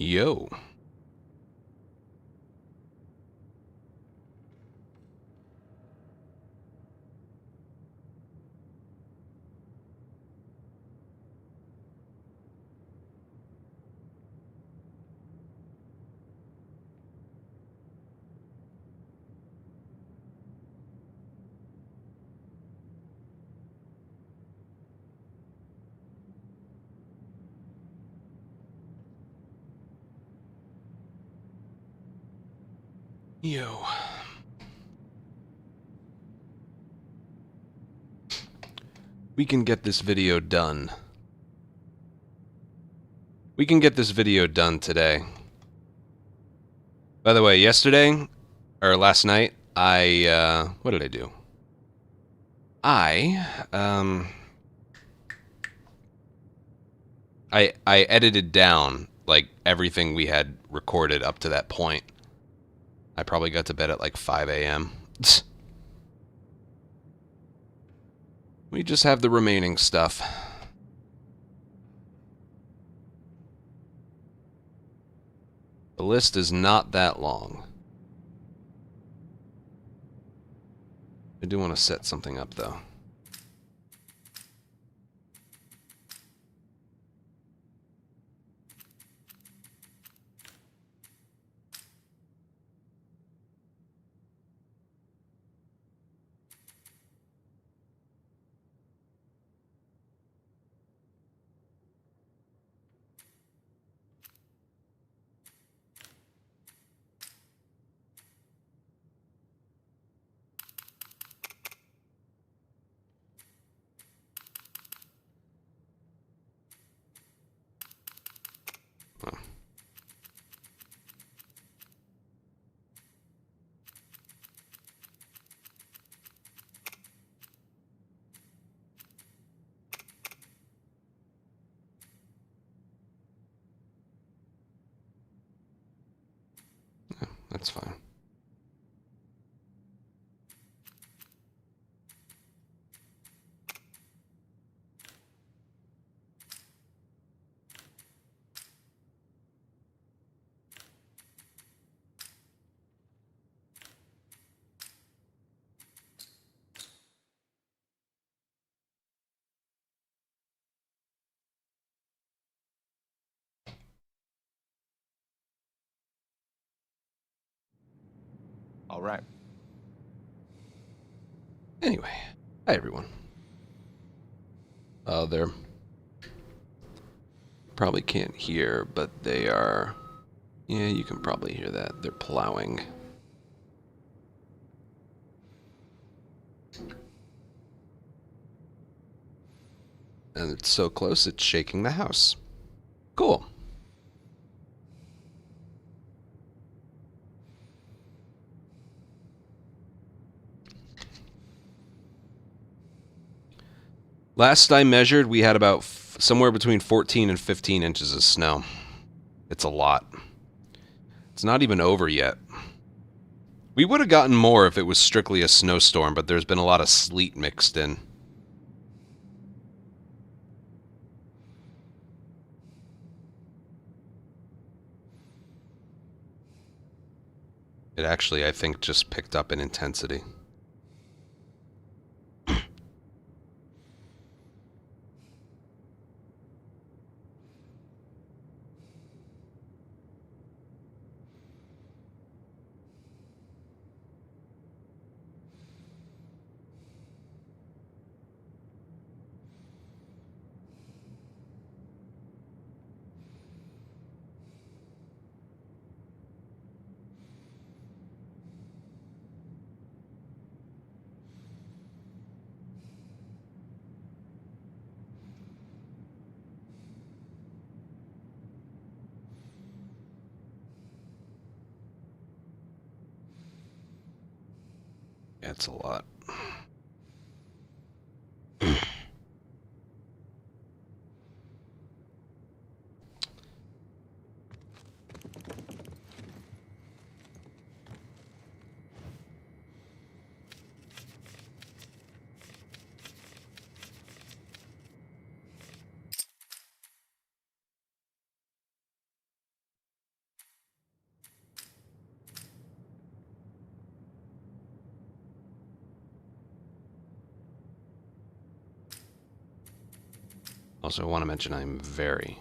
Yo. Yo. We can get this video done. We can get this video done today. By the way, yesterday, or last night, what did I do? I edited down, like, everything we had recorded up to that point. I probably got to bed at, like, 5 a.m. We just have the remaining stuff. The list is not that long. I do want to set something up, though. That's fine. All right. Anyway, hi everyone. They're probably can't hear, but they are. Yeah, you can probably hear that. They're plowing. And it's so close, it's shaking the house. Cool. Last I measured, we had about somewhere between 14 and 15 inches of snow. It's a lot. It's not even over yet. We would have gotten more if it was strictly a snowstorm, but there's been a lot of sleet mixed in. It actually, I think, just picked up in intensity. Yeah, it's a lot. Also, I want to mention I'm very...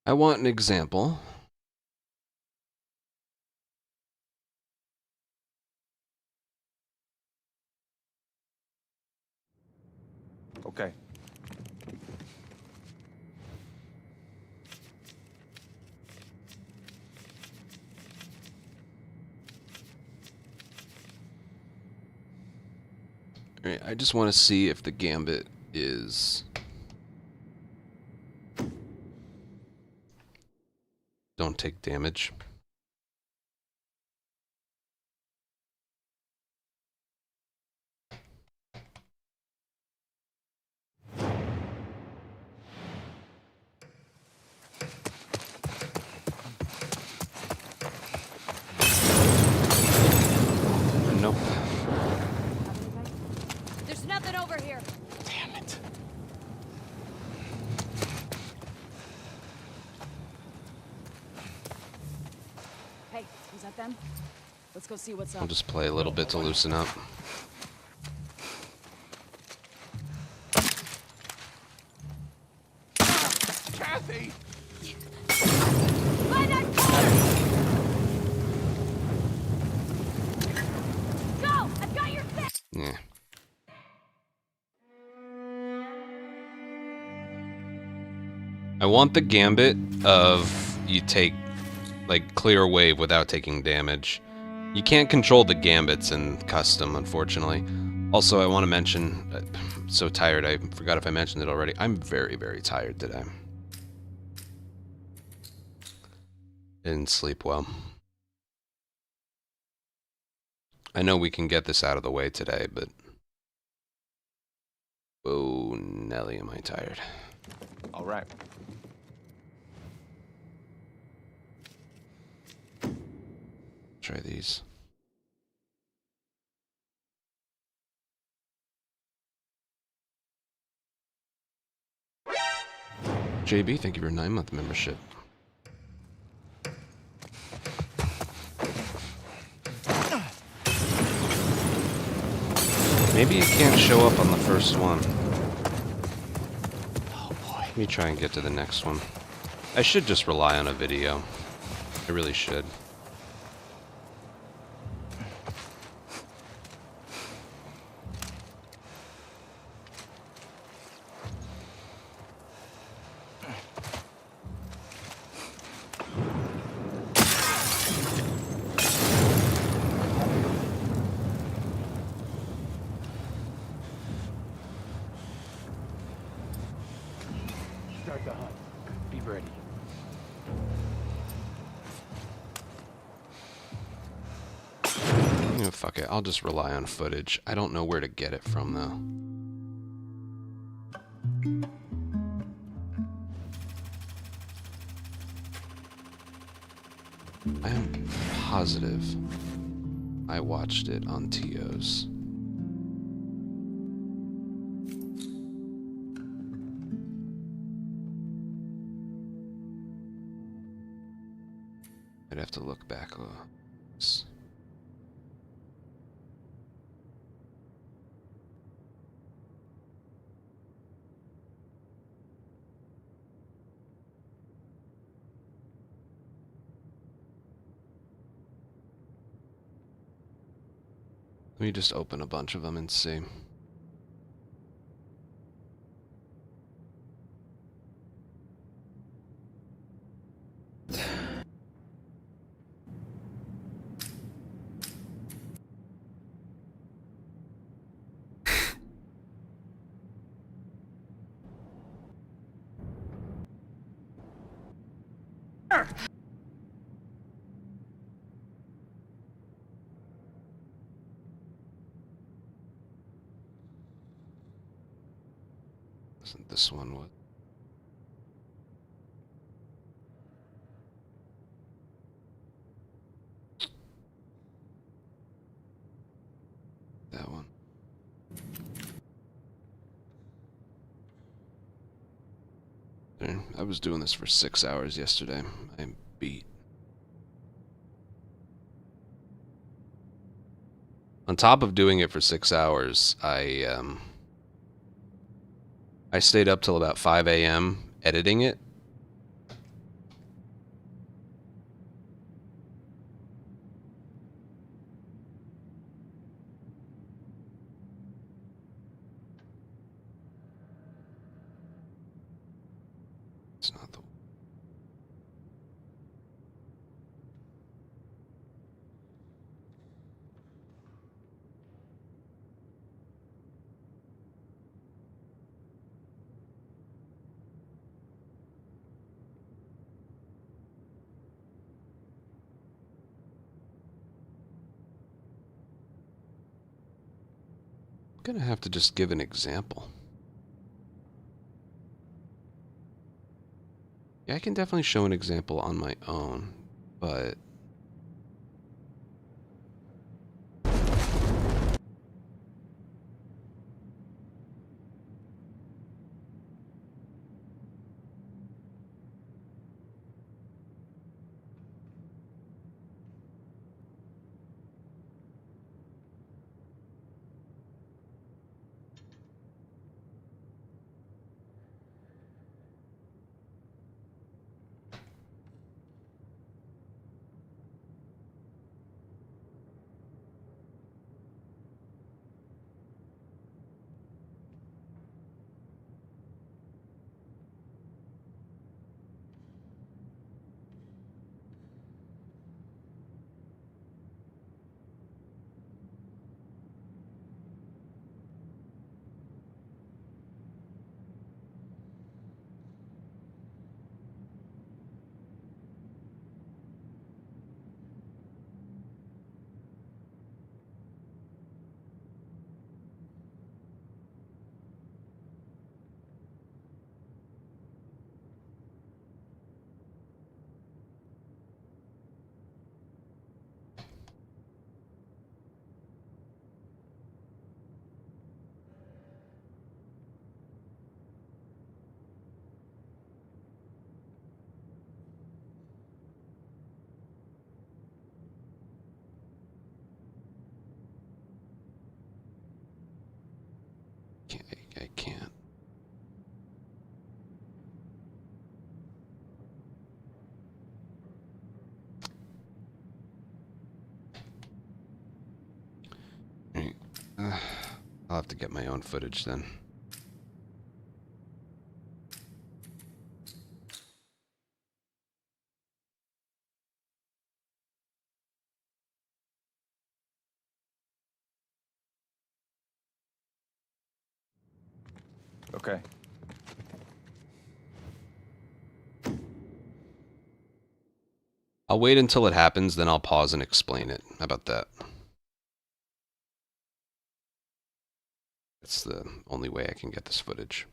I want an example. Okay. Alright, I just want to see if the gambit is... Don't take damage. Nope. There's nothing over here. Damn it. Hey, is that them? Let's go see what's I'll up. just play a little bit to loosen up. Kathy! Find that corner! Go! I've got your six! Yeah. I want the gambit of you take, like, clear wave without taking damage. You can't control the gambits in custom, unfortunately. Also, I want to mention, I'm so tired, I forgot if I mentioned it already. I'm very, very tired today. Didn't sleep well. I know we can get this out of the way today, but... Oh, Nelly, am I tired. All right. Try these. JB, thank you for a 9-month membership. Maybe it can't show up on the first one. Oh boy. Let me try and get to the next one. I should just rely on a video. I really should. Start the hunt. Be ready. You know, fuck it. I'll just rely on footage. I don't know where to get it from, though. I am positive I watched it on TO's. I'd have to look back. Let me just open a bunch of them and see. here! Wasn't this one what? That one. There, I was doing this for 6 hours yesterday. I'm beat. On top of doing it for 6 hours, I stayed up till about 5 a.m. editing it. It's not the one. I'm gonna have to just give an example. Yeah, I can definitely show an example on my own, but I can't. Right. I'll have to get my own footage then. Okay. I'll wait until it happens, then I'll pause and explain it. How about that? It's the only way I can get this footage.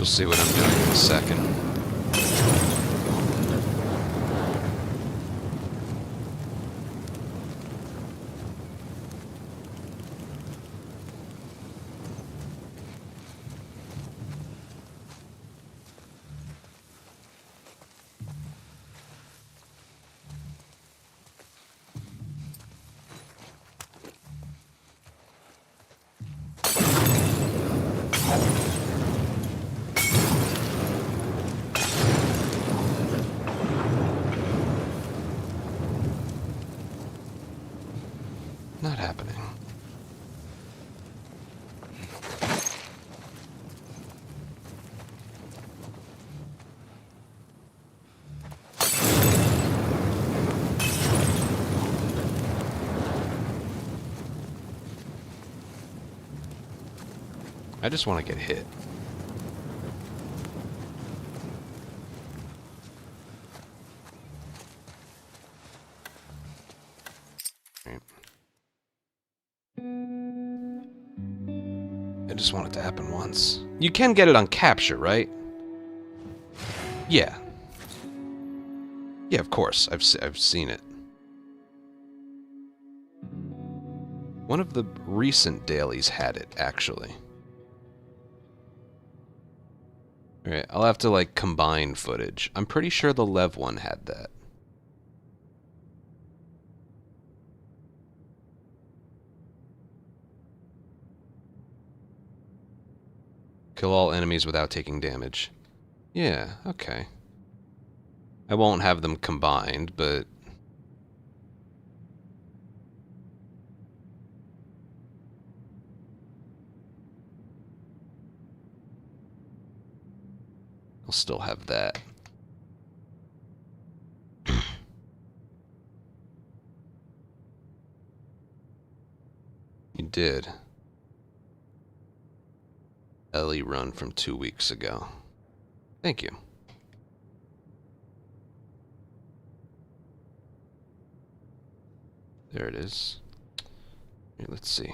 You'll see what I'm doing in a second. Not happening. I just want to get hit. Right. I just want it to happen once. You can get it on capture, right? Yeah. Yeah, of course. I've seen it. One of the recent dailies had it, actually. Alright, I'll have to, like, combine footage. I'm pretty sure the Lev one had that. Kill all enemies without taking damage. Yeah, okay. I won't have them combined, but... I'll still have that. You did. Ellie run from 2 weeks ago. Thank you. There it is. Here, let's see.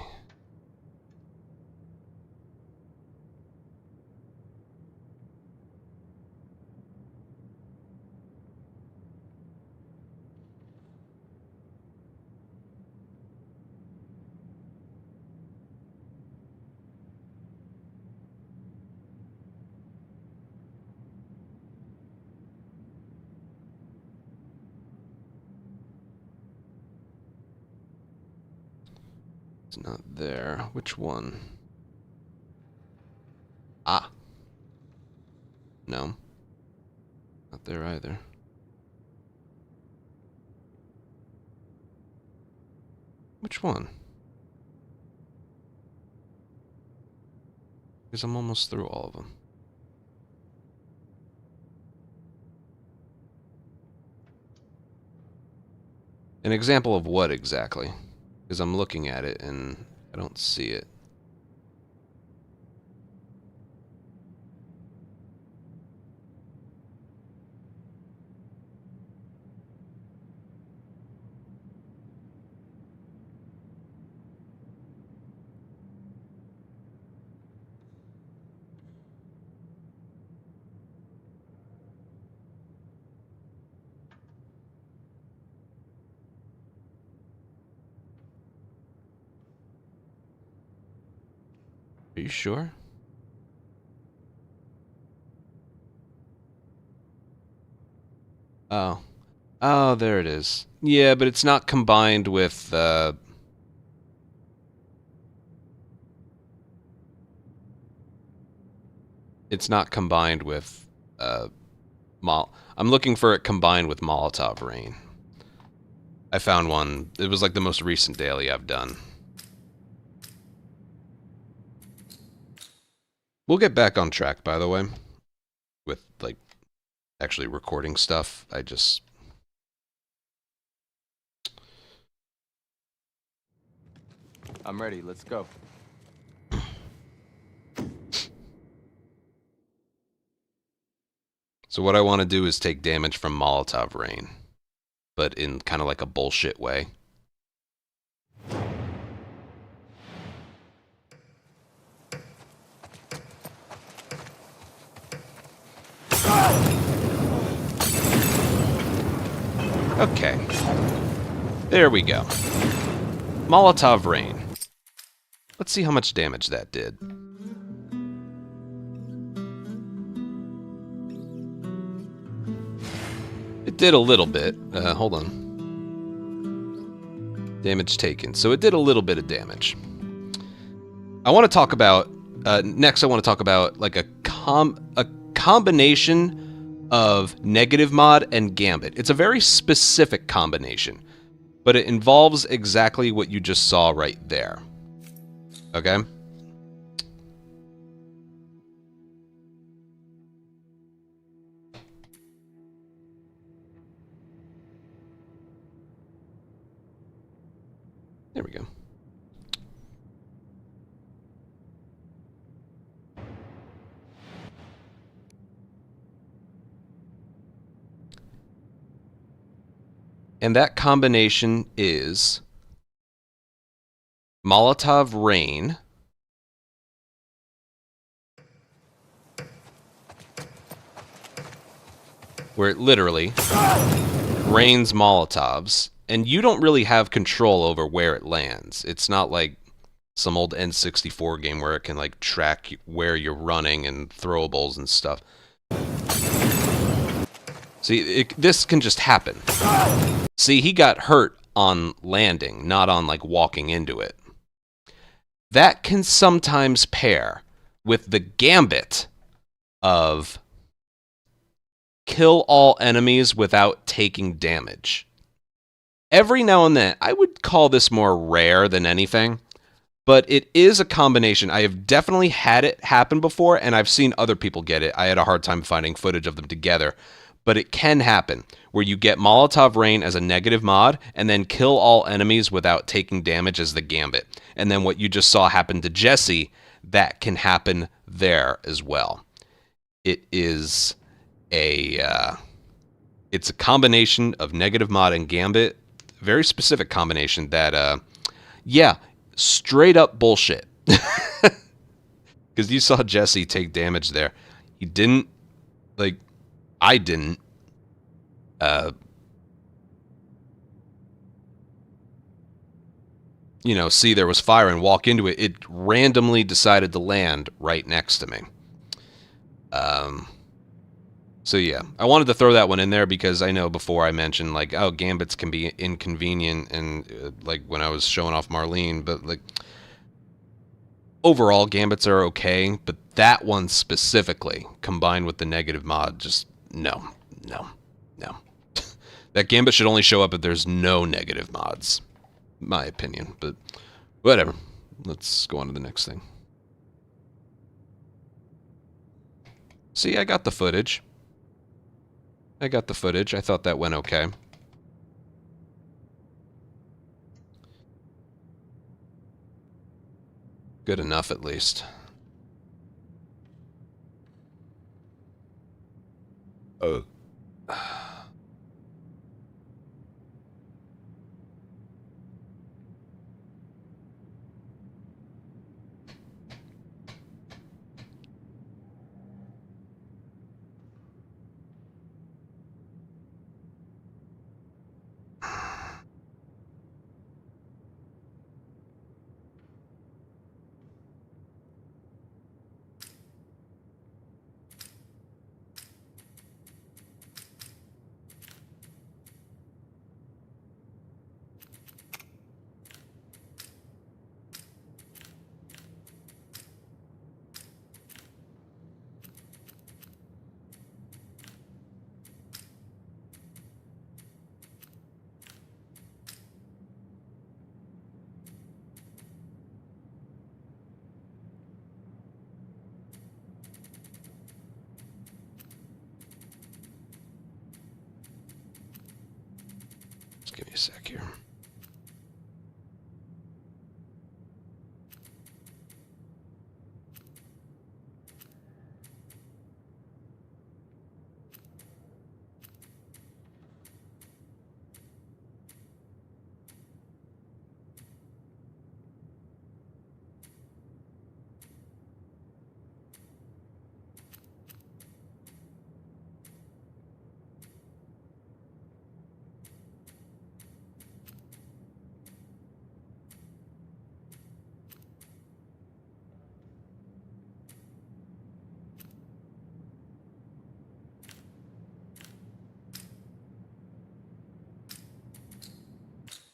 It's not there. Which one? Ah. No. Not there either. Which one? Because I'm almost through all of them. An example of what exactly? Because I'm looking at it and I don't see it. Are you sure? Oh. Oh, there it is. Yeah, but it's not combined with, it's not combined with, I'm looking for it combined with Molotov Rain. I found one. It was like the most recent daily I've done. We'll get back on track, by the way, with, like, actually recording stuff. I just... I'm ready. Let's go. So what I want to do is take damage from Molotov Rain, but in kind of like a bullshit way. Okay. There we go. Molotov rain. Let's see how much damage that did. It did a little bit. Hold on. Damage taken. So it did a little bit of damage. I want to talk about... next I want to talk about like a combination of negative mod and gambit. It's a very specific combination, but it involves exactly what you just saw right there. Okay? There we go. And that combination is Molotov Rain, where it literally rains Molotovs, and you don't really have control over where it lands. It's not like some old N64 game where it can like track where you're running and throwables and stuff. See, this can just happen. See, he got hurt on landing, not on like walking into it. That can sometimes pair with the gambit of kill all enemies without taking damage. Every now and then, I would call this more rare than anything, but it is a combination. I have definitely had it happen before, and I've seen other people get it. I had a hard time finding footage of them together, but it can happen where you get Molotov Rain as a negative mod and then kill all enemies without taking damage as the gambit. And then what you just saw happen to Jesse, that can happen there as well. It is it's a combination of negative mod and gambit, very specific combination that yeah, straight up bullshit. Because you saw Jesse take damage there. He didn't, like, I didn't. You know, see there was fire and walk into it. It randomly decided to land right next to me. So yeah, I wanted to throw that one in there because I know before I mentioned like, oh, gambits can be inconvenient and like when I was showing off Marlene, but like overall gambits are okay, but that one specifically combined with the negative mod, just no. That gambit should only show up if there's no negative mods, my opinion, but whatever. Let's go on to the next thing. See, I got the footage. I thought that went okay. Good enough, at least. Oh. Just give me a sec here.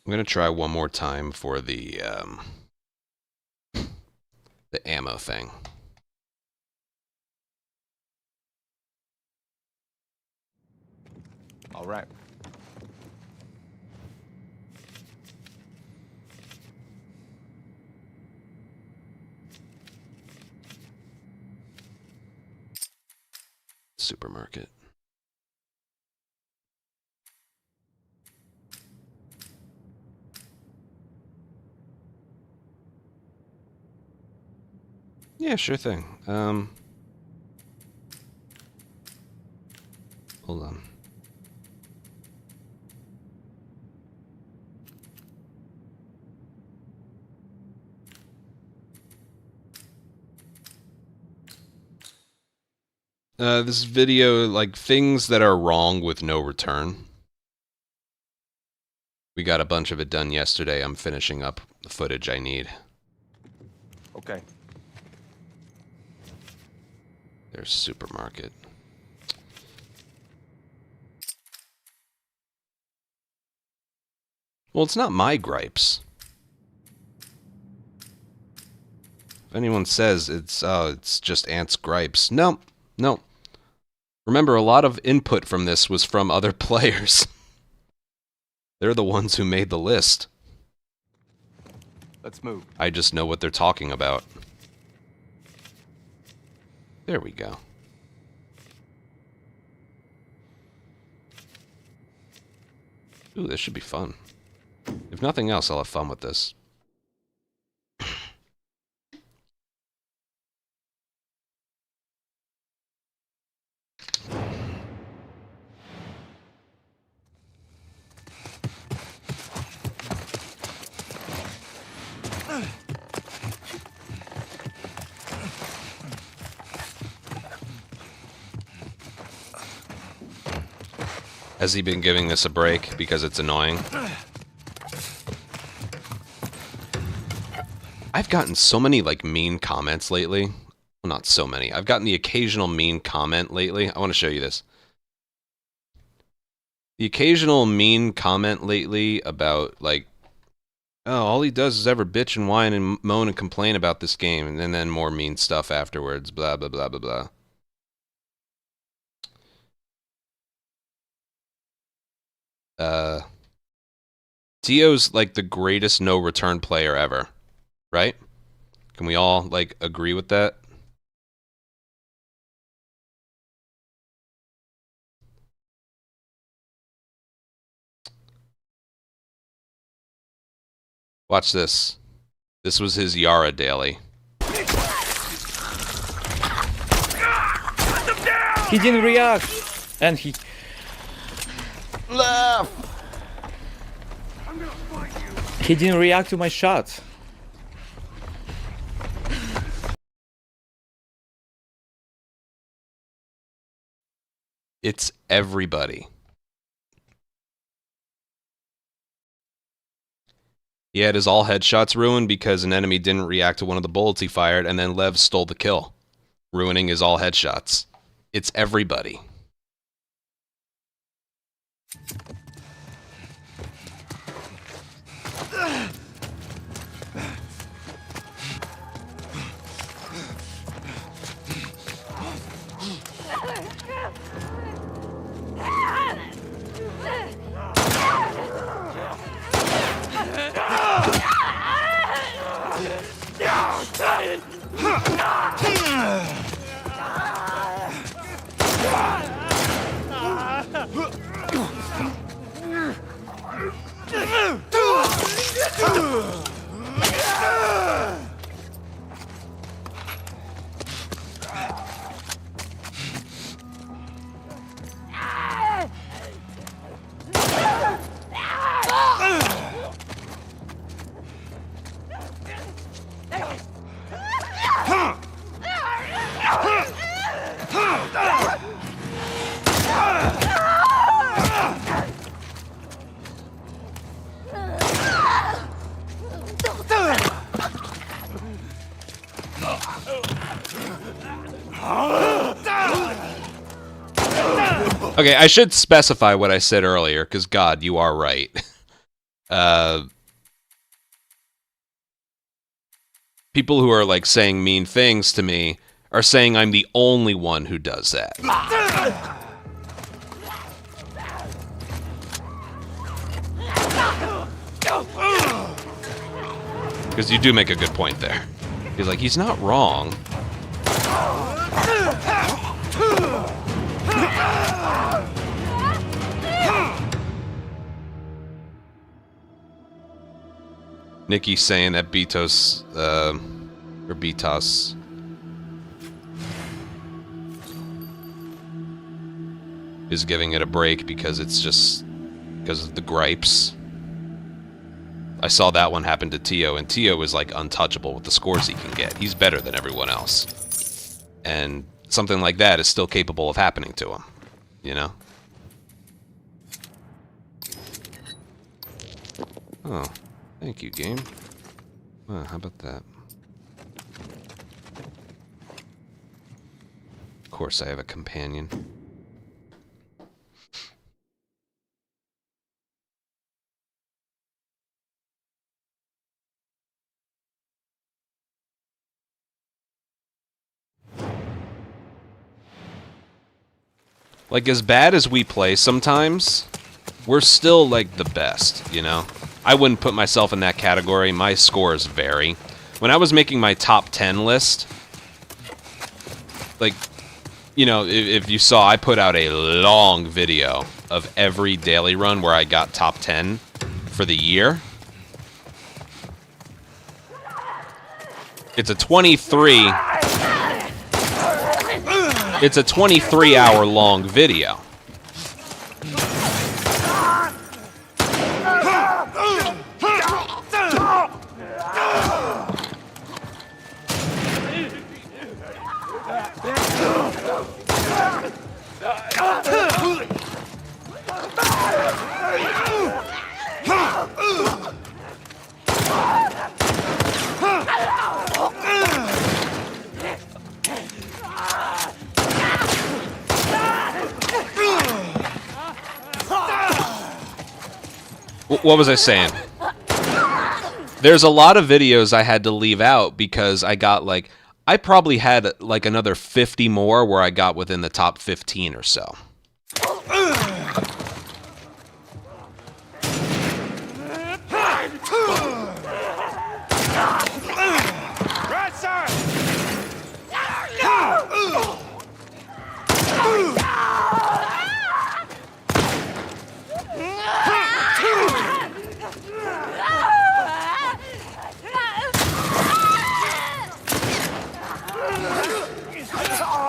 I'm gonna try one more time for the ammo thing. All right. Supermarket. Yeah, sure thing. Hold on. This video, like, things that are wrong with no return. We got a bunch of it done yesterday. I'm finishing up the footage I need. Okay. There's supermarket. Well, it's not my gripes. If anyone says it's just Ant's gripes. No, no. Remember, a lot of input from this was from other players. They're the ones who made the list. Let's move. I just know what they're talking about. There we go. Ooh, this should be fun. If nothing else, I'll have fun with this. Has he been giving this a break because it's annoying? I've gotten so many, like, mean comments lately. Well, not so many. I've gotten the occasional mean comment lately. I want to show you this. The occasional mean comment lately about, like, oh, all he does is ever bitch and whine and moan and complain about this game, and then more mean stuff afterwards, blah, blah, blah, blah, blah. Dio's, like, the greatest no-return player ever, right? Can we all, like, agree with that? Watch this. This was his Yara daily. He didn't react, and he Left. he didn't react to my shot. It's everybody. He had his all headshots ruined because an enemy didn't react to one of the bullets he fired, and then Lev stole the kill, ruining his all headshots. It's everybody. Okay, I should specify what I said earlier, because God, you are right. people who are like saying mean things to me are saying I'm the only one who does that. Because you do make a good point there. He's like, he's not wrong. Nikki's saying that Betos, or Betos, is giving it a break because it's just because of the gripes. I saw that one happen to Tio, and Tio is like untouchable with the scores he can get. He's better than everyone else. And something like that is still capable of happening to him, you know? Oh, thank you, game. How about that? Of course I have a companion. Like, as bad as we play sometimes, we're still, like, the best, you know? I wouldn't put myself in that category. My scores vary. When I was making my top 10 list, like, you know, if you saw, I put out a long video of every daily run where I got top 10 for the year. It's a 23-hour long video. What was I saying? There's a lot of videos I had to leave out because I got like, I probably had like another 50 more where I got within the top 15 or so.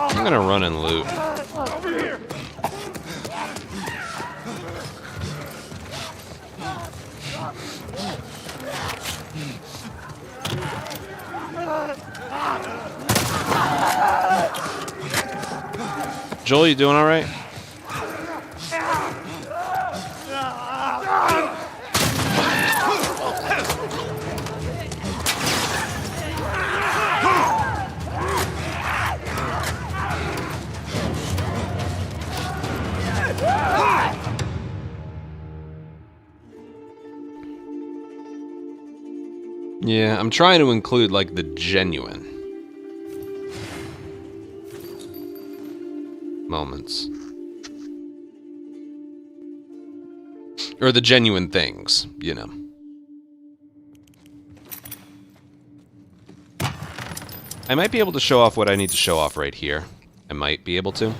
I'm gonna run and loot. Joel, you doing all right? Yeah, I'm trying to include, like, the genuine moments. Or the genuine things, you know. I might be able to show off what I need to show off right here. I might be able to.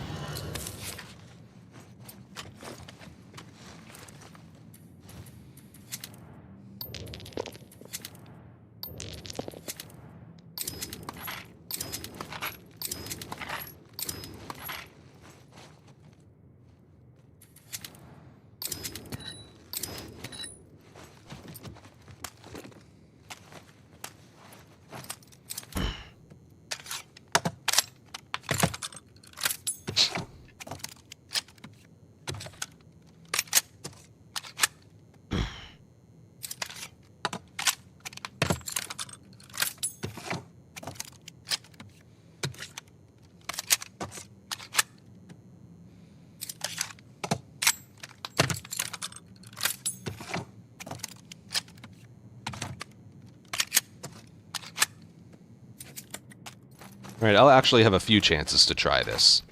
Alright, I'll actually have a few chances to try this.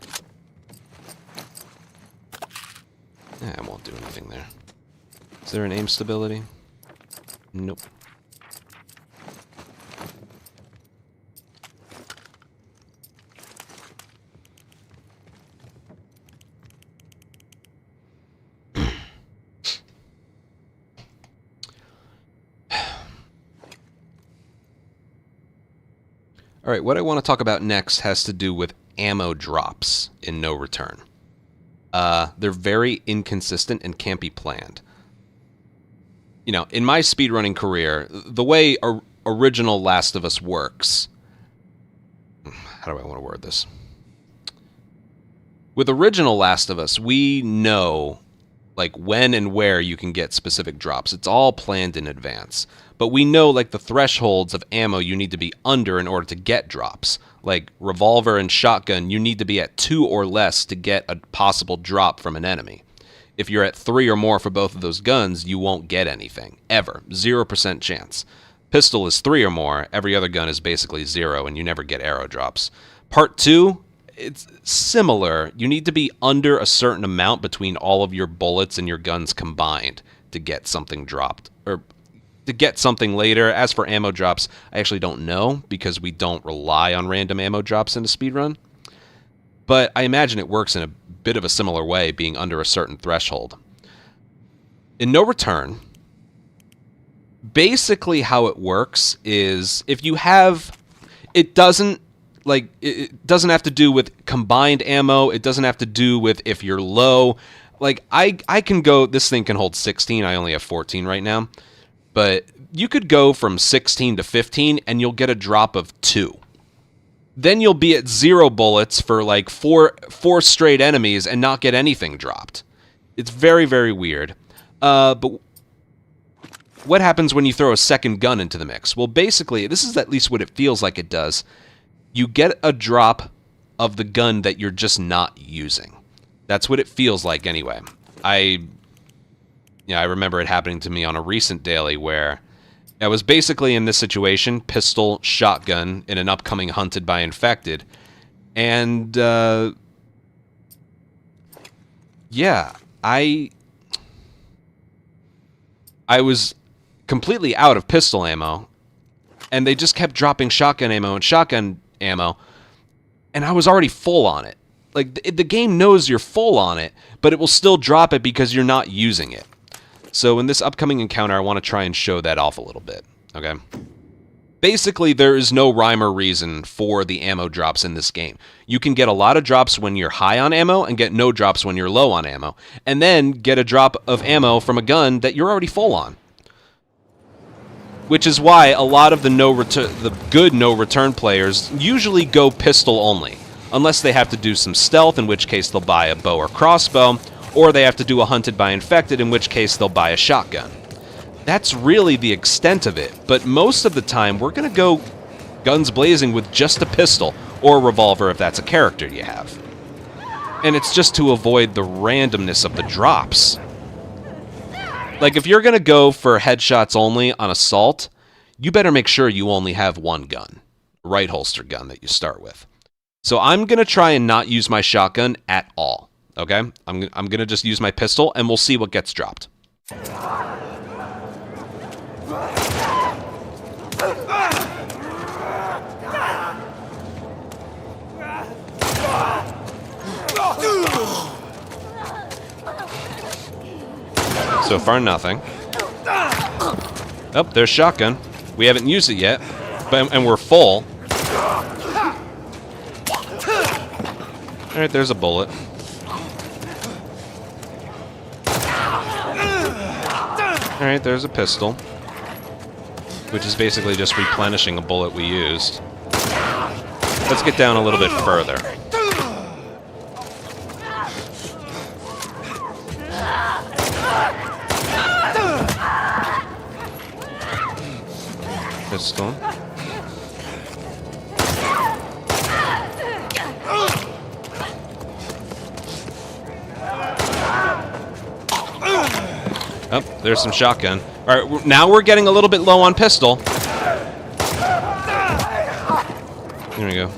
I won't do anything there. Is there an aim stability? Nope. Alright, what I want to talk about next has to do with ammo drops in No Return. They're very inconsistent and can't be planned. You know, in my speedrunning career, the way original Last of Us works... How do I want to word this? With original Last of Us, we know, like, when and where you can get specific drops. It's all planned in advance. But we know, like, the thresholds of ammo you need to be under in order to get drops. Like, revolver and shotgun, you need to be at 2 or less to get a possible drop from an enemy. If you're at 3 or more for both of those guns, you won't get anything. Ever. 0% chance. Pistol is 3 or more, every other gun is basically 0, and you never get arrow drops. Part 2, it's similar. You need to be under a certain amount between all of your bullets and your guns combined to get something dropped. Or to get something later. As for ammo drops, I actually don't know, because we don't rely on random ammo drops in a speedrun. But I imagine it works in a bit of a similar way, being under a certain threshold. In No Return, basically how it works is if you have... It doesn't have to do with combined ammo. It doesn't have to do with if you're low. Like, I can go... This thing can hold 16. I only have 14 right now. But you could go from 16 to 15, and you'll get a drop of 2. Then you'll be at 0 bullets for, like, four straight enemies and not get anything dropped. It's very, very weird. But what happens when you throw a second gun into the mix? Well, basically, this is at least what it feels like it does. You get a drop of the gun that you're just not using. That's what it feels like anyway. I remember it happening to me on a recent daily where I was basically in this situation, pistol, shotgun, in an upcoming Hunted by Infected. And, yeah, I was completely out of pistol ammo, and they just kept dropping shotgun ammo and shotgun ammo, and I was already full on it. Like, the game knows you're full on it, but it will still drop it because you're not using it. So in this upcoming encounter, I want to try and show that off a little bit, okay? Basically, there is no rhyme or reason for the ammo drops in this game. You can get a lot of drops when you're high on ammo and get no drops when you're low on ammo, and then get a drop of ammo from a gun that you're already full on. Which is why a lot of the good no-return players usually go pistol only, unless they have to do some stealth, in which case they'll buy a bow or crossbow, or they have to do a Hunted by Infected, in which case they'll buy a shotgun. That's really the extent of it, but most of the time we're going to go guns blazing with just a pistol, or a revolver if that's a character you have. And it's just to avoid the randomness of the drops. Like, if you're going to go for headshots only on Assault, you better make sure you only have one gun. Right holster gun that you start with. So I'm going to try and not use my shotgun at all. Okay? I'm going to just use my pistol, and we'll see what gets dropped. So far, nothing. Oh, there's shotgun. We haven't used it yet, and we're full. Alright, there's a bullet. Alright, there's a pistol. Which is basically just replenishing a bullet we used. Let's get down a little bit further. Pistol. Oh, there's some shotgun. Alright, now we're getting a little bit low on pistol. There we go.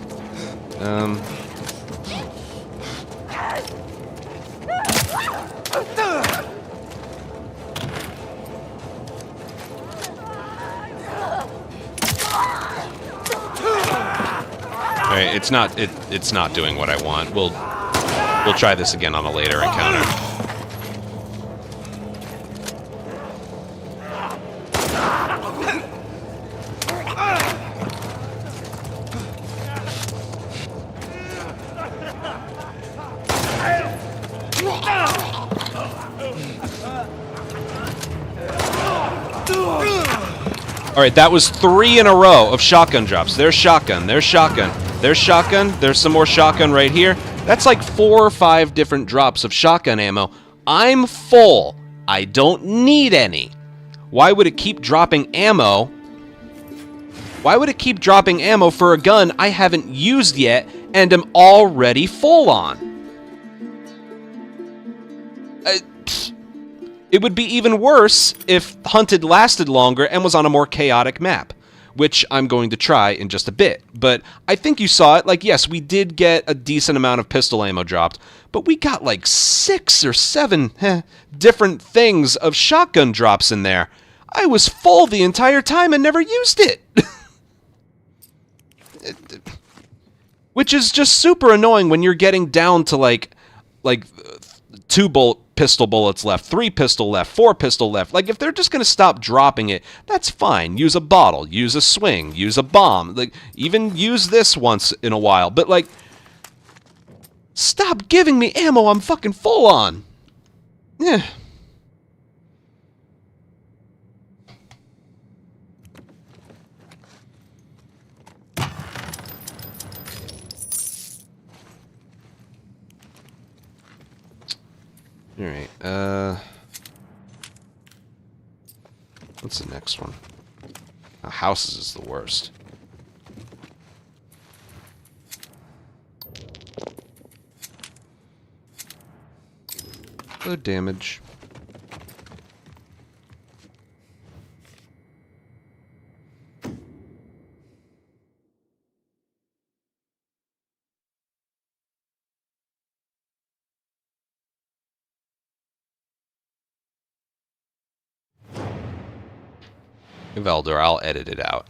Alright, it's not doing what I want. We'll try this again on a later encounter. Alright, that was 3 in a row of shotgun drops. There's shotgun, there's shotgun, there's shotgun, there's some more shotgun right here. That's like 4 or 5 different drops of shotgun ammo. I'm full. I don't need any. Why would it keep dropping ammo? Why would it keep dropping ammo for a gun I haven't used yet and am already full on? It would be even worse if Hunted lasted longer and was on a more chaotic map, which I'm going to try in just a bit. But I think you saw it. Like, yes, we did get a decent amount of pistol ammo dropped, but we got like 6 or 7 different things of shotgun drops in there. I was full the entire time and never used it. Which is just super annoying when you're getting down to like 2 pistol bullets left, 3 pistol left, 4 pistol left. Like, if they're just going to stop dropping it, that's fine. Use a bottle, use a swing, use a bomb. Like, even use this once in a while. But, like, stop giving me ammo I'm fucking full on. Yeah. Alright, what's the next one? Houses is the worst. Good damage. Veldor, I'll edit it out.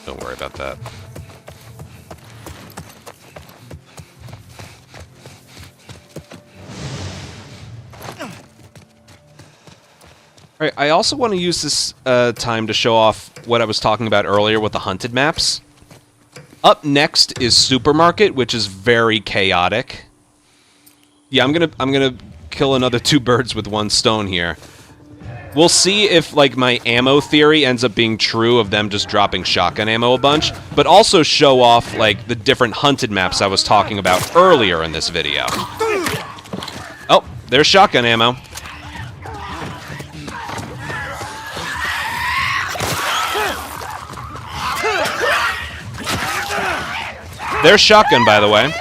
Don't worry about that. Alright, I also want to use this time to show off what I was talking about earlier with the hunted maps. Up next is Supermarket, which is very chaotic. Yeah, I'm gonna kill another 2 birds with 1 stone here. We'll see if, like, my ammo theory ends up being true of them just dropping shotgun ammo a bunch, but also show off, like, the different hunted maps I was talking about earlier in this video. Oh, there's shotgun ammo. There's shotgun, by the way.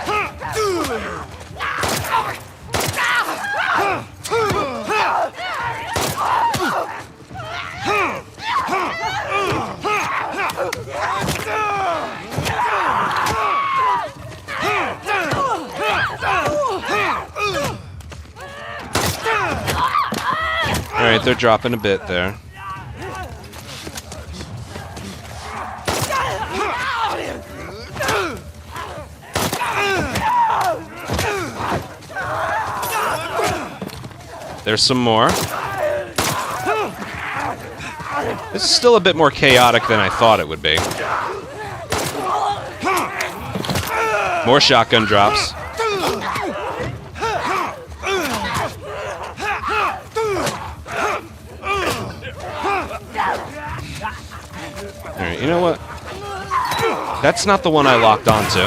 Alright, they're dropping a bit there. There's some more. This is still a bit more chaotic than I thought it would be. More shotgun drops. Alright, you know what? That's not the one I locked onto.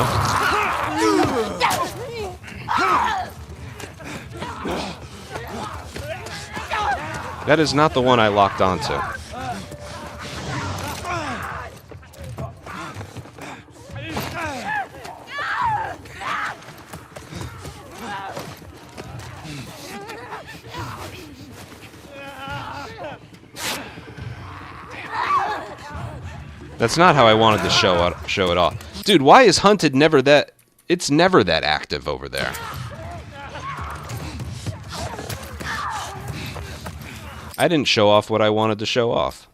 That is not the one I locked onto. That's not how I wanted to show it off. Dude, why is Hunted never that... It's never that active over there. I didn't show off what I wanted to show off.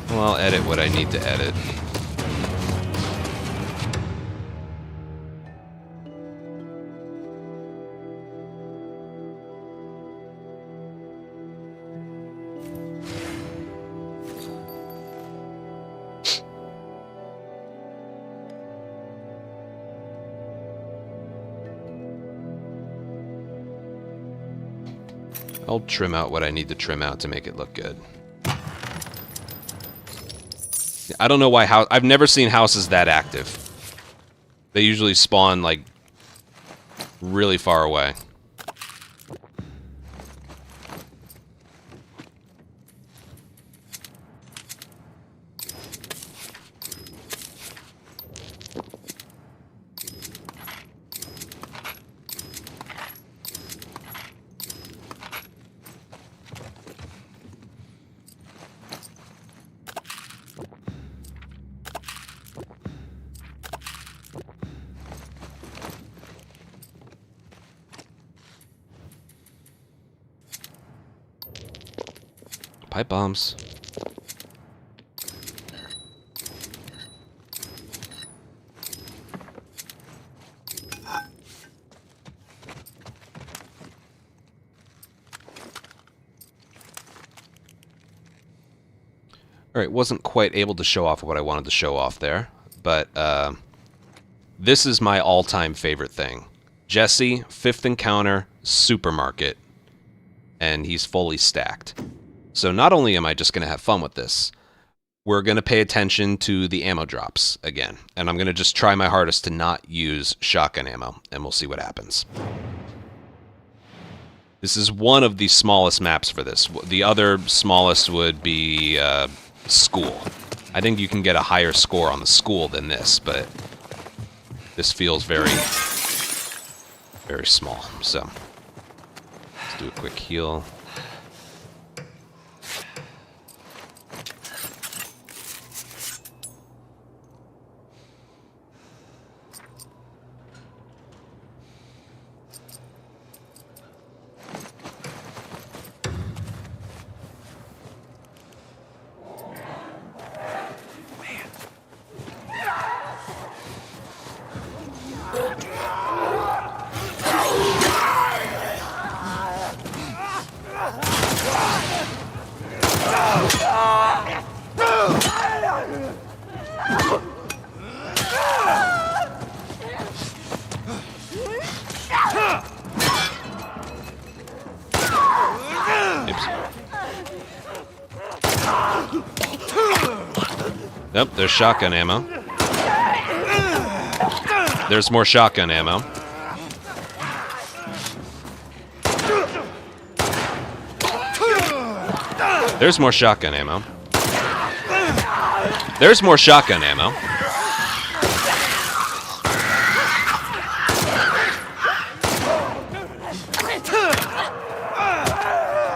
Well, I'll edit what I need to edit. I'll trim out what I need to trim out to make it look good. I don't know why I've never seen houses that active. They usually spawn, like, really far away. Pipe bombs. Alright, wasn't quite able to show off what I wanted to show off there, but this is my all-time favorite thing. Jesse, 5th encounter, supermarket, and he's fully stacked. So not only am I just going to have fun with this, we're going to pay attention to the ammo drops again. And I'm going to just try my hardest to not use shotgun ammo, and we'll see what happens. This is one of the smallest maps for this. The other smallest would be school. I think you can get a higher score on the school than this, but this feels very, very small. So let's do a quick heal. Nope, there's shotgun ammo. There's more shotgun ammo. There's more shotgun ammo. There's more shotgun ammo.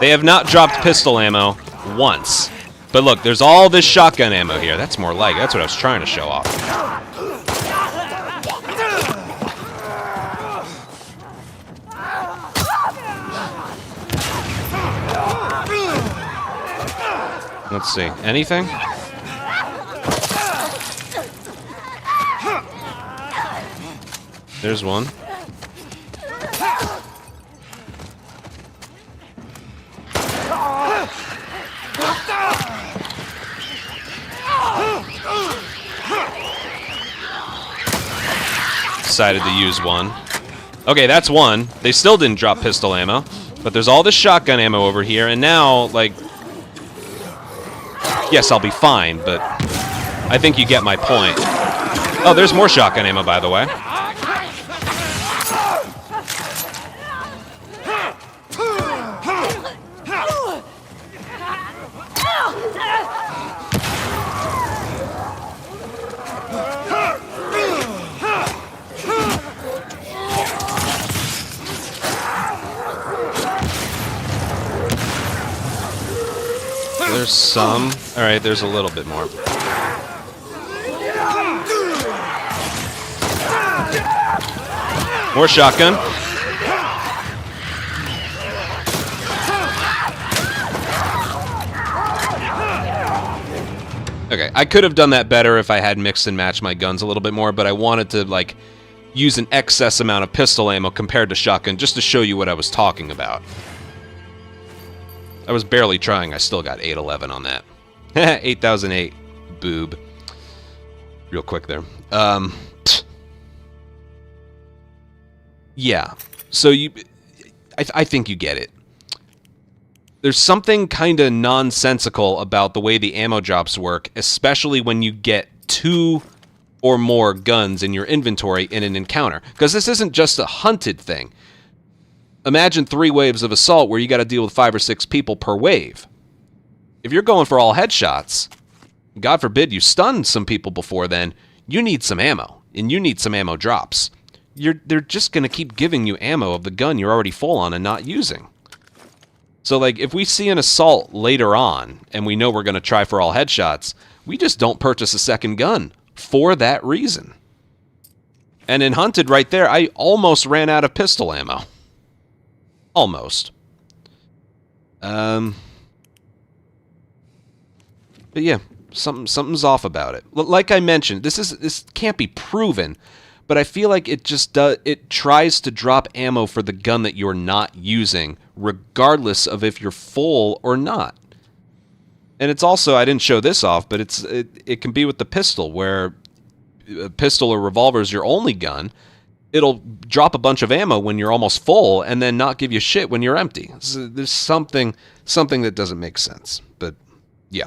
They have not dropped pistol ammo once. But look, there's all this shotgun ammo here. That's more like, that's what I was trying to show off. Let's see, anything? There's one. Decided to use one. Okay, that's one. They still didn't drop pistol ammo, but there's all this shotgun ammo over here, and now, like, yes, I'll be fine, but I think you get my point. Oh, there's more shotgun ammo, by the way. There's some. Alright, there's a little bit more. More shotgun. Okay, I could have done that better if I had mixed and matched my guns a little bit more, but I wanted to, like, use an excess amount of pistol ammo compared to shotgun just to show you what I was talking about. I was barely trying. I still got 811 on that. 8008. Boob. Real quick there. Yeah. So I think you get it. There's something kind of nonsensical about the way the ammo drops work, especially when you get 2 or more guns in your inventory in an encounter. Because this isn't just a hunted thing. Imagine 3 waves of assault where you got to deal with 5 or 6 people per wave. If you're going for all headshots, God forbid you stun some people before then, you need some ammo, and you need some ammo drops. They're just going to keep giving you ammo of the gun you're already full on and not using. So, like, if we see an assault later on, and we know we're going to try for all headshots, we just don't purchase a second gun for that reason. And in Hunted right there, I almost ran out of pistol ammo. Almost. But yeah, something's off about it. Like I mentioned, this can't be proven, but I feel like it just it tries to drop ammo for the gun that you're not using, regardless of if you're full or not. And it's also, I didn't show this off, but it can be with the pistol, where a pistol or revolver is your only gun. It'll drop a bunch of ammo when you're almost full, and then not give you shit when you're empty. So there's something that doesn't make sense. But yeah.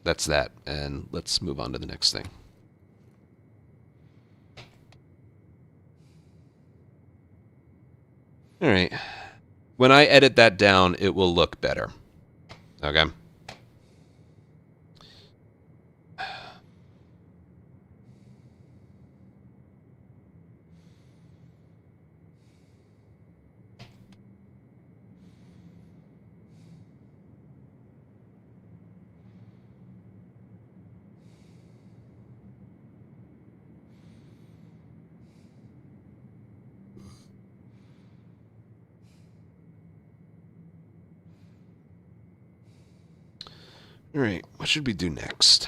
That's that, and let's move on to the next thing. Alright. When I edit that down, it will look better. Okay? Alright, what should we do next?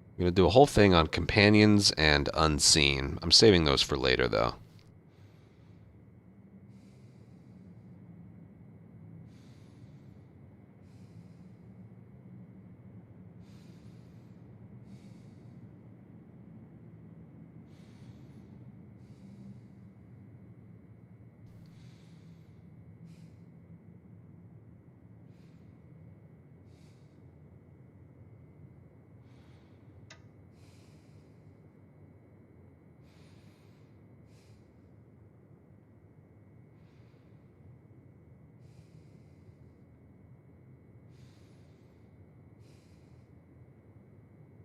I'm going to do a whole thing on companions and unseen. I'm saving those for later, though.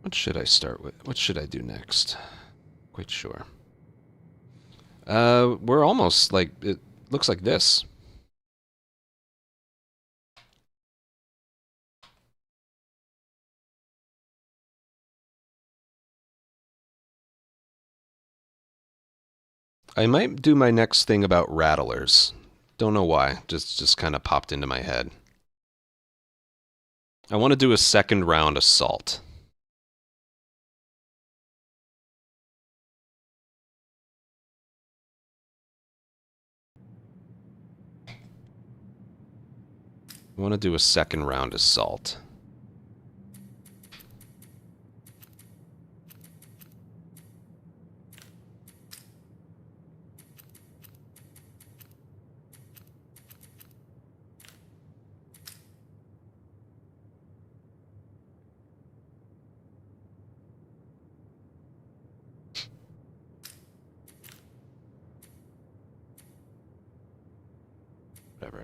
What should I start with? What should I do next? Quite sure. We're almost, like, it looks like this. I might do my next thing about rattlers. Don't know why. Just kind of popped into my head. I want to do a second round assault. I want to do a second round assault.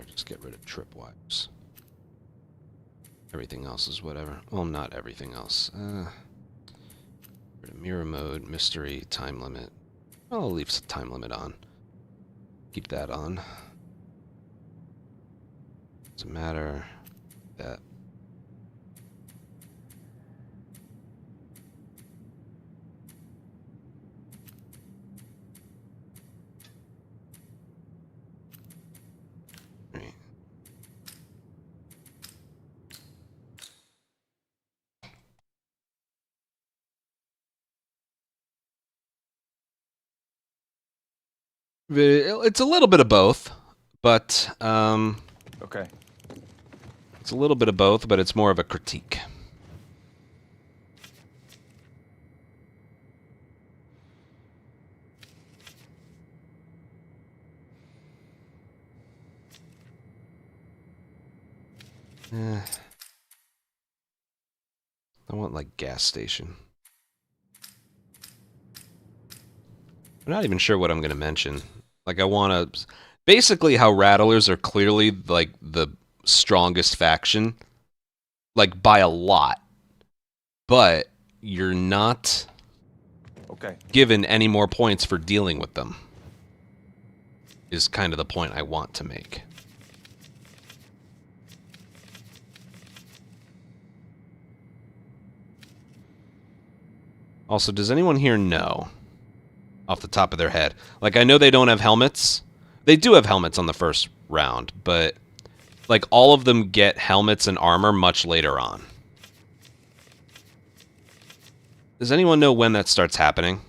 just get rid of tripwires. Everything else is whatever. Well, not everything else. Mirror mode, mystery, time limit. I'll leave some time limit on. Keep that on. Doesn't matter. That. Right. It's a little bit of both, but Okay. it's a little bit of both, but it's more of a critique. I want like gas station. I'm not even sure what I'm going to mention. Like I want to basically how Rattlers are clearly like the strongest faction, like by a lot. But you're not given any more points for dealing with them. Is kind of the point I want to make. Also, does anyone here know off the top of their head? Like, I know they don't have helmets. They do have helmets on the first round, but like all of them get helmets and armor much later on. Does anyone know when that starts happening?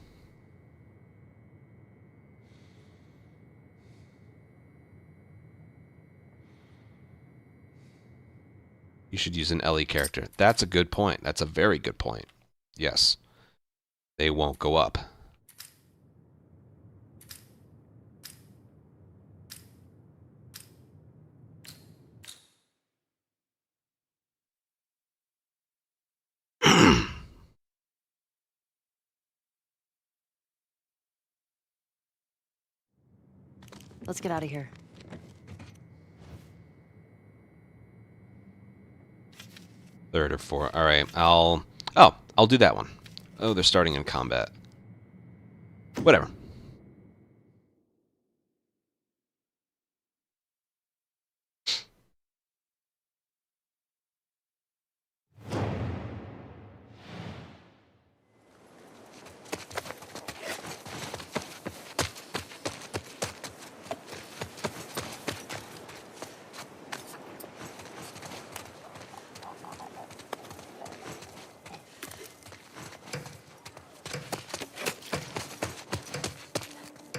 You should use an LE character. That's a good point. That's a very good point. Yes. They won't go up. Let's get out of here. Third or fourth. All right, I'll do that one. Oh, they're starting in combat. Whatever.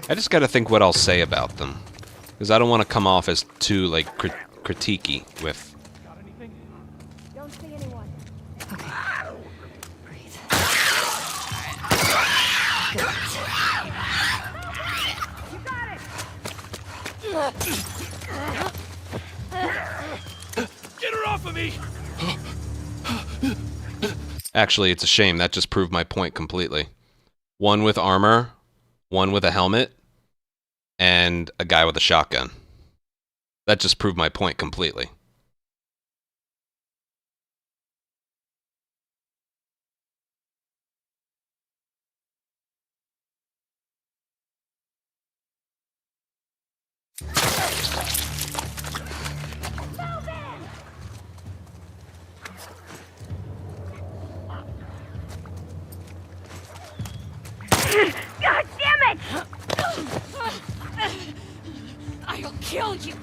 I just got to think what I'll say about them, because I don't want to come off as too like critiquey with. Don't see anyone. Okay. Breathe. You got it. Get her off of me! Actually, it's a shame. That just proved my point completely. One with armor, one with a helmet, and a guy with a shotgun. That just proved my point completely. God damn it! I'll kill you.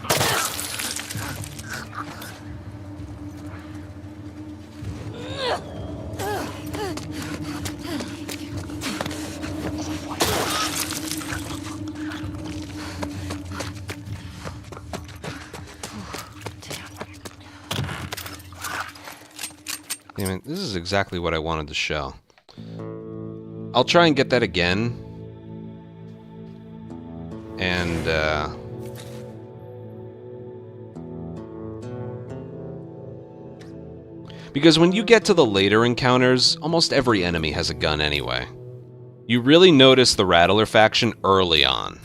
Damn it, this is exactly what I wanted to show. I'll try and get that again. And, because when you get to the later encounters, almost every enemy has a gun anyway. You really notice the Rattler faction early on.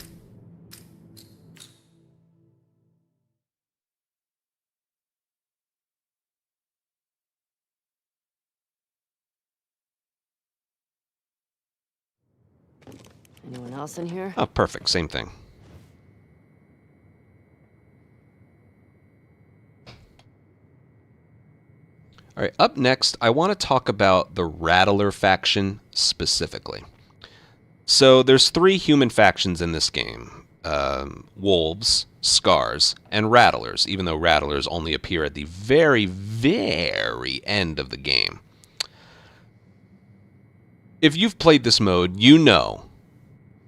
Anyone else in here? Oh, perfect. Same thing. All right, up next, I want to talk about the Rattler faction specifically. So there's 3 human factions in this game. Wolves, Scars, and Rattlers, even though Rattlers only appear at the very, very end of the game. If you've played this mode, you know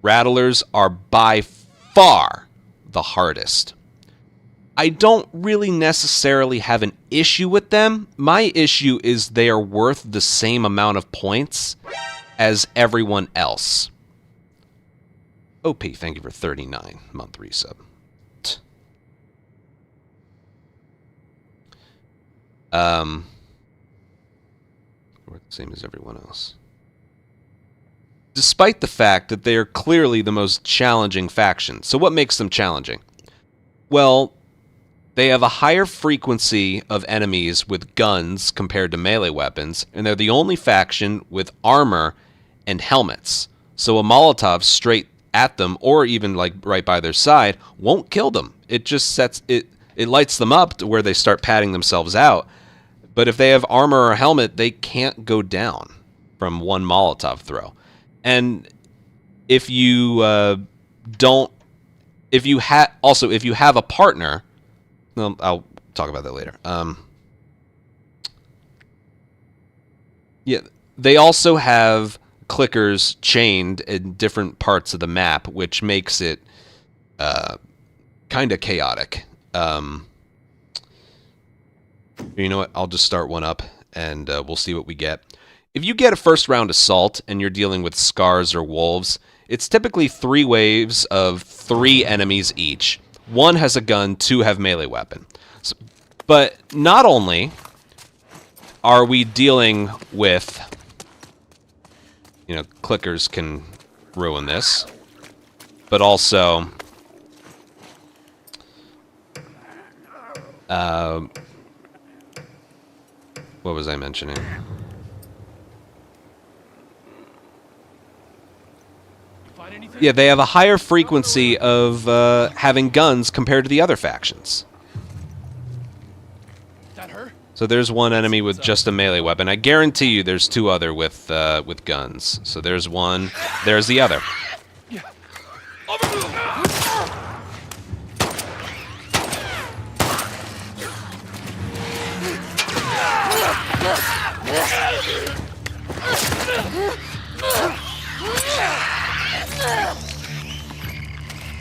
Rattlers are by far the hardest. I don't really necessarily have an issue with them. My issue is they are worth the same amount of points as everyone else. OP, thank you for 39-month resub. We're the same as everyone else. Despite the fact that they are clearly the most challenging faction. So what makes them challenging? Well, they have a higher frequency of enemies with guns compared to melee weapons, and they're the only faction with armor and helmets. So a Molotov straight at them, or even like right by their side, won't kill them. It just sets it lights them up to where they start patting themselves out. But if they have armor or helmet, they can't go down from one Molotov throw. And if you if you have a partner, well, I'll talk about that later. Yeah, they also have clickers chained in different parts of the map, which makes it kind of chaotic. You know what? I'll just start one up, and we'll see what we get. If you get a first round assault, and you're dealing with Scars or Wolves, it's typically 3 waves of 3 enemies each. 1 has a gun, 2 have melee weapon. So, but not only are we dealing with, you know, clickers can ruin this, but also what was I mentioning? Yeah, they have a higher frequency of having guns compared to the other factions. That her? So there's one enemy with just a melee weapon. I guarantee you there's 2 other with guns. So there's one, there's the other. Yeah.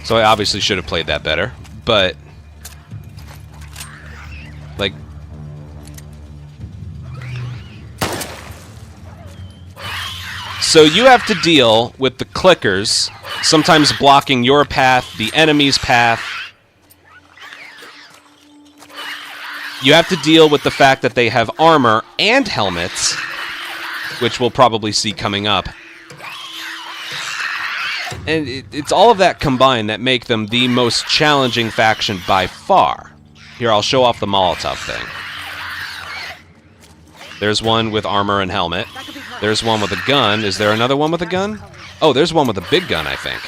So I obviously should have played that better, but like so you have to deal with the clickers, sometimes blocking your path, the enemy's path. You have to deal with the fact that they have armor and helmets, which we'll probably see coming up. And it's all of that combined that make them the most challenging faction by far. Here, I'll show off the Molotov thing. There's one with armor and helmet. There's one with a gun. Is there another one with a gun? Oh, there's one with a big gun, I think.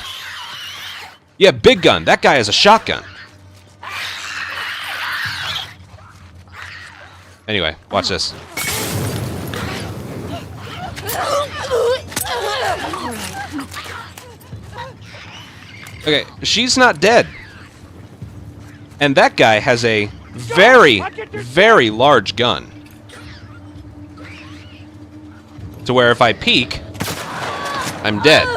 Yeah, big gun. That guy has a shotgun. Anyway, watch this. Okay, she's not dead. And that guy has a very, very large gun. To where if I peek, I'm dead.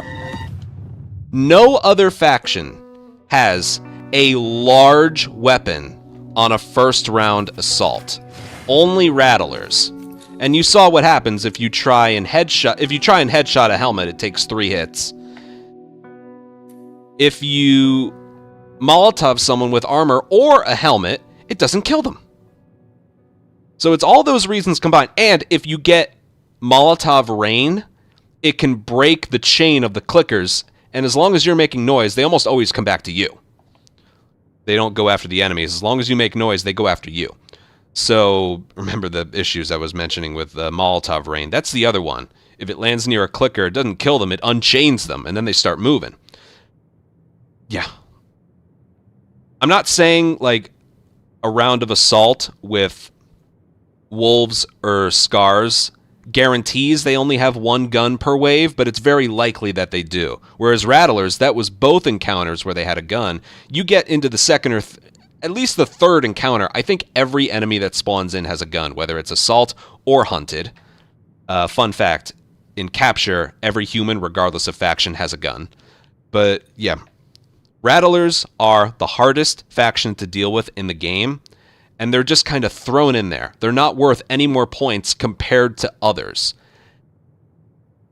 No other faction has a large weapon on a first round assault. Only Rattlers. And you saw what happens if you try and headshot. If you try and headshot a helmet, it takes 3 hits. If you Molotov someone with armor or a helmet, it doesn't kill them. So it's all those reasons combined. And if you get Molotov rain, it can break the chain of the clickers. And as long as you're making noise, they almost always come back to you. They don't go after the enemies. As long as you make noise, they go after you. So remember the issues I was mentioning with Molotov rain. That's the other one. If it lands near a clicker, it doesn't kill them, it unchains them, and then they start moving. Yeah. I'm not saying, like, a round of assault with wolves or scars guarantees they only have one gun per wave, but it's very likely that they do. Whereas rattlers, that was both encounters where they had a gun. You get into the second or at least the third encounter, I think every enemy that spawns in has a gun, whether it's assault or hunted. Fun fact, in capture, every human, regardless of faction, has a gun. But yeah, rattlers are the hardest faction to deal with in the game, and they're just kind of thrown in there. They're not worth any more points compared to others.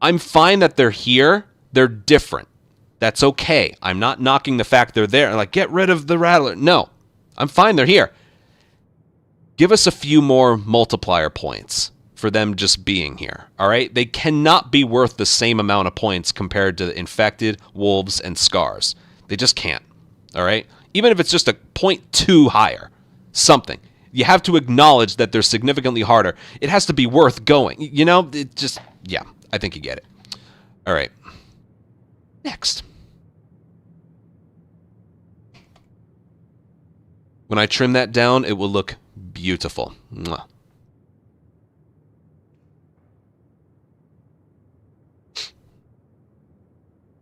I'm fine that they're here. They're different. That's okay. I'm not knocking the fact they're there. Like, get rid of the rattler. No, I'm fine they're here. Give us a few more multiplier points for them just being here, all right? They cannot be worth the same amount of points compared to infected, wolves, and scars. They just can't, all right? Even if it's just a 0.2 higher. Something. You have to acknowledge that they're significantly harder. It has to be worth going. You know, it just, yeah, I think you get it. All right. Next. When I trim that down, it will look beautiful. Mwah.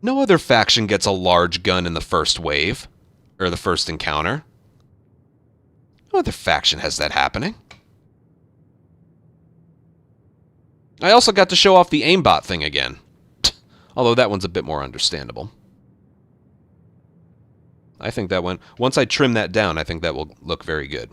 No other faction gets a large gun in the first wave, or the first encounter. No other faction has that happening. I also got to show off the aimbot thing again. Although that one's a bit more understandable. I think that one, once I trim that down, I think that will look very good.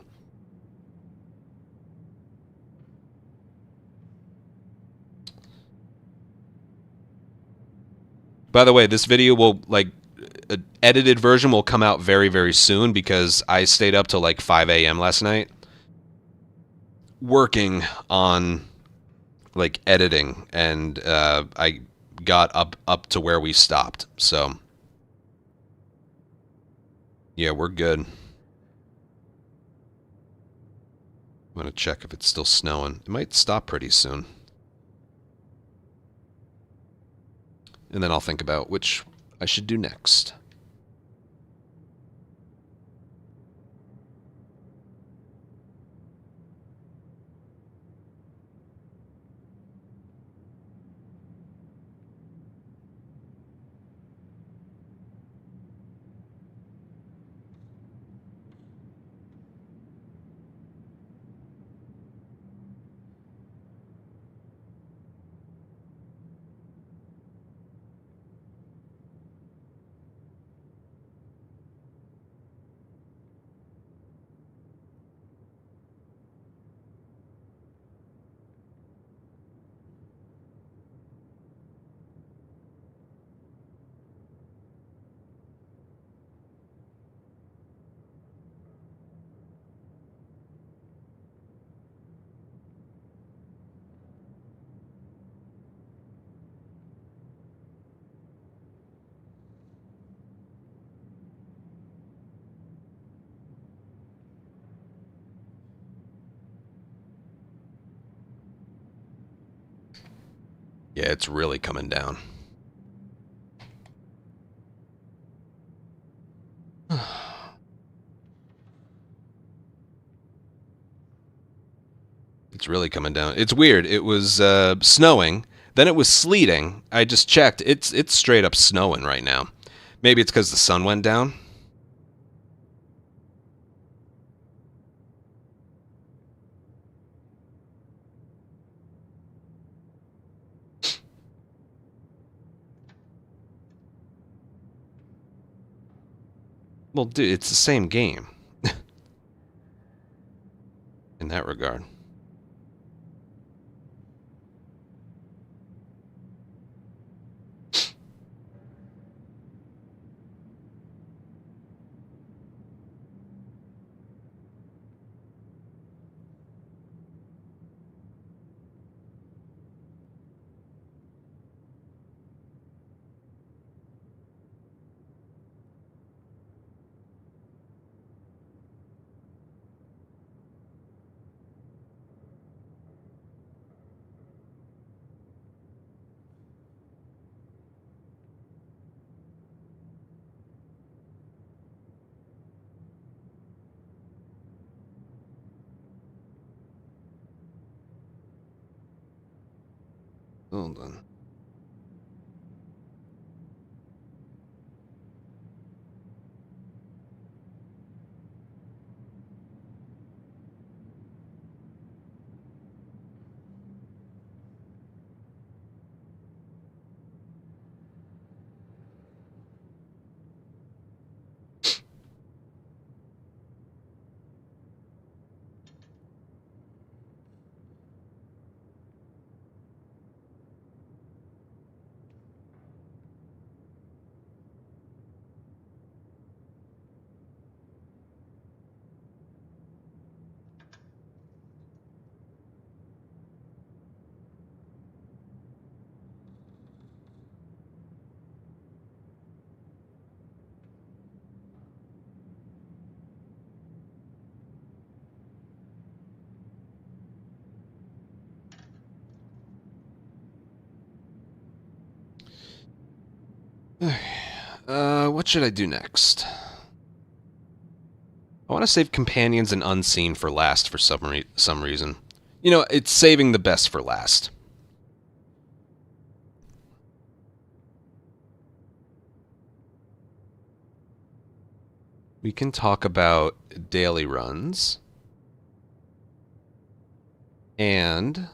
By the way, this video will, like, an edited version will come out very, very soon because I stayed up till like 5 a.m. last night working on, like, editing, and I got up to where we stopped. So, yeah, we're good. I'm gonna check if it's still snowing. It might stop pretty soon. And then I'll think about which I should do next. Yeah, it's really coming down. It's really coming down. It's weird. It was snowing, then it was sleeting. I just checked. It's straight up snowing right now. Maybe it's because the sun went down. Well, dude, it's the same game. In that regard. Hold on. What should I do next? I want to save companions and unseen for last for some reason. You know, it's saving the best for last. We can talk about daily runs. And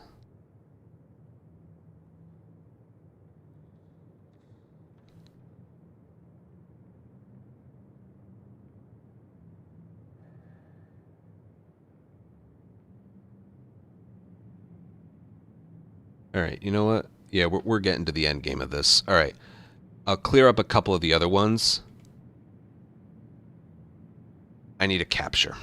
all right, you know what? Yeah, we're getting to the end game of this. All right. I'll clear up a couple of the other ones. I need a capture.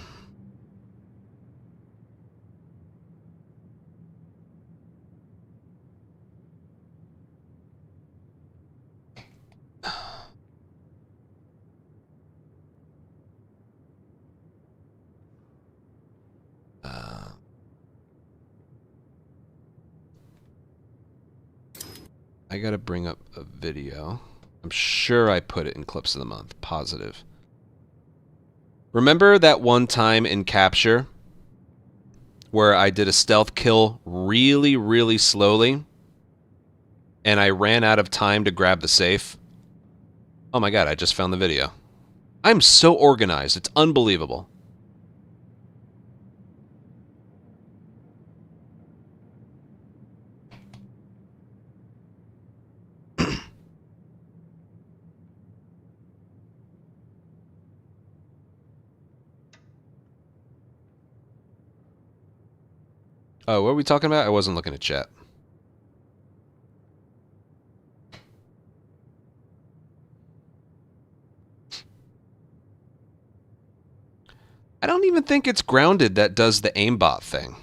I gotta bring up a video. I'm sure I put it in clips of the month. Positive. Remember that one time in Capture where I did a stealth kill really, really slowly and I ran out of time to grab the safe? Oh my god, I just found the video. I'm so organized. It's unbelievable. Oh, what are we talking about? I wasn't looking at chat. I don't even think it's Grounded that does the aimbot thing.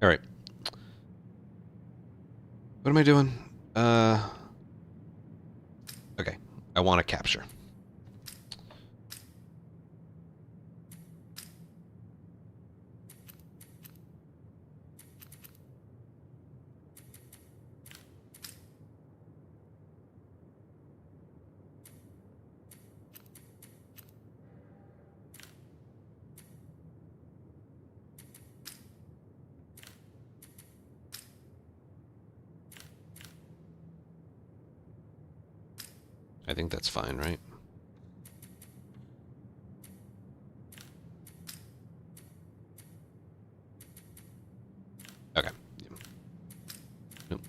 All right. What am I doing? Okay. I want to capture. I think that's fine, right? Okay. Yep.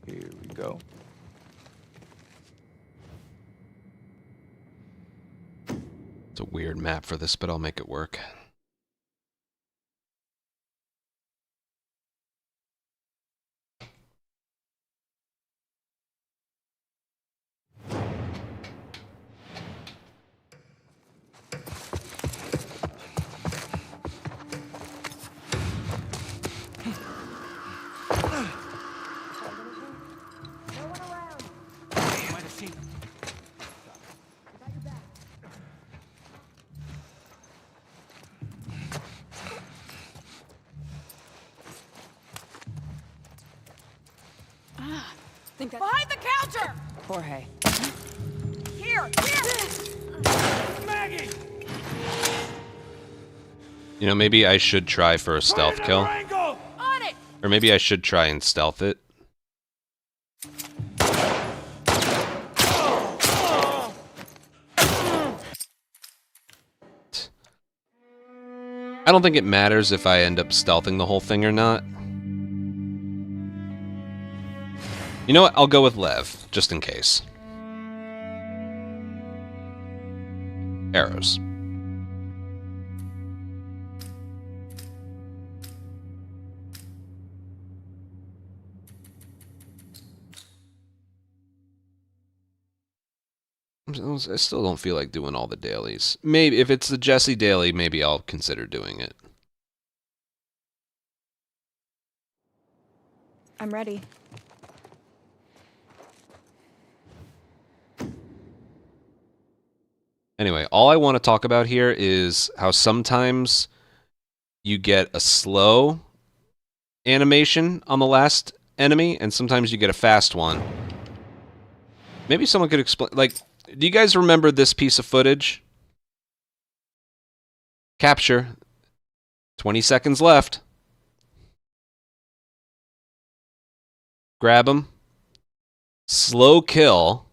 Here we go. It's a weird map for this, but I'll make it work. Think that... Behind the counter! Jorge. Here! Maggie! You know, maybe I should try for a stealth kill. Angle! On it! Or maybe I should try and stealth it. I don't think it matters if I end up stealthing the whole thing or not. You know what? I'll go with Lev, just in case. Arrows. I still don't feel like doing all the dailies. Maybe if it's the Jesse daily, maybe I'll consider doing it. I'm ready. Anyway, all I want to talk about here is how sometimes you get a slow animation on the last enemy, and sometimes you get a fast one. Maybe someone could explain, like, do you guys remember this piece of footage? Capture. 20 seconds left. Grab him. Slow kill.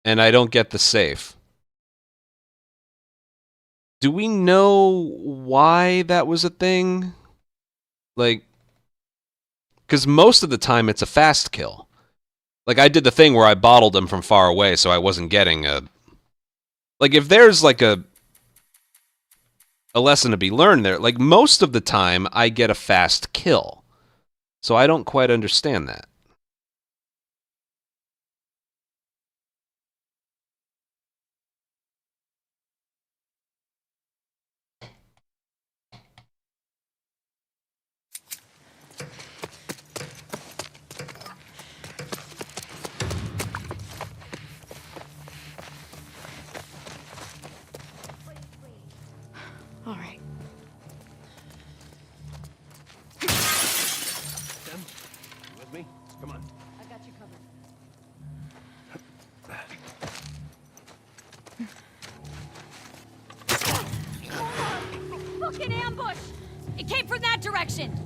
And I don't get the safe. Do we know why that was a thing? Like, because most of the time it's a fast kill. Like, I did the thing where I bottled him from far away, so I wasn't getting a... Like, if there's, like, a lesson to be learned there, like, most of the time I get a fast kill. So I don't quite understand that. All right. Tim, you with me? Come on. I got you covered. Fucking ambush! It came from that direction!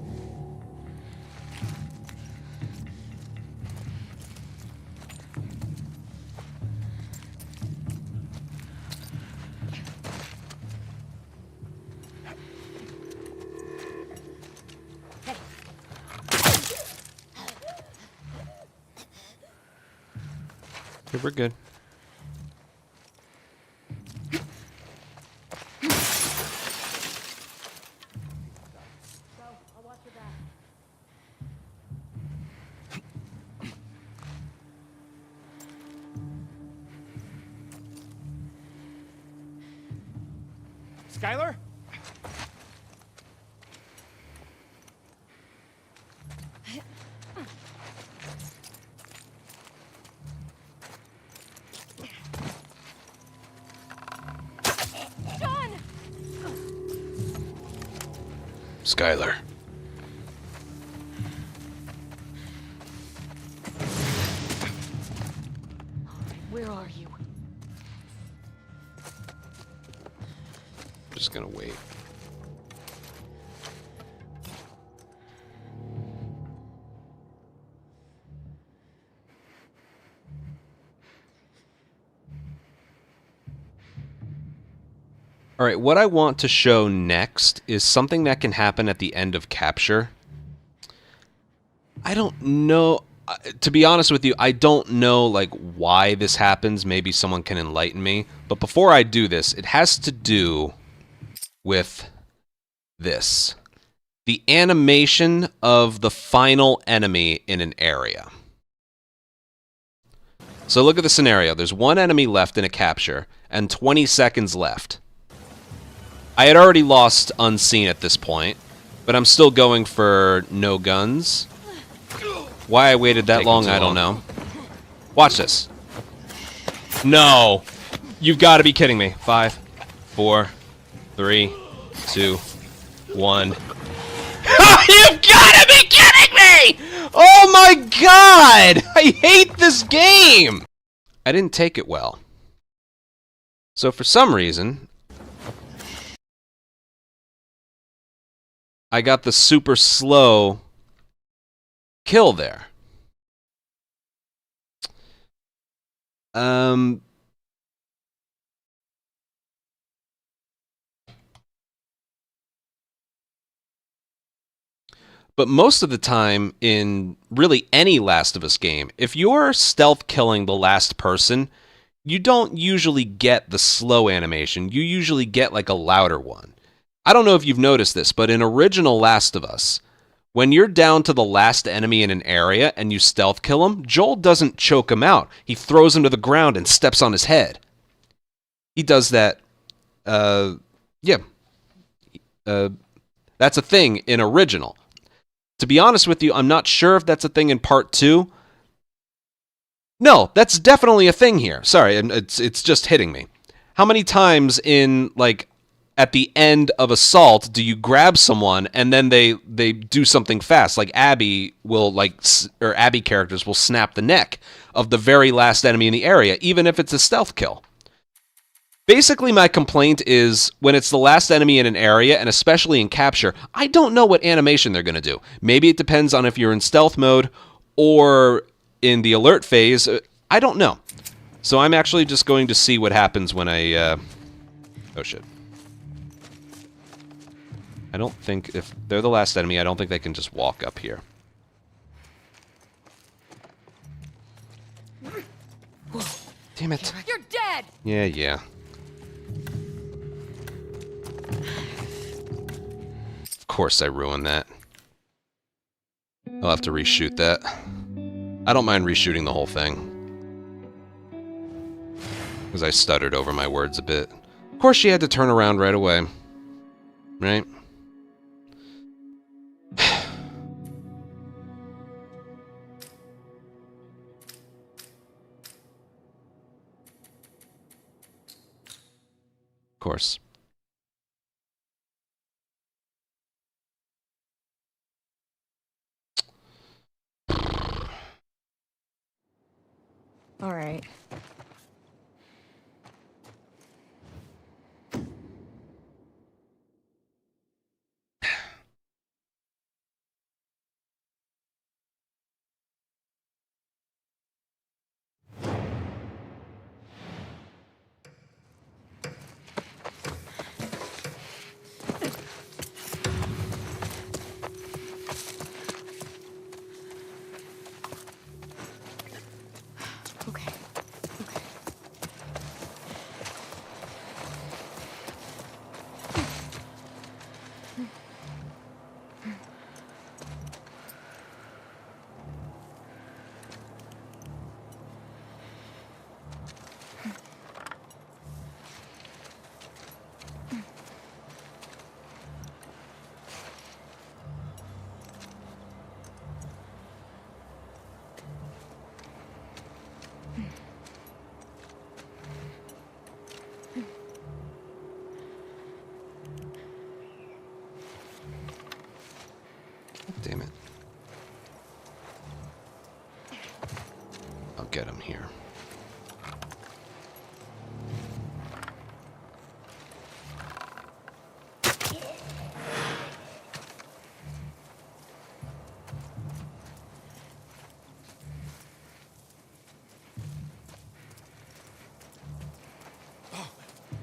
Okay, we're good. I'll watch your back. Skylar? John! Skylar. Where are you? Just gonna wait. All right, what I want to show next is something that can happen at the end of capture. I don't know, to be honest with you, I don't know like why this happens. Maybe someone can enlighten me. But before I do this, it has to do with this. The animation of the final enemy in an area. So look at the scenario. There's one enemy left in a capture and 20 seconds left. I had already lost unseen at this point, but I'm still going for no guns. Why I waited that long, I don't know. Watch this. No! You've got to be kidding me. 5, 4, 3, 2, 1. You've gotta be kidding me! Oh my god! I hate this game! I didn't take it well. So for some reason, I got the super slow kill there. But most of the time in really any Last of Us game, if you're stealth killing the last person, you don't usually get the slow animation. You usually get like a louder one. I don't know if you've noticed this, but in original Last of Us, when you're down to the last enemy in an area and you stealth kill him, Joel doesn't choke him out. He throws him to the ground and steps on his head. He does that, yeah. That's a thing in original. To be honest with you, I'm not sure if that's a thing in part 2. No, that's definitely a thing here. Sorry, it's just hitting me. How many times in, like, at the end of Assault do you grab someone and then they do something fast? Like Abby will, or Abby characters will snap the neck of the very last enemy in the area, even if it's a stealth kill. Basically, my complaint is when it's the last enemy in an area, and especially in capture, I don't know what animation they're going to do. Maybe it depends on if you're in stealth mode or in the alert phase. I don't know. So I'm actually just going to see what happens when I... Oh, shit. I don't think... If they're the last enemy, I don't think they can just walk up here. Damn it. You're dead! Yeah. Of course I ruined that. I'll have to reshoot that. I don't mind reshooting the whole thing. Because I stuttered over my words a bit. Of course she had to turn around right away. Right? Of course. All right. Okay. Damn it. I'll get him here.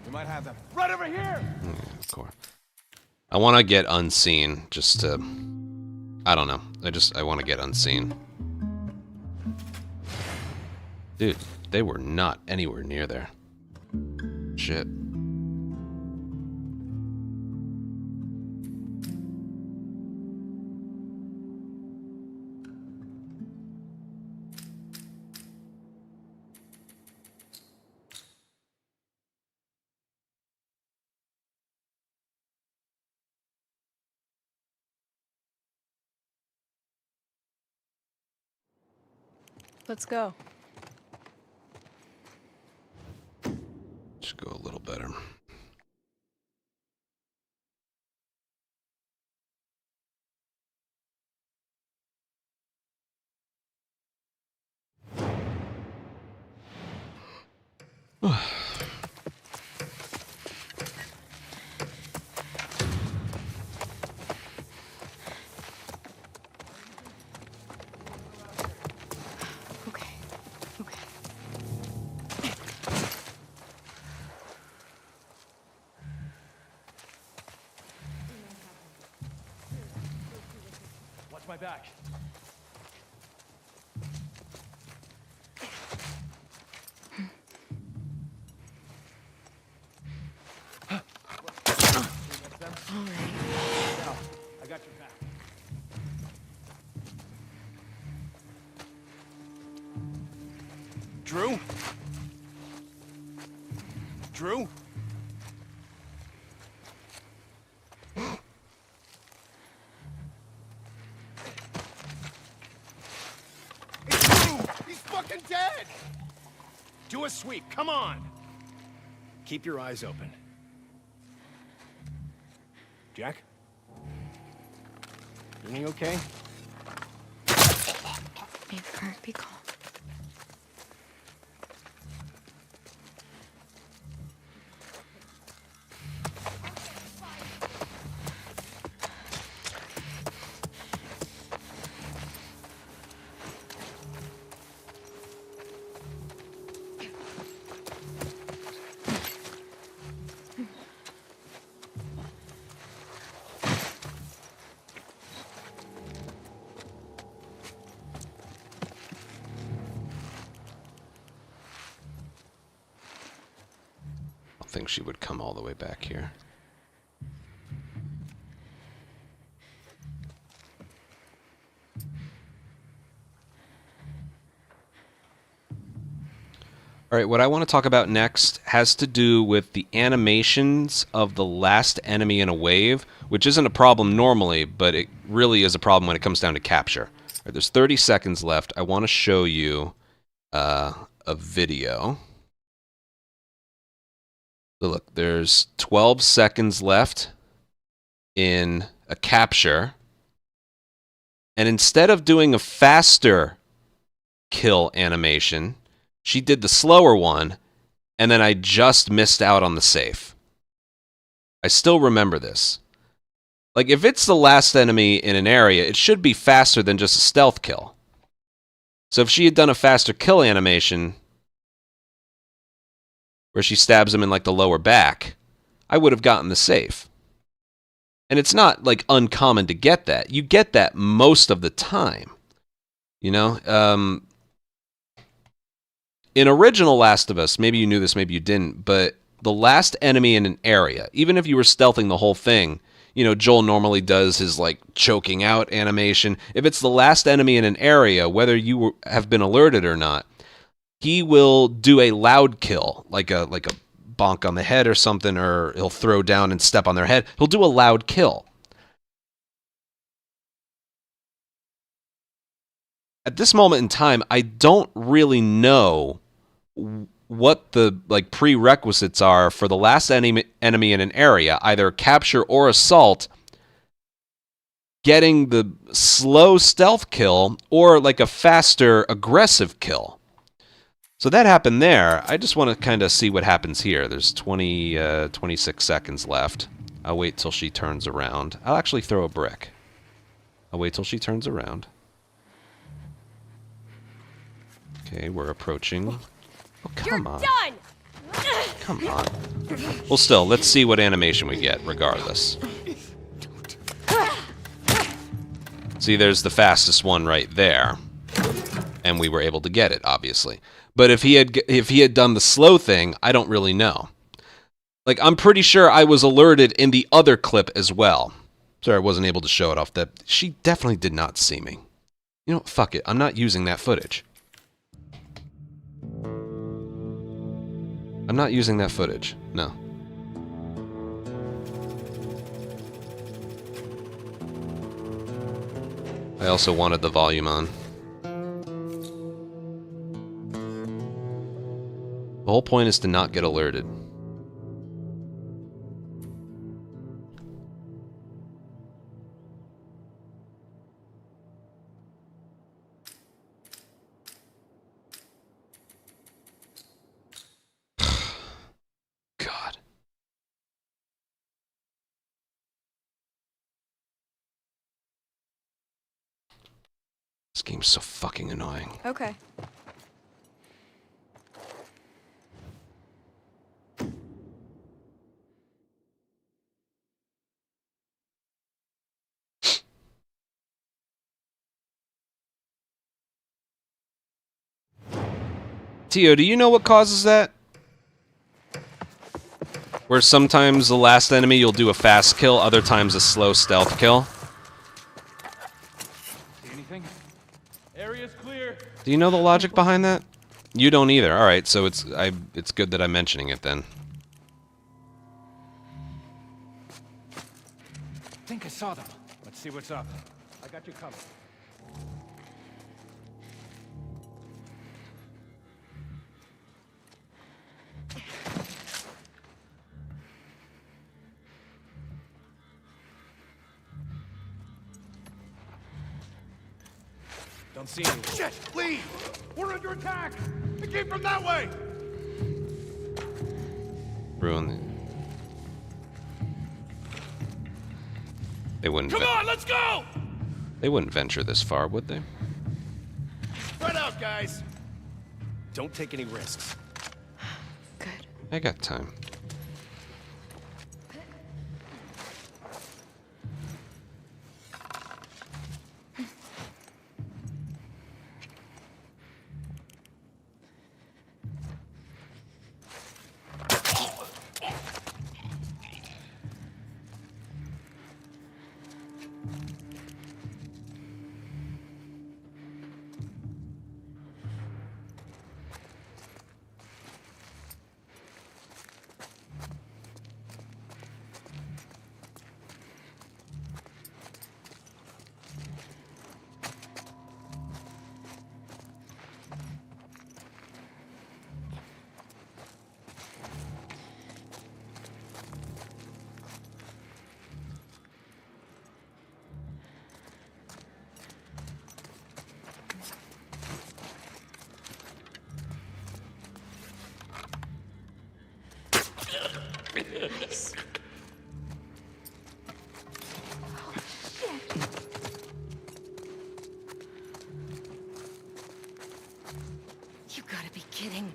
We might have them. Right over here! Yeah, of course. I want to get unseen, just to... I don't know. I want to get unseen. Dude, they were not anywhere near there. Shit. Let's go. Should go a little better. Okay. Okay. Watch my back. All right. Now, I got your back. Drew? Drew? It's Drew! He's fucking dead! Do a sweep, come on! Keep your eyes open. Jack? Everything okay? Be calm. I don't think she would come all the way back here. All right, what I want to talk about next has to do with the animations of the last enemy in a wave, which isn't a problem normally, but it really is a problem when it comes down to capture. All right, there's 30 seconds left. I want to show you a video. So look, there's 12 seconds left in a capture. And instead of doing a faster kill animation, she did the slower one, and then I just missed out on the safe. I still remember this. Like, if it's the last enemy in an area, it should be faster than just a stealth kill. So if she had done a faster kill animation, where she stabs him in, like, the lower back, I would have gotten the safe. And it's not, like, uncommon to get that. You get that most of the time. You know? In original Last of Us, maybe you knew this, maybe you didn't, but the last enemy in an area, even if you were stealthing the whole thing, you know, Joel normally does his, like, choking out animation. If it's the last enemy in an area, whether you have been alerted or not, he will do a loud kill, like a bonk on the head or something, or he'll throw down and step on their head. He'll do a loud kill. At this moment in time, I don't really know what the, like, prerequisites are for the last enemy in an area, either capture or assault, getting the slow stealth kill or like a faster aggressive kill. So that happened there. I just want to kind of see what happens here. There's 26 seconds left. I'll wait till she turns around. I'll actually throw a brick. I'll wait till she turns around. Okay, we're approaching. Oh, come on. Done! Come on. Well, still, let's see what animation we get, regardless. See, there's the fastest one right there. And we were able to get it, obviously. But if he had done the slow thing, I don't really know. Like, I'm pretty sure I was alerted in the other clip as well. Sorry, I wasn't able to show it off. That she definitely did not see me. You know, fuck it. I'm not using that footage. I'm not using that footage. No. I also wanted the volume on. The whole point is to not get alerted. This game's so fucking annoying. Okay. Tio, do you know what causes that? Where sometimes the last enemy you'll do a fast kill, other times a slow stealth kill. See anything? Area's clear. Do you know the logic behind that? You don't either. All right, so it's good that I'm mentioning it then. I think I saw them. Let's see what's up. I got you covered. Don't see any. Shit! Leave! We're under attack! It came from that way! Ruin it. They wouldn't. Come on, let's go! They wouldn't venture this far, would they? Spread out, guys! Don't take any risks. Good. I got time. You gotta be kidding.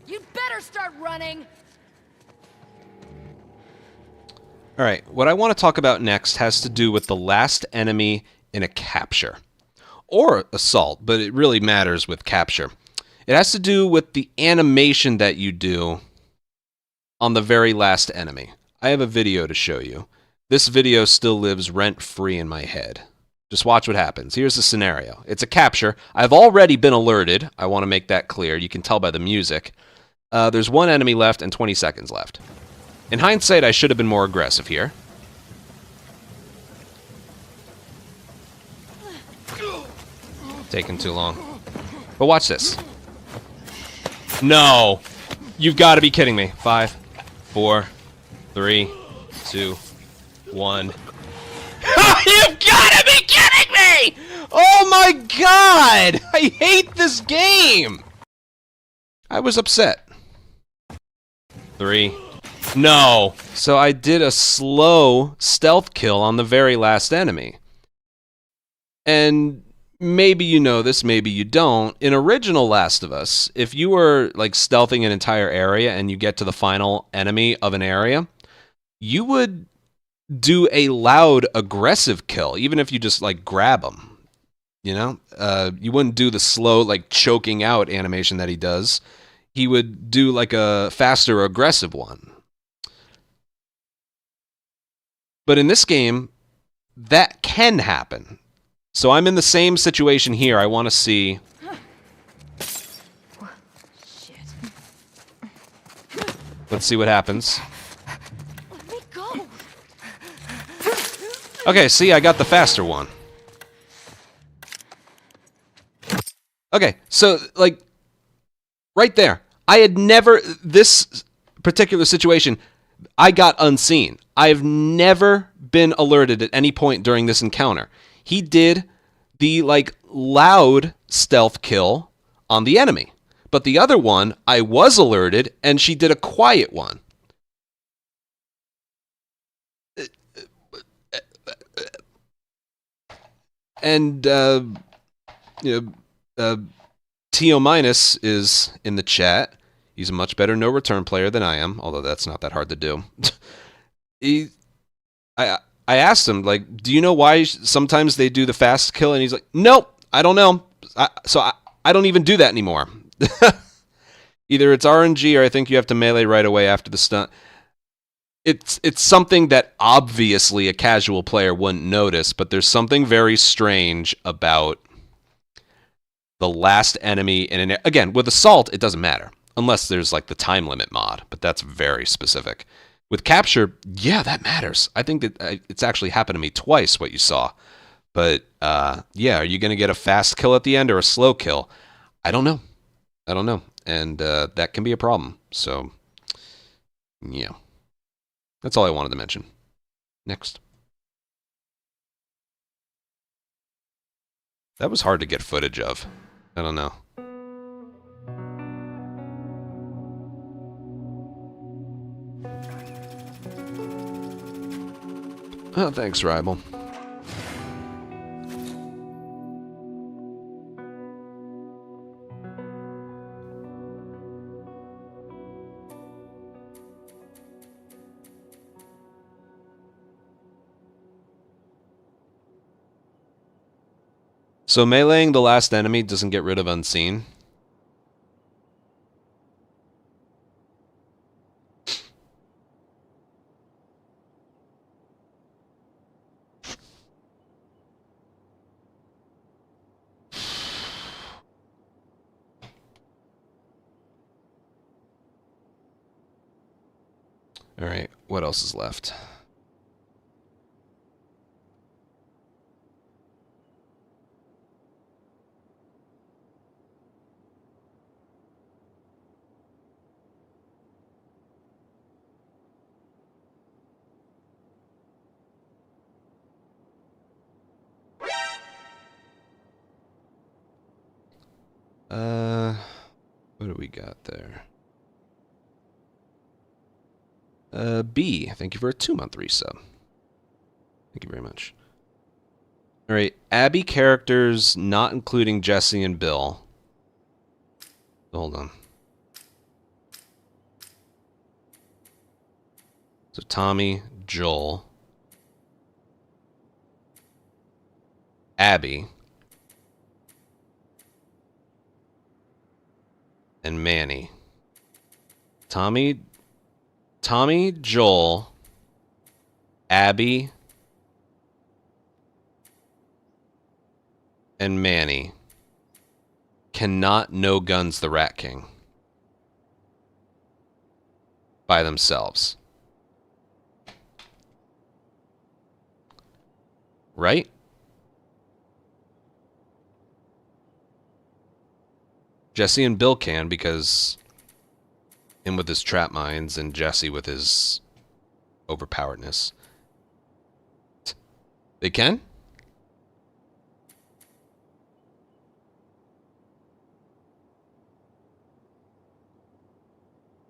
You'd better start running! Alright, what I want to talk about next has to do with the last enemy in a capture. Or assault, but it really matters with capture. It has to do with the animation that you do on the very last enemy. I have a video to show you. This video still lives rent-free in my head. Just watch what happens. Here's the scenario. It's a capture. I've already been alerted. I want to make that clear. You can tell by the music. There's one enemy left and 20 seconds left. In hindsight, I should have been more aggressive here. Taking too long. But watch this. No! You've got to be kidding me. 5, 4, 3, 2, 1. You've got to be kidding me! Oh my god! I hate this game! I was upset. 3. No! So I did a slow stealth kill on the very last enemy. And maybe you know this, maybe you don't. In original Last of Us, if you were like stealthing an entire area and you get to the final enemy of an area, you would do a loud aggressive kill, even if you just like grab him. You know, you wouldn't do the slow like choking out animation that he does. He would do like a faster aggressive one. But in this game, that can happen. So I'm in the same situation here. I want to see. Shit. Let's see what happens. Let me go! Okay, see, I got the faster one. Okay, so, like, right there. I had never, this particular situation, I got unseen. I've never been alerted at any point during this encounter. He did the, like, loud stealth kill on the enemy. But the other one, I was alerted, and she did a quiet one. And, Tio Minus is in the chat. He's a much better no return player than I am, although that's not that hard to do. I asked him, like, do you know why sometimes they do the fast kill? And he's like, nope, I don't know. I don't even do that anymore. Either it's RNG or I think you have to melee right away after the stun. It's something that obviously a casual player wouldn't notice, but there's something very strange about the last enemy in an... Again, with Assault, it doesn't matter. Unless there's like the time limit mod, but that's very specific. With Capture, yeah, that matters. I think that it's actually happened to me twice, what you saw. But, yeah, are you going to get a fast kill at the end or a slow kill? I don't know. I don't know. And that can be a problem. So, yeah. That's all I wanted to mention. Next. That was hard to get footage of. I don't know. Oh, thanks, Rival. So meleeing the last enemy doesn't get rid of Unseen. All right, what else is left? What do we got there? B, thank you for a 2-month resub. Thank you very much. All right, Abby characters not including Jesse and Bill. Hold on. So Tommy, Joel, Abby, and Manny. Tommy, Joel, Abby, and Manny cannot no guns the Rat King by themselves. Right? Jesse and Bill can because him with his trap mines and Jesse with his overpoweredness. They can?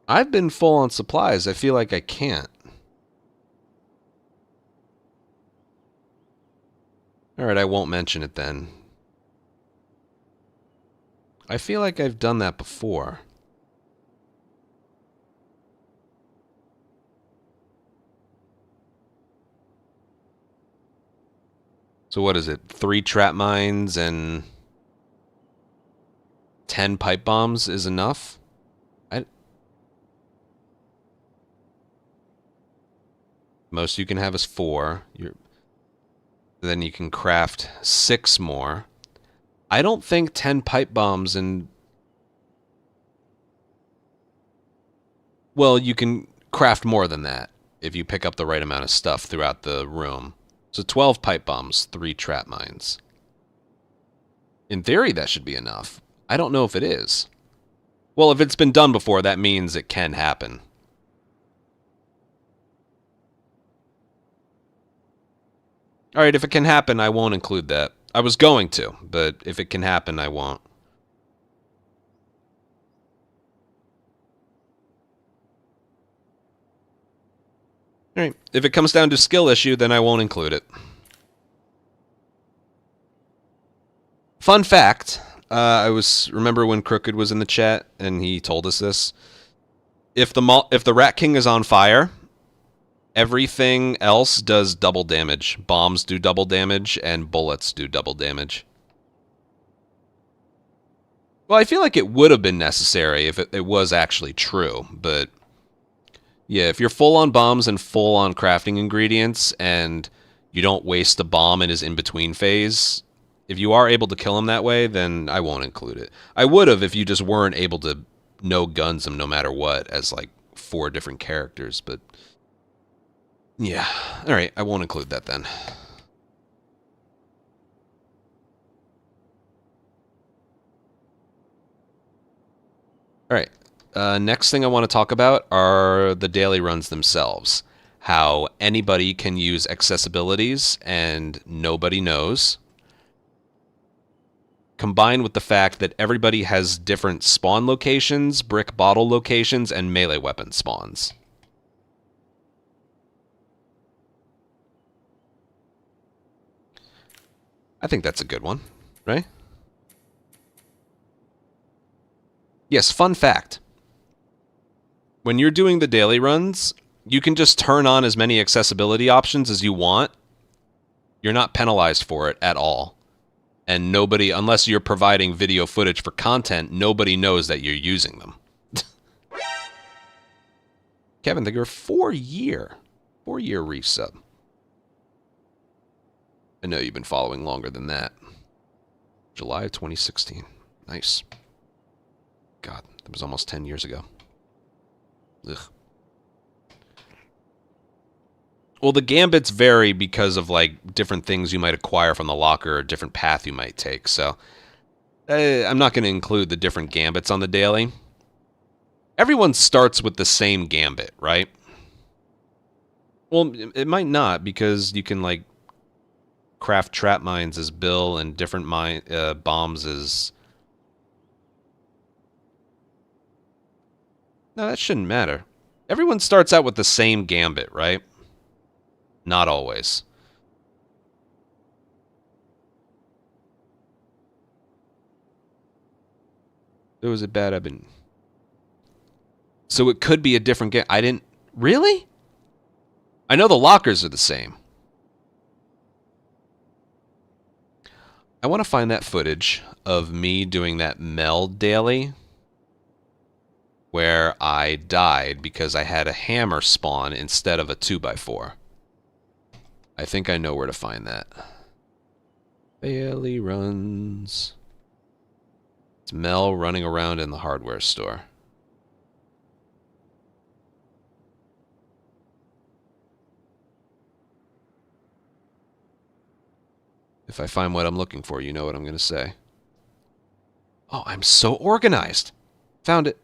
I've been full on supplies. I feel like I can't. Alright, I won't mention it then. I feel like I've done that before. So what is it? 3 trap mines and 10 pipe bombs is enough? Most you can have is 4. Then you can craft 6 more. I don't think 10 pipe bombs and... Well, you can craft more than that if you pick up the right amount of stuff throughout the room. So 12 pipe bombs, 3 trap mines. In theory, that should be enough. I don't know if it is. Well, if it's been done before, that means it can happen. Alright, if it can happen, I won't include that. I was going to, but if it can happen, I won't. Alright, if it comes down to skill issue, then I won't include it. Fun fact, remember when Crooked was in the chat and he told us this? If the Rat King is on fire, everything else does double damage. Bombs do double damage and bullets do double damage. Well, I feel like it would have been necessary if it was actually true, but yeah, if you're full on bombs and full on crafting ingredients and you don't waste a bomb in his in-between phase, if you are able to kill him that way, then I won't include it. I would have if you just weren't able to no-guns him no matter what as like 4 different characters, but yeah. Alright, I won't include that then. Alright, next thing I want to talk about are the daily runs themselves. How anybody can use accessibilities and nobody knows. Combined with the fact that everybody has different spawn locations, brick bottle locations, and melee weapon spawns. I think that's a good one, right? Yes, fun fact. When you're doing the daily runs, you can just turn on as many accessibility options as you want. You're not penalized for it at all. And nobody, unless you're providing video footage for content, nobody knows that you're using them. Kevin, thank you for 4-year resub. I know you've been following longer than that. July of 2016. Nice. God, that was almost 10 years ago. Ugh. Well, the gambits vary because of, like, different things you might acquire from the locker or a different path you might take, so I'm not going to include the different gambits on the daily. Everyone starts with the same gambit, right? Well, it might not, because you can, like, craft trap mines as Bill and different bombs as... No, that shouldn't matter. Everyone starts out with the same gambit, right? Not always. It was a bad... I've been... So it could be a different game. I didn't... Really? I know the lockers are the same. I want to find that footage of me doing that meld daily where I died because I had a hammer spawn instead of a 2x4. I think I know where to find that. Daily runs. It's Mel running around in the hardware store. If I find what I'm looking for, you know what I'm going to say. Oh, I'm so organized. Found it.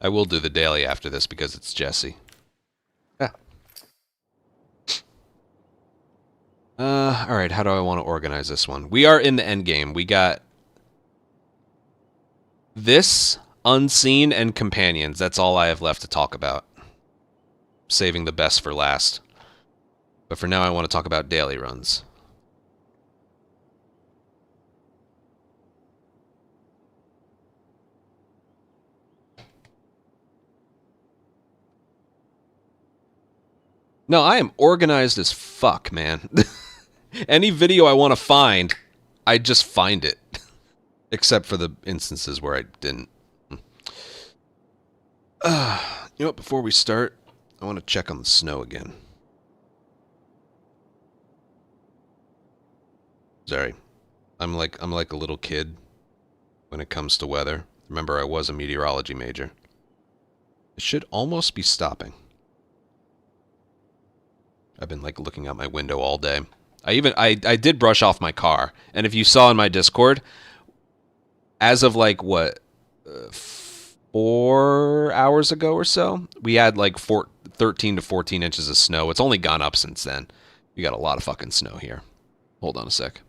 I will do the daily after this because it's Jesse. Yeah. Alright, how do I want to organize this one? We are in the end game. We got this, Unseen, and Companions. That's all I have left to talk about. Saving the best for last. But for now, I want to talk about daily runs. No, I am organized as fuck, man. Any video I want to find, I just find it. Except for the instances where I didn't. You know what, before we start, I want to check on the snow again. Sorry. I'm like a little kid when it comes to weather. Remember, I was a meteorology major. It should almost be stopping. I've been like looking out my window all day. I did brush off my car, and if you saw in my Discord, as of like what 4 hours ago or so, we had like 13 to 14 inches of snow. It's only gone up since then. We got a lot of fucking snow here. Hold on a sec.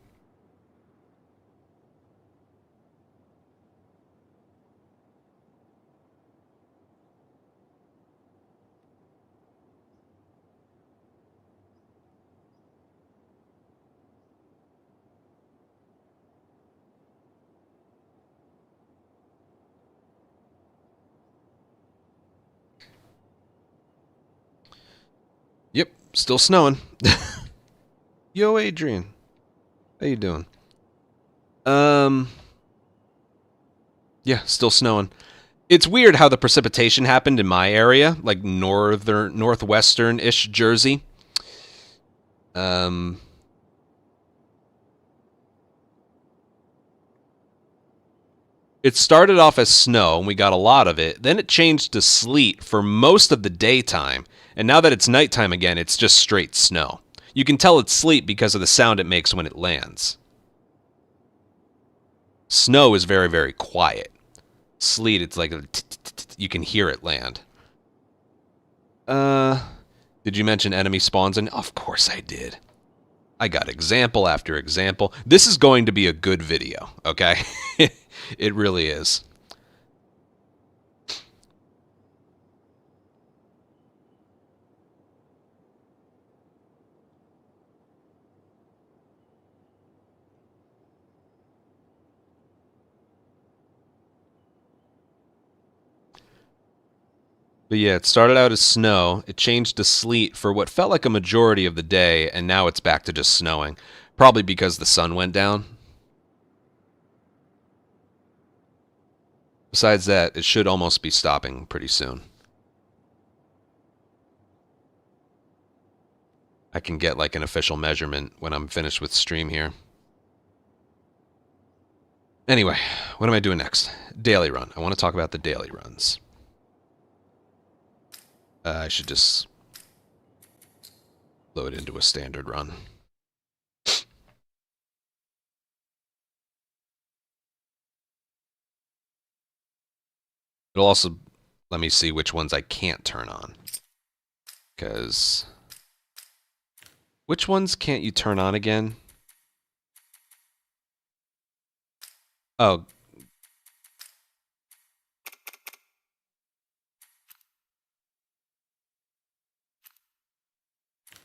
Yep, still snowing. Yo, Adrian. How you doing? Yeah, still snowing. It's weird how the precipitation happened in my area, like northwestern-ish Jersey. It started off as snow, and we got a lot of it. Then it changed to sleet for most of the daytime. And now that it's nighttime again, it's just straight snow. You can tell it's sleet because of the sound it makes when it lands. Snow is very, very quiet. Sleet, it's like you can hear it land. Did you mention enemy spawns? And of course I did. I got example after example. This is going to be a good video, okay? It really is. But yeah, it started out as snow, it changed to sleet for what felt like a majority of the day, and now it's back to just snowing. Probably because the sun went down. Besides that, it should almost be stopping pretty soon. I can get like an official measurement when I'm finished with stream here. Anyway, what am I doing next? Daily run. I want to talk about the daily runs. I should just load into a standard run. It'll also let me see which ones I can't turn on. Because which ones can't you turn on again? Oh.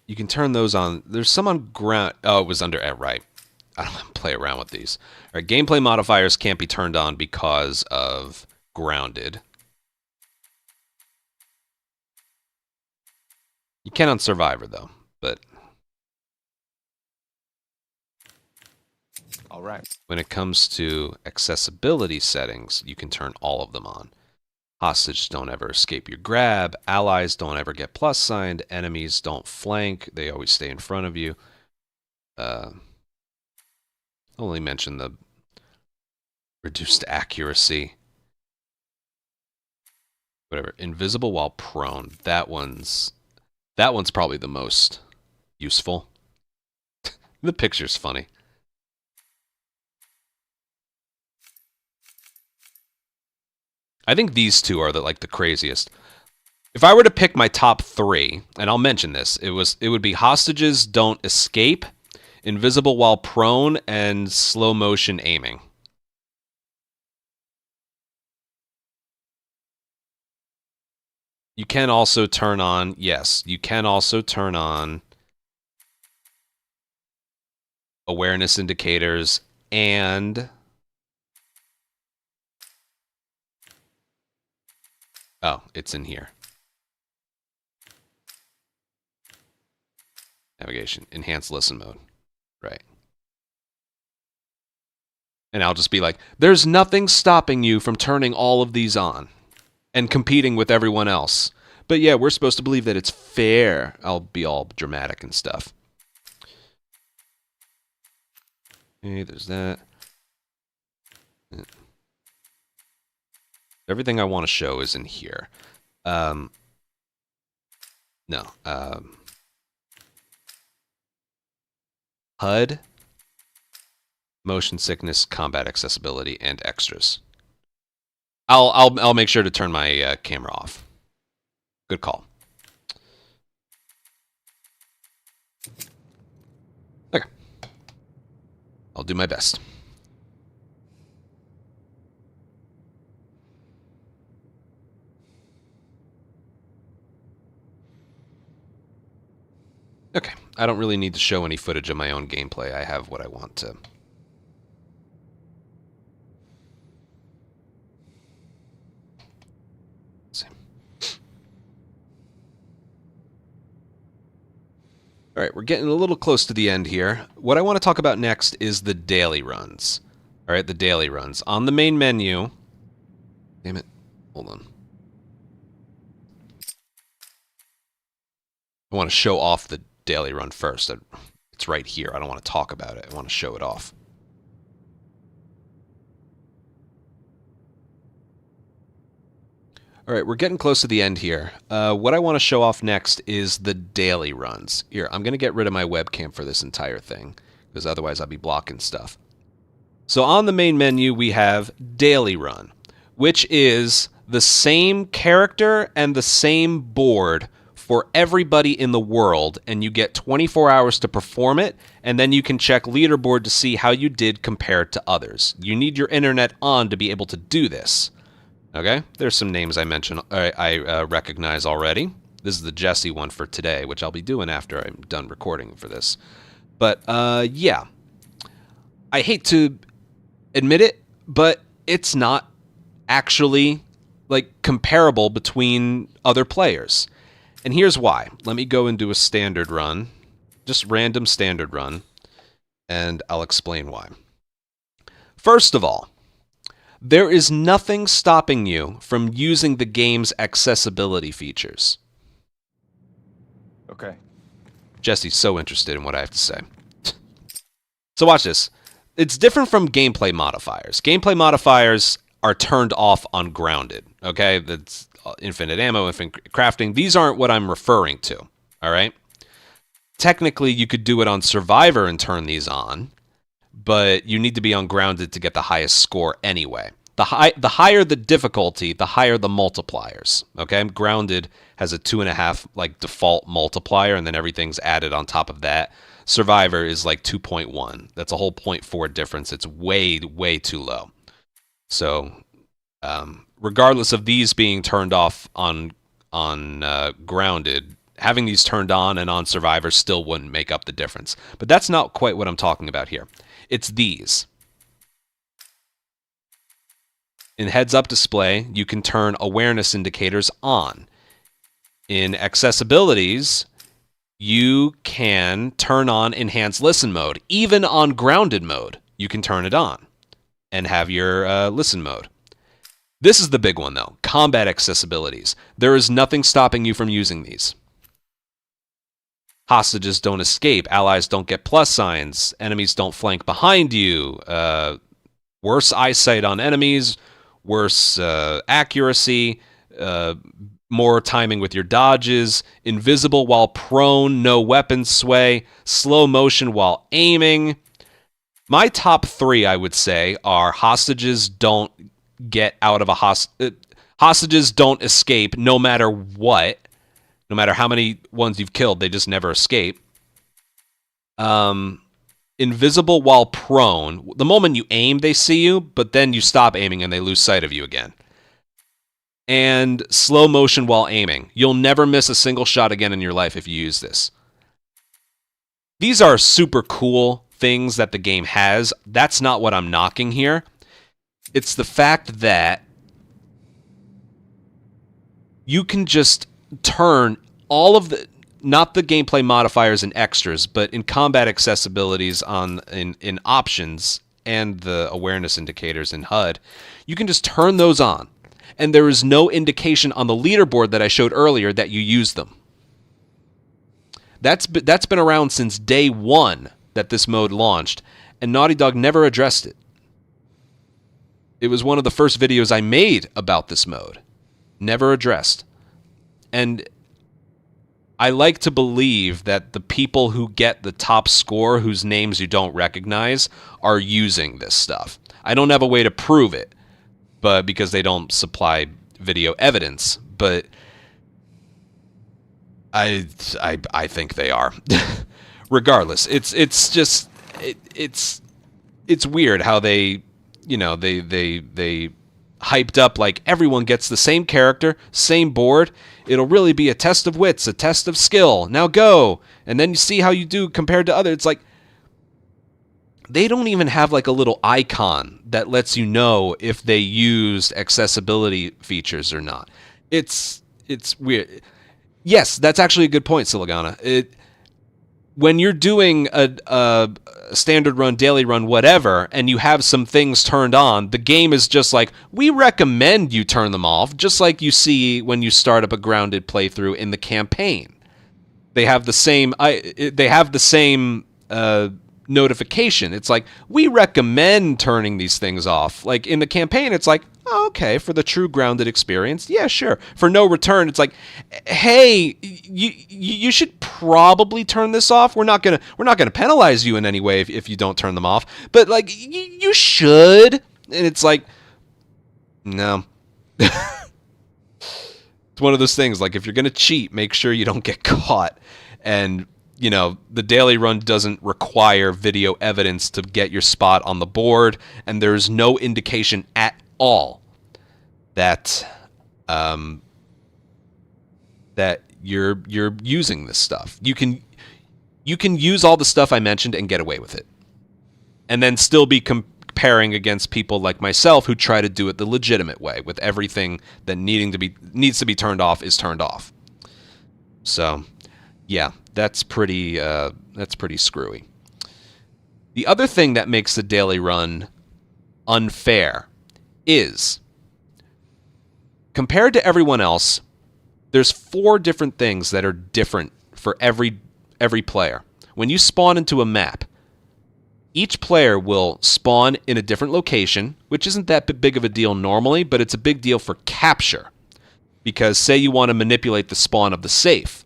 You can turn those on. There's some on ground. Oh, it was under. Right. I don't play around with these. All right, gameplay modifiers can't be turned on because of grounded. You can on Survivor, though, but... All right. When it comes to accessibility settings, you can turn all of them on. Hostages don't ever escape your grab. Allies don't ever get plus signed. Enemies don't flank. They always stay in front of you. Only mention the reduced accuracy. Whatever. Invisible while prone. That one's probably the most useful. The picture's funny. I think these two are the craziest. If I were to pick my top three, and I'll mention this, it would be hostages don't escape, invisible while prone, and slow motion aiming. You can also turn on, yes, you can also turn on awareness indicators and... Oh, it's in here. Navigation, enhanced listen mode. Right. And I'll just be like, there's nothing stopping you from turning all of these on and competing with everyone else. But yeah, we're supposed to believe that it's fair. I'll be all dramatic and stuff. Okay, there's that. Everything I want to show is in here. No. HUD, motion sickness, combat accessibility, and extras. I'll make sure to turn my camera off. Good call. Okay. I'll do my best. Okay, I don't really need to show any footage of my own gameplay. I have what I want to. Let's see. All right, we're getting a little close to the end here. What I want to talk about next is the daily runs. All right, the daily runs. On the main menu... Damn it. Hold on. I want to show off the daily run first. It's right here. I don't want to talk about it. I want to show it off. All right, we're getting close to the end here. What I want to show off next is the daily runs. Here, I'm going to get rid of my webcam for this entire thing, because otherwise I'll be blocking stuff. So on the main menu, we have daily run, which is the same character and the same board for everybody in the world, and you get 24 hours to perform it, and then you can check leaderboard to see how you did compared to others. You need your internet on to be able to do this. Okay, there's some names I mentioned I recognize already. This is the Jesse one for today, which I'll be doing after I'm done recording for this. But yeah, I hate to admit it, but it's not actually like comparable between other players. And here's why. Let me go and do a standard run, just random standard run, and I'll explain why. First of all, there is nothing stopping you from using the game's accessibility features. Okay. Jesse's so interested in what I have to say. So watch this. It's different from gameplay modifiers. Gameplay modifiers are turned off on grounded, okay? That's infinite ammo, infinite crafting. These aren't what I'm referring to, all right? Technically, you could do it on Survivor and turn these on, but you need to be on grounded to get the highest score anyway. The higher the difficulty, the higher the multipliers. Okay, grounded has a 2.5 like default multiplier, and then everything's added on top of that. Survivor is like 2.1. That's a whole 0.4 difference. It's way too low. So, regardless of these being turned off on grounded, having these turned on and on Survivor still wouldn't make up the difference. But that's not quite what I'm talking about here. It's these. In heads-up display, you can turn awareness indicators on. In accessibilities, you can turn on enhanced listen mode. Even on grounded mode, you can turn it on and have your listen mode. This is the big one, though. Combat accessibilities. There is nothing stopping you from using these. Hostages don't escape. Allies don't get plus signs. Enemies don't flank behind you. Worse eyesight on enemies. Worse accuracy. More timing with your dodges. Invisible while prone. No weapon sway. Slow motion while aiming. My top 3, I would say, are hostages don't get out of a hostages don't escape no matter what. No matter how many ones you've killed, they just never escape. Invisible while prone. The moment you aim, they see you, but then you stop aiming and they lose sight of you again. And slow motion while aiming. You'll never miss a single shot again in your life if you use this. These are super cool things that the game has. That's not what I'm knocking here. It's the fact that you can just turn all of the, not the gameplay modifiers and extras, but in combat accessibilities in options and the awareness indicators in HUD, you can just turn those on. And there is no indication on the leaderboard that I showed earlier that you use them. That's been around since day one that this mode launched, and Naughty Dog never addressed it. It was one of the first videos I made about this mode. Never addressed. And I like to believe that the people who get the top score, whose names you don't recognize, are using this stuff. I don't have a way to prove it, but because they don't supply video evidence, but I think they are. Regardless, it's weird how they, you know, they hyped up like everyone gets the same character, same board. It'll really be a test of wits, a test of skill. Now go, and then you see how you do compared to others. It's like they don't even have like a little icon that lets you know if they used accessibility features or not. It's weird. Yes, that's actually a good point, Siligana. When you're doing a standard run, daily run, whatever, and you have some things turned on, the game is just like, we recommend you turn them off, just like you see when you start up a grounded playthrough in the campaign. They have the same notification. It's like, we recommend turning these things off. Like in the campaign, it's like, oh, okay, for the true grounded experience, yeah, sure. For no return, it's like, hey, you should probably turn this off. We're not gonna penalize you in any way if you don't turn them off, but like you should. And it's like, no. It's one of those things. Like if you're gonna cheat, make sure you don't get caught. And you know, the daily run doesn't require video evidence to get your spot on the board, and there's no indication at all that that you're using this stuff. You can use all the stuff I mentioned and get away with it, and then still be comparing against people like myself who try to do it the legitimate way, with everything that needs to be turned off is turned off. So, yeah, that's pretty screwy. The other thing that makes the daily run unfair is, compared to everyone else, there's 4 different things that are different for every player. When you spawn into a map, each player will spawn in a different location, which isn't that big of a deal normally, but it's a big deal for capture. Because say you want to manipulate the spawn of the safe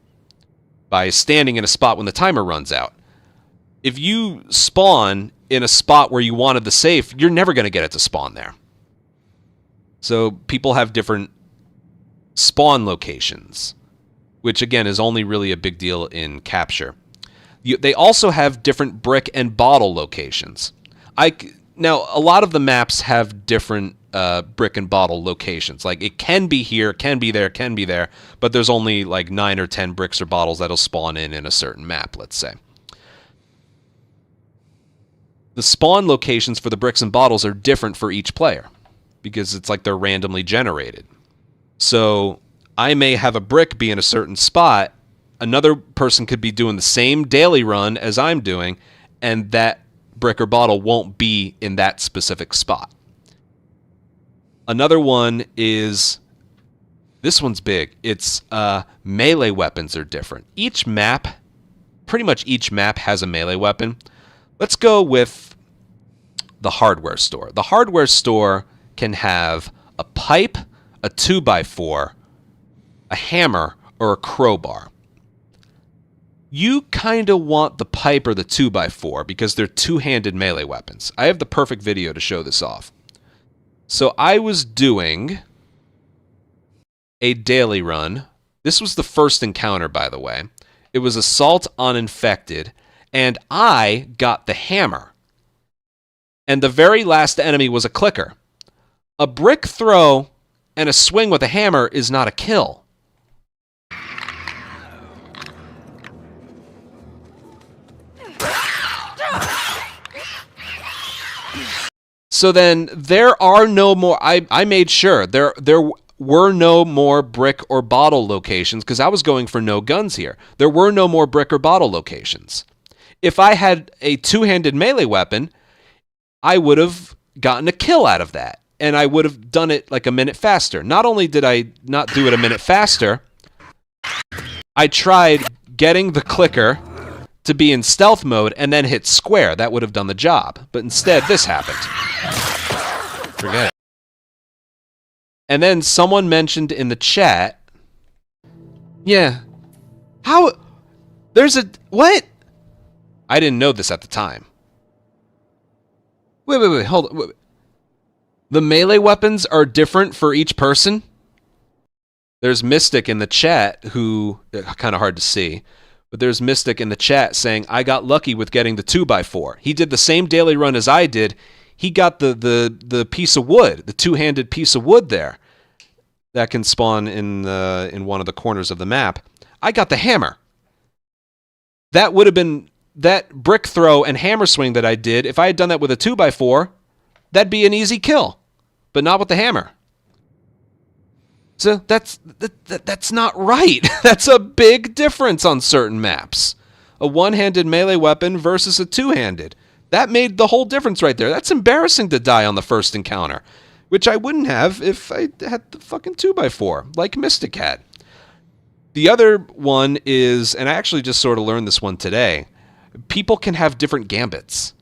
by standing in a spot when the timer runs out. If you spawn in a spot where you wanted the safe, you're never going to get it to spawn there. So people have different spawn locations, which again is only really a big deal in capture. They also have different brick and bottle locations. Now, a lot of the maps have different brick and bottle locations. Like it can be here, can be there, but there's only like 9 or 10 bricks or bottles that'll spawn in a certain map, let's say. The spawn locations for the bricks and bottles are different for each player because it's like they're randomly generated. So I may have a brick be in a certain spot, another person could be doing the same daily run as I'm doing, and that brick or bottle won't be in that specific spot. Another one is, this one's big. It's melee weapons are different. Pretty much each map has a melee weapon. Let's go with the hardware store. The hardware store can have a pipe, a 2x4, a hammer, or a crowbar. You kind of want the pipe or the 2x4 because they're two-handed melee weapons. I have the perfect video to show this off. So I was doing a daily run. This was the first encounter, by the way. It was assault on infected, and I got the hammer. And the very last enemy was a clicker. A brick throw and a swing with a hammer is not a kill. So then there are no more, I made sure there were no more brick or bottle locations because I was going for no guns here. There were no more brick or bottle locations. If I had a two-handed melee weapon, I would have gotten a kill out of that, and I would have done it like a minute faster. Not only did I not do it a minute faster, I tried getting the clicker to be in stealth mode and then hit square. That would have done the job. But instead, this happened. Forget it. And then someone mentioned in the chat, yeah, how, there's a, what? I didn't know this at the time. Wait, hold on. Wait. The melee weapons are different for each person? There's Mystic in the chat who, kind of hard to see, but there's Mystic in the chat saying, I got lucky with getting the 2x4. He did the same daily run as I did. He got the piece of wood, the two-handed piece of wood there that can spawn in one of the corners of the map. I got the hammer. That would have been that brick throw and hammer swing that I did. If I had done that with a 2x4, that'd be an easy kill, but not with the hammer. So that's not right. That's a big difference on certain maps. A one-handed melee weapon versus a two-handed. That made the whole difference right there. That's embarrassing to die on the first encounter, which I wouldn't have if I had the fucking 2x4, like Mystic had. The other one is, and I actually just sort of learned this one today, people can have different gambits.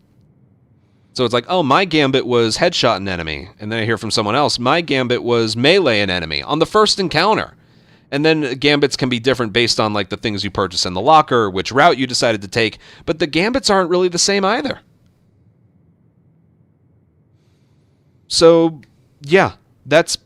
So it's like, oh, my gambit was headshot an enemy. And then I hear from someone else, my gambit was melee an enemy on the first encounter. And then gambits can be different based on like the things you purchase in the locker, which route you decided to take. But the gambits aren't really the same either. So, yeah, that's...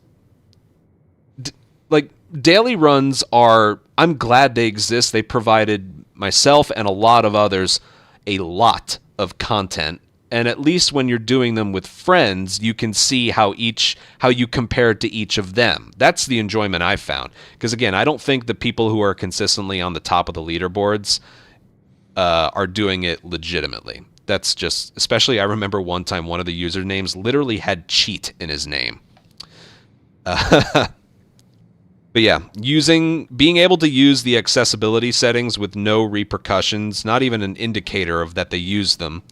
like, daily runs are... I'm glad they exist. They provided myself and a lot of others a lot of content. And at least when you're doing them with friends, you can see how you compare to each of them. That's the enjoyment I've found. Because again, I don't think the people who are consistently on the top of the leaderboards are doing it legitimately. That's just, especially I remember one time one of the usernames literally had cheat in his name. But yeah, being able to use the accessibility settings with no repercussions, not even an indicator of that they use them.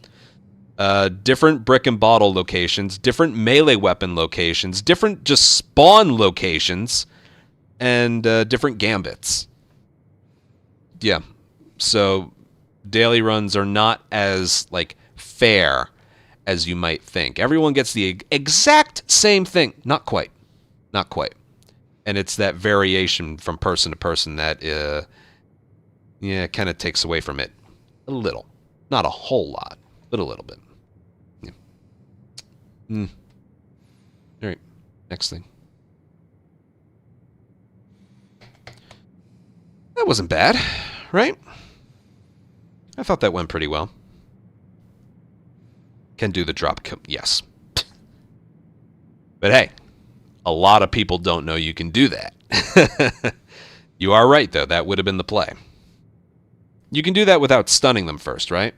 Different brick and bottle locations, different melee weapon locations, different just spawn locations, and different gambits. Yeah, so daily runs are not as like fair as you might think. Everyone gets the exact same thing. Not quite. And it's that variation from person to person that kind of takes away from it a little. Not a whole lot, but a little bit. All right, next thing. That wasn't bad, right? I thought that went pretty well. Can do the drop, yes. But hey, a lot of people don't know you can do that. You are right, though. That would have been the play. You can do that without stunning them first, right?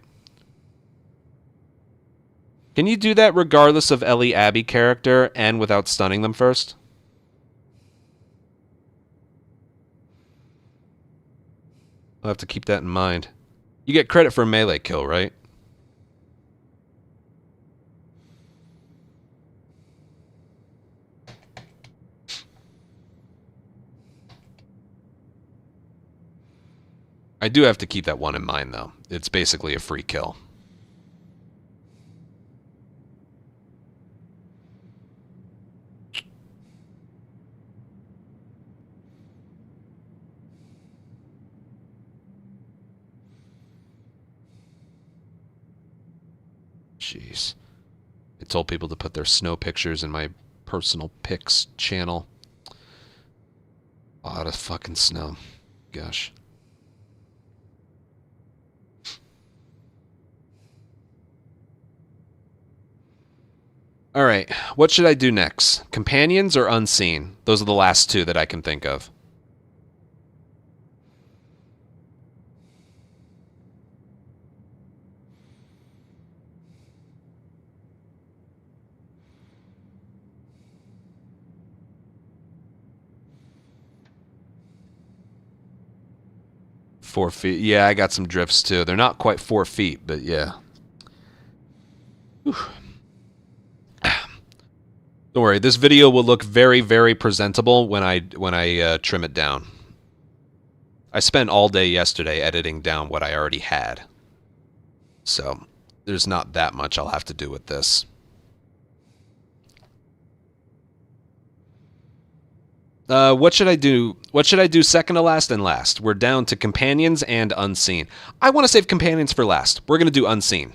Can you do that regardless of Ellie Abby character and without stunning them first? I'll have to keep that in mind. You get credit for a melee kill, right? I do have to keep that one in mind, though. It's basically a free kill. Jeez. I told people to put their snow pictures in my personal pics channel. A lot of fucking snow. Gosh. Alright, what should I do next? Companions or Unseen? Those are the last two that I can think of. .4 feet. Yeah, I got some drifts too. They're not quite 4 feet, but yeah. Whew. Don't worry, this video will look very, very presentable when I trim it down. I spent all day yesterday editing down what I already had. So, there's not that much I'll have to do with this. What should I do? What should I do second to last and last? We're down to companions and unseen. I want to save companions for last. We're going to do unseen.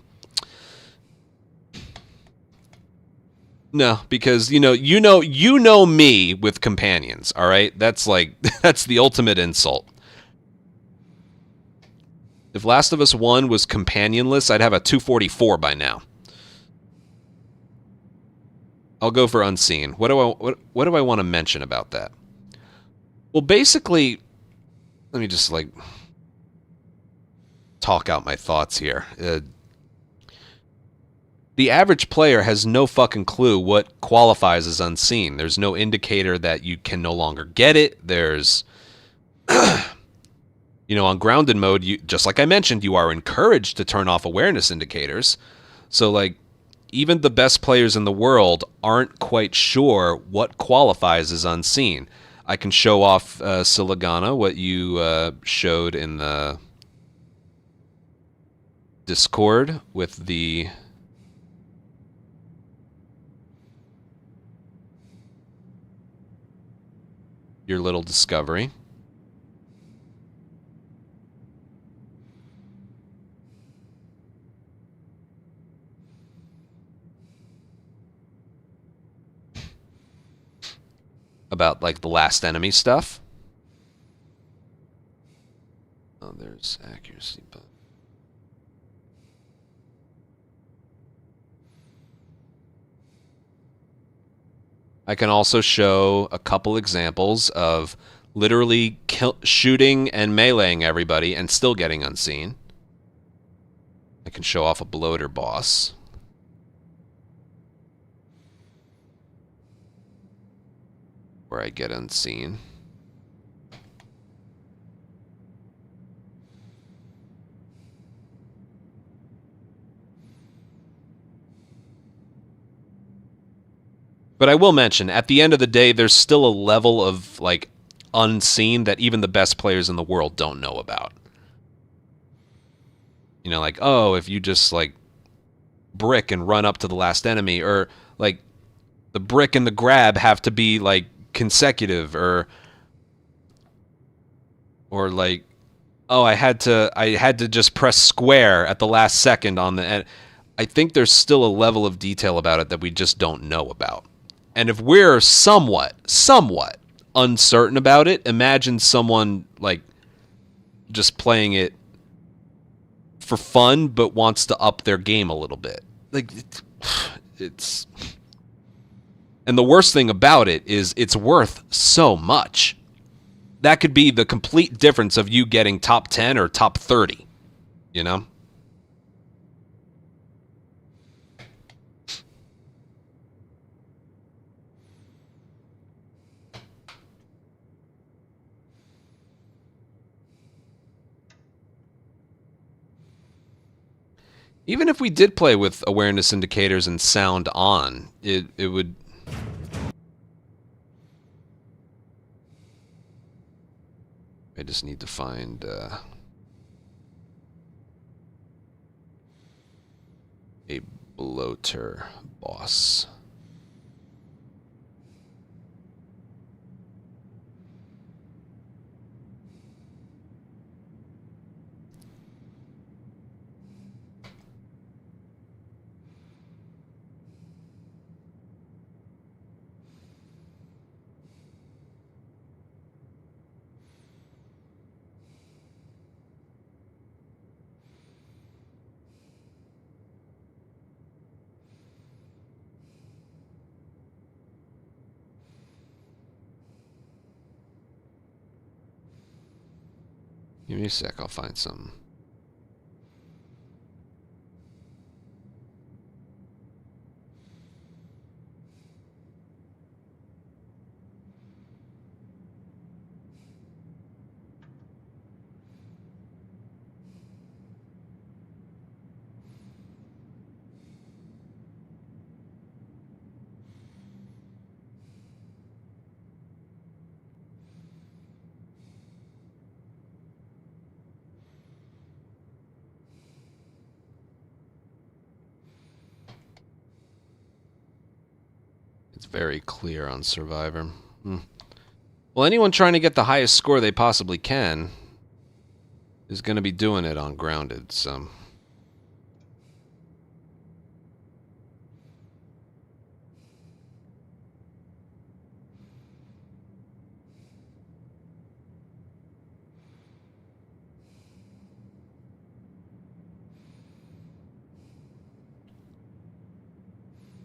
No, because you know me with companions, all right? That's like that's the ultimate insult. If Last of Us 1 was companionless, I'd have a 244 by now. I'll go for unseen. What do I want to mention about that? Well, basically, let me just like talk out my thoughts here. The average player has no fucking clue what qualifies as unseen. There's no indicator that you can no longer get it. There's, on grounded mode, just like I mentioned, you are encouraged to turn off awareness indicators. So, like, even the best players in the world aren't quite sure what qualifies as unseen. I can show off Siligana, what you showed in the Discord with your little discovery. About like the last enemy stuff. Oh, there's accuracy, but I can also show a couple examples of literally shooting and meleeing everybody and still getting unseen. I can show off a bloater boss. Where I get unseen. But I will mention, at the end of the day, there's still a level of, like, unseen that even the best players in the world don't know about. Like, oh, if you just, like, brick and run up to the last enemy, or, like, the brick and the grab have to be, like, consecutive, or like, oh, I had to just press square at the last second on the end. I think there's still a level of detail about it that we just don't know about. And if we're somewhat uncertain about it, imagine someone like just playing it for fun but wants to up their game a little bit. Like it's and the worst thing about it is it's worth so much. That could be the complete difference of you getting top 10 or top 30, Even if we did play with awareness indicators and sound on, it would... I just need to find a bloater boss. Give me a sec, I'll find something. It's very clear on Survivor. Well, anyone trying to get the highest score they possibly can is going to be doing it on Grounded, so...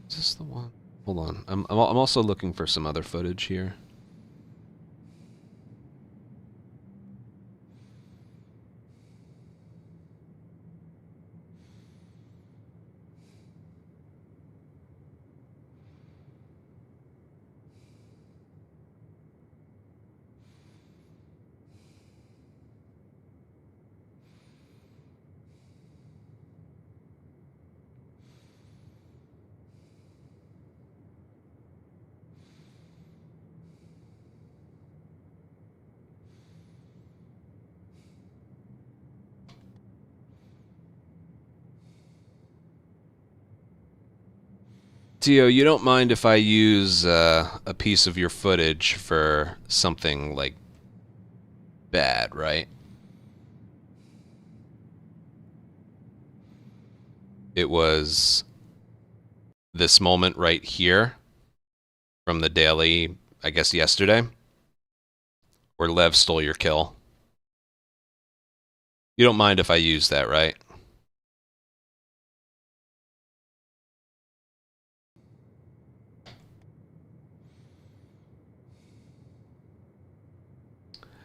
Is this the one? Hold on. I'm also looking for some other footage here. Tio, you don't mind if I use a piece of your footage for something, like, bad, right? It was this moment right here from the daily, I guess, yesterday, where Lev stole your kill. You don't mind if I use that, right?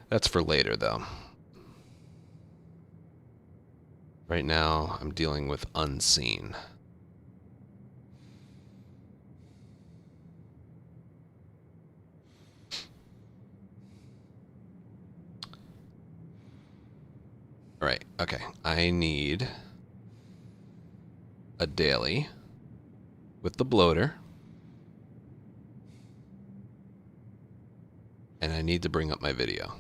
That's for later, though. Right now, I'm dealing with Unseen. Alright, okay. I need a daily with the bloater. And I need to bring up my video.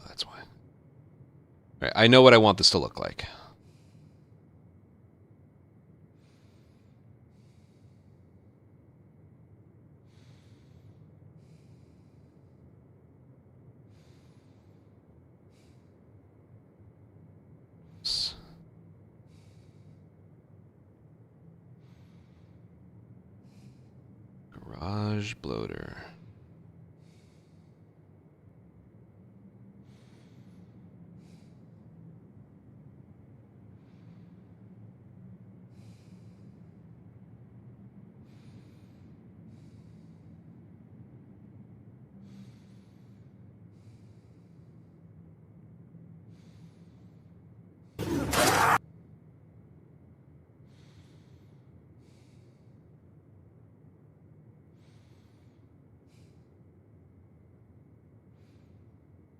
That's why. Alright, I know what I want this to look like. Garage bloater.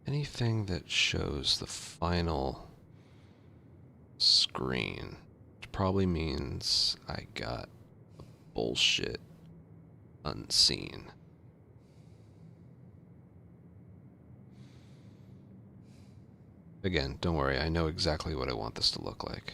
Anything that shows the final screen, which probably means I got bullshit unseen. Again, don't worry, I know exactly what I want this to look like.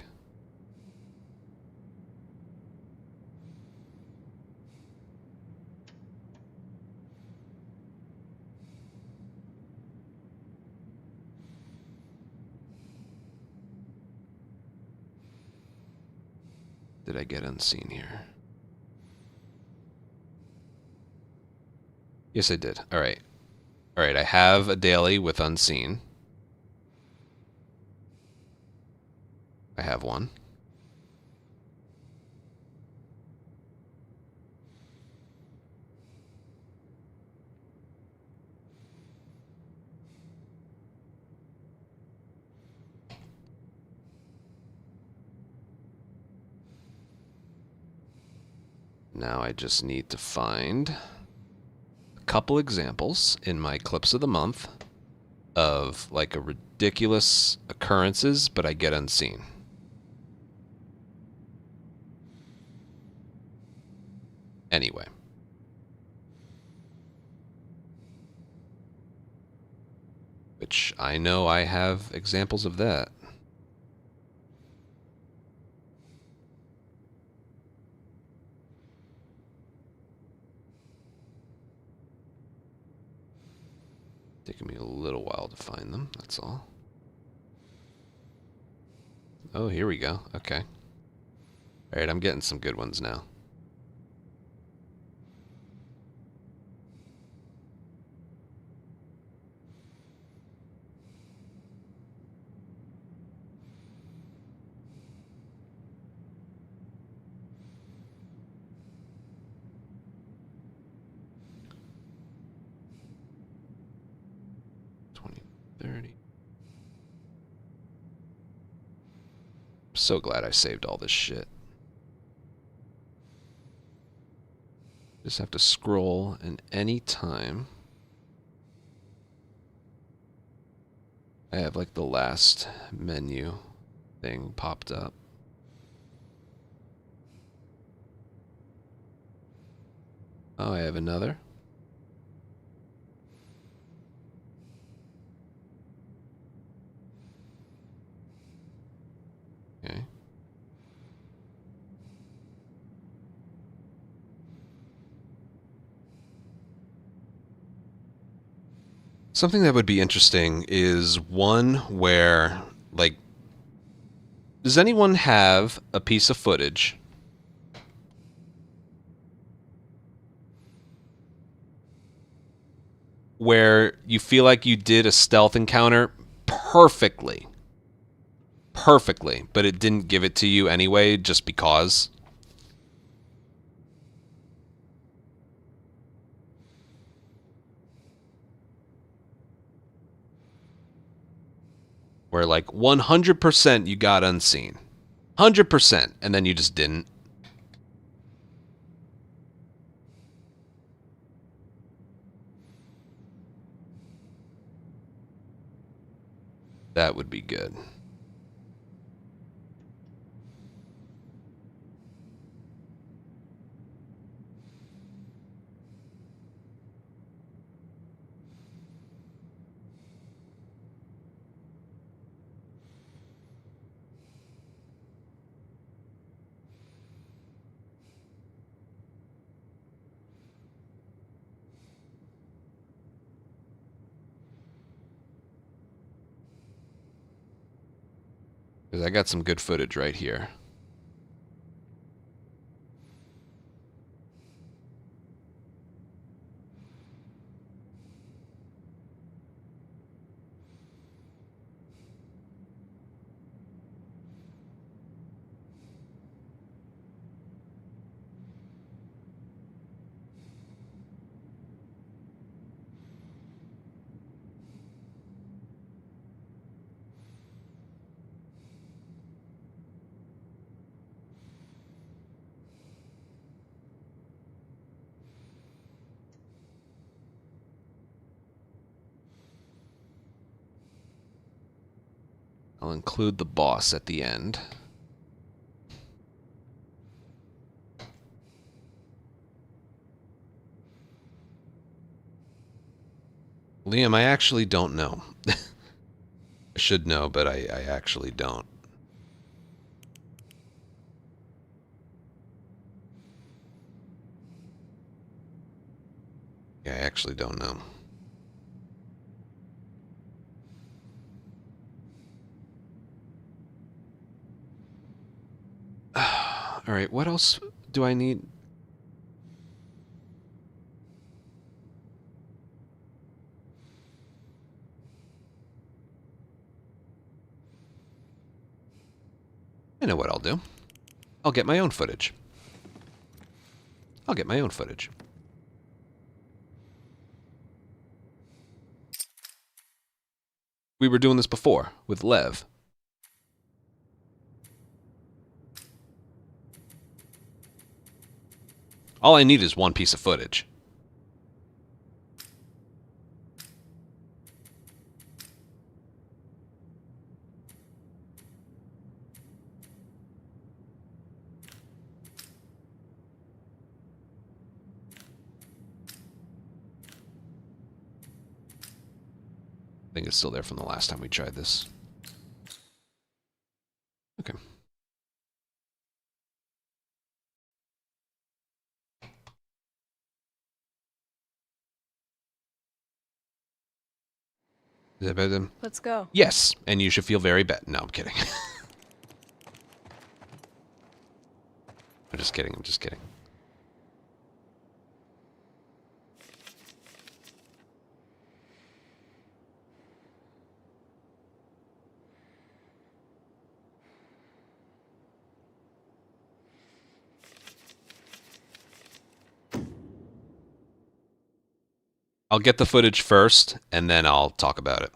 Did I get unseen here? Yes, I did. Alright. Alright, I have a daily with unseen. I have one. Now I just need to find a couple examples in my clips of the month of like a ridiculous occurrences, but I get unseen. Anyway. Which I know I have examples of that. taking me a little while to find them, that's all. Oh, here we go. Okay. Alright, I'm getting some good ones now. So glad I saved all this shit. Just have to scroll, and any time I have like the last menu thing popped up. Oh, I have another. Okay. Something that would be interesting is one where, like, does anyone have a piece of footage where you feel like you did a stealth encounter perfectly, but it didn't give it to you anyway just because? Where like 100% you got unseen. 100%, and then you just didn't. That would be good. Because I got some good footage right here. I'll include the boss at the end. Liam, I actually don't know. I should know, but I actually don't. Yeah, I actually don't know. All right, what else do I need? I know what I'll do. I'll get my own footage. I'll get my own footage. We were doing this before with Lev. All I need is one piece of footage. I think it's still there from the last time we tried this. Okay. Let's go. Yes, and you should feel very bad. No, I'm kidding. I'm just kidding. I'm just kidding. I'll get the footage first, and then I'll talk about it.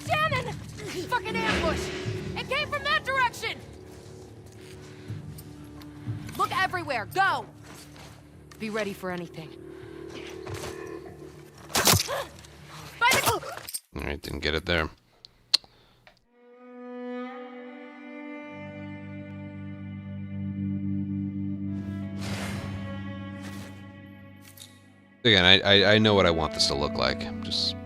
Shannon! Fucking ambush! It came from that direction! Look everywhere, go! Be ready for anything. By the... Alright, didn't get it there. Again, I know what I want this to look like. Just...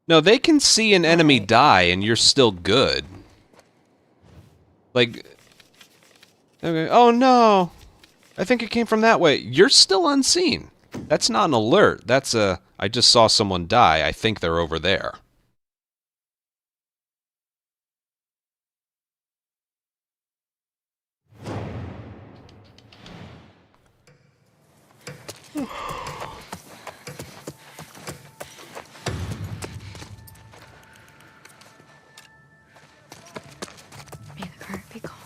No, they can see an enemy die and you're still good. Like... Okay. Oh no! I think it came from that way. You're still unseen. That's not an alert. That's a... I just saw someone die. I think they're over there. May the current be calm.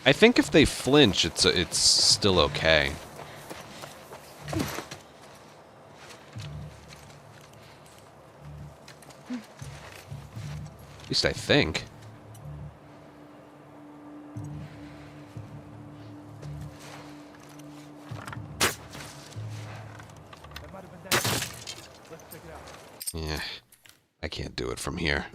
I think if they flinch, it's still okay. At least I think. That might have been that. Let's check it out. Yeah, I can't do it from here.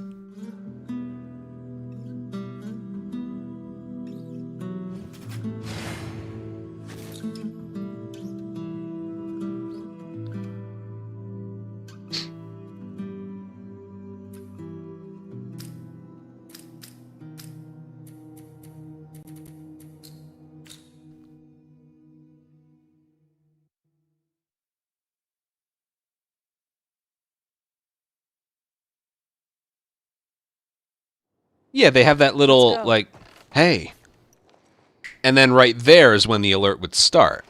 Yeah, they have that little, like, hey. And then right there is when the alert would start.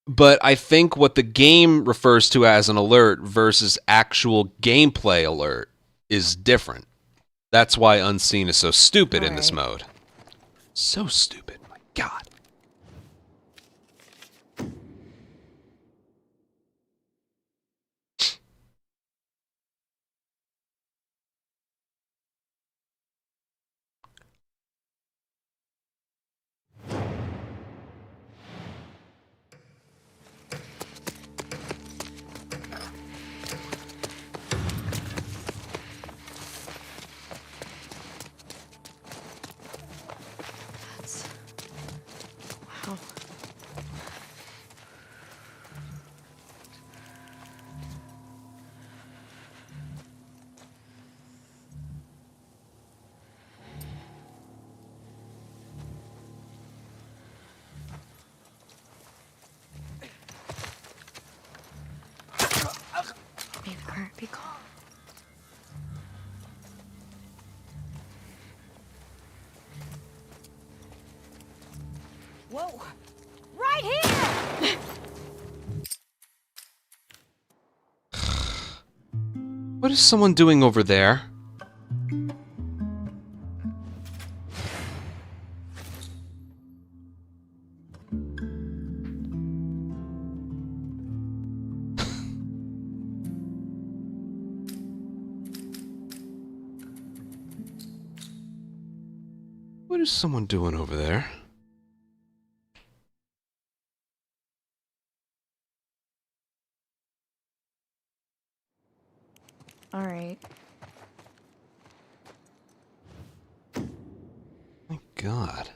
But I think what the game refers to as an alert versus actual gameplay alert is different. That's why Unseen is so stupid in this mode. So stupid, my God. Whoa! Right here! What is someone doing over there? What is someone doing over there? All right. My God.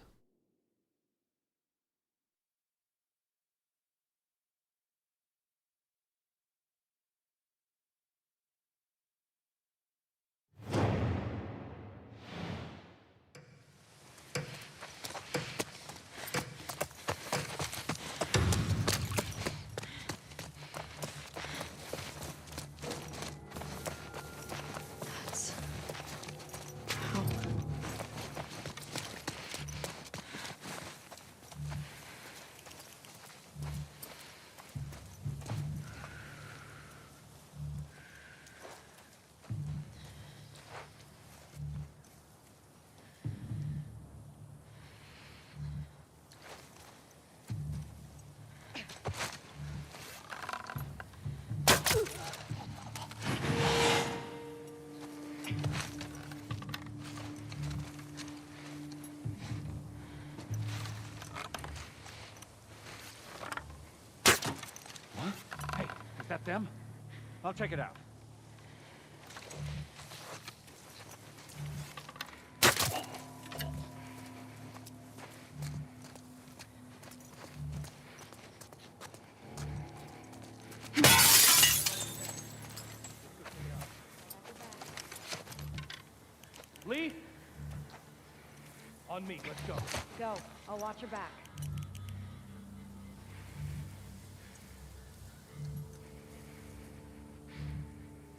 Hey, is that them? I'll check it out. Lee? On me, let's go. Go. I'll watch your back.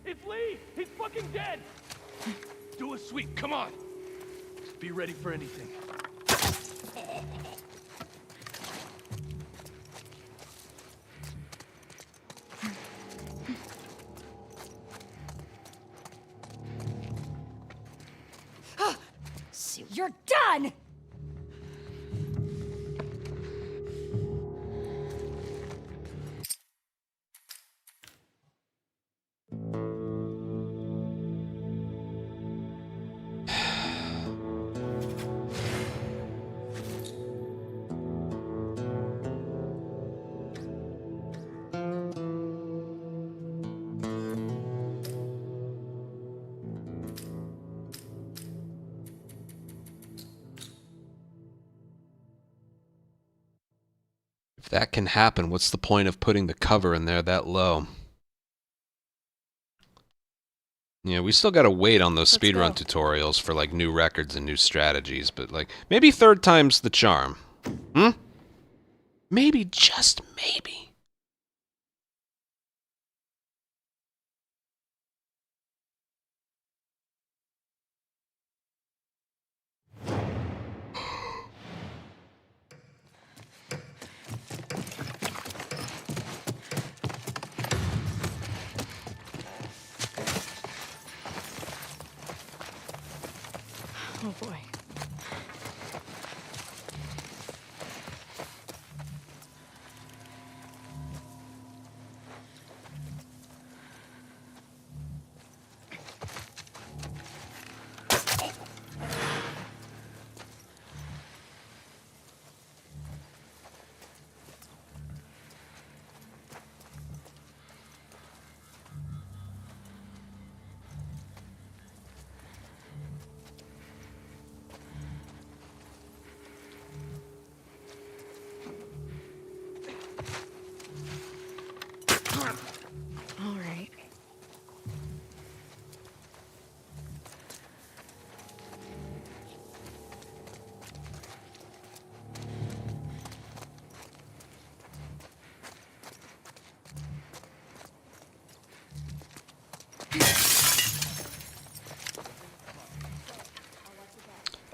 It's Lee! He's fucking dead! Do a sweep, come on! Be ready for anything. So you're done! If that can happen, what's the point of putting the cover in there that low? Yeah, we still gotta wait on those speedrun tutorials for like new records and new strategies, but like maybe third time's the charm. Hmm? Maybe, just maybe. Oh boy.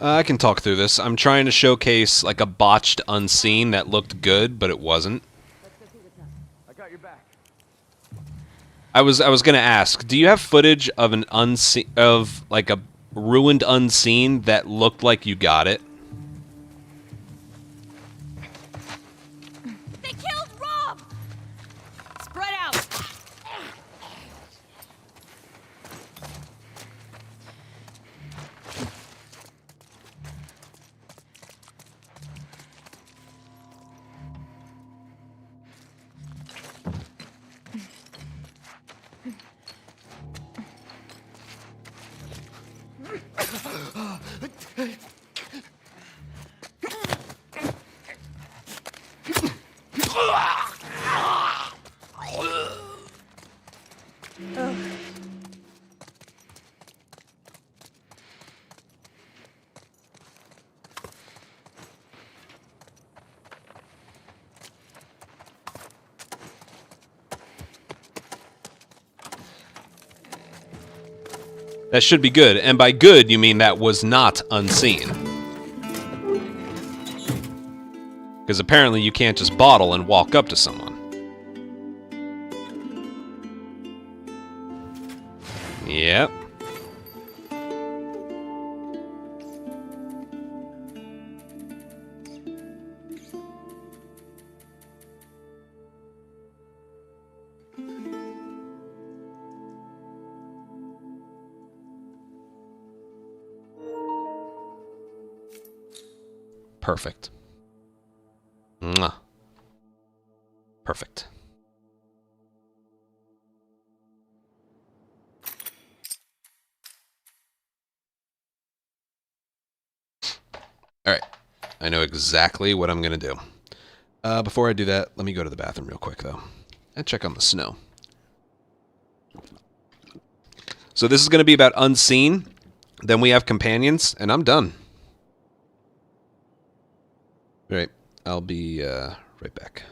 I can talk through this. I'm trying to showcase like a botched unseen that looked good, but it wasn't. I got your back. I was gonna ask, do you have footage of an unseen of like a ruined unseen that looked like you got it? They killed Rob! Spread out! That should be good, and by good you mean that was not unseen. Because apparently you can't just bottle and walk up to someone. Yep. Perfect. Mwah. Perfect. All right. I know exactly what I'm going to do. Before I do that, let me go to the bathroom real quick, though, and check on the snow. So this is going to be about unseen. Then we have companions, and I'm done. All right. I'll be right back.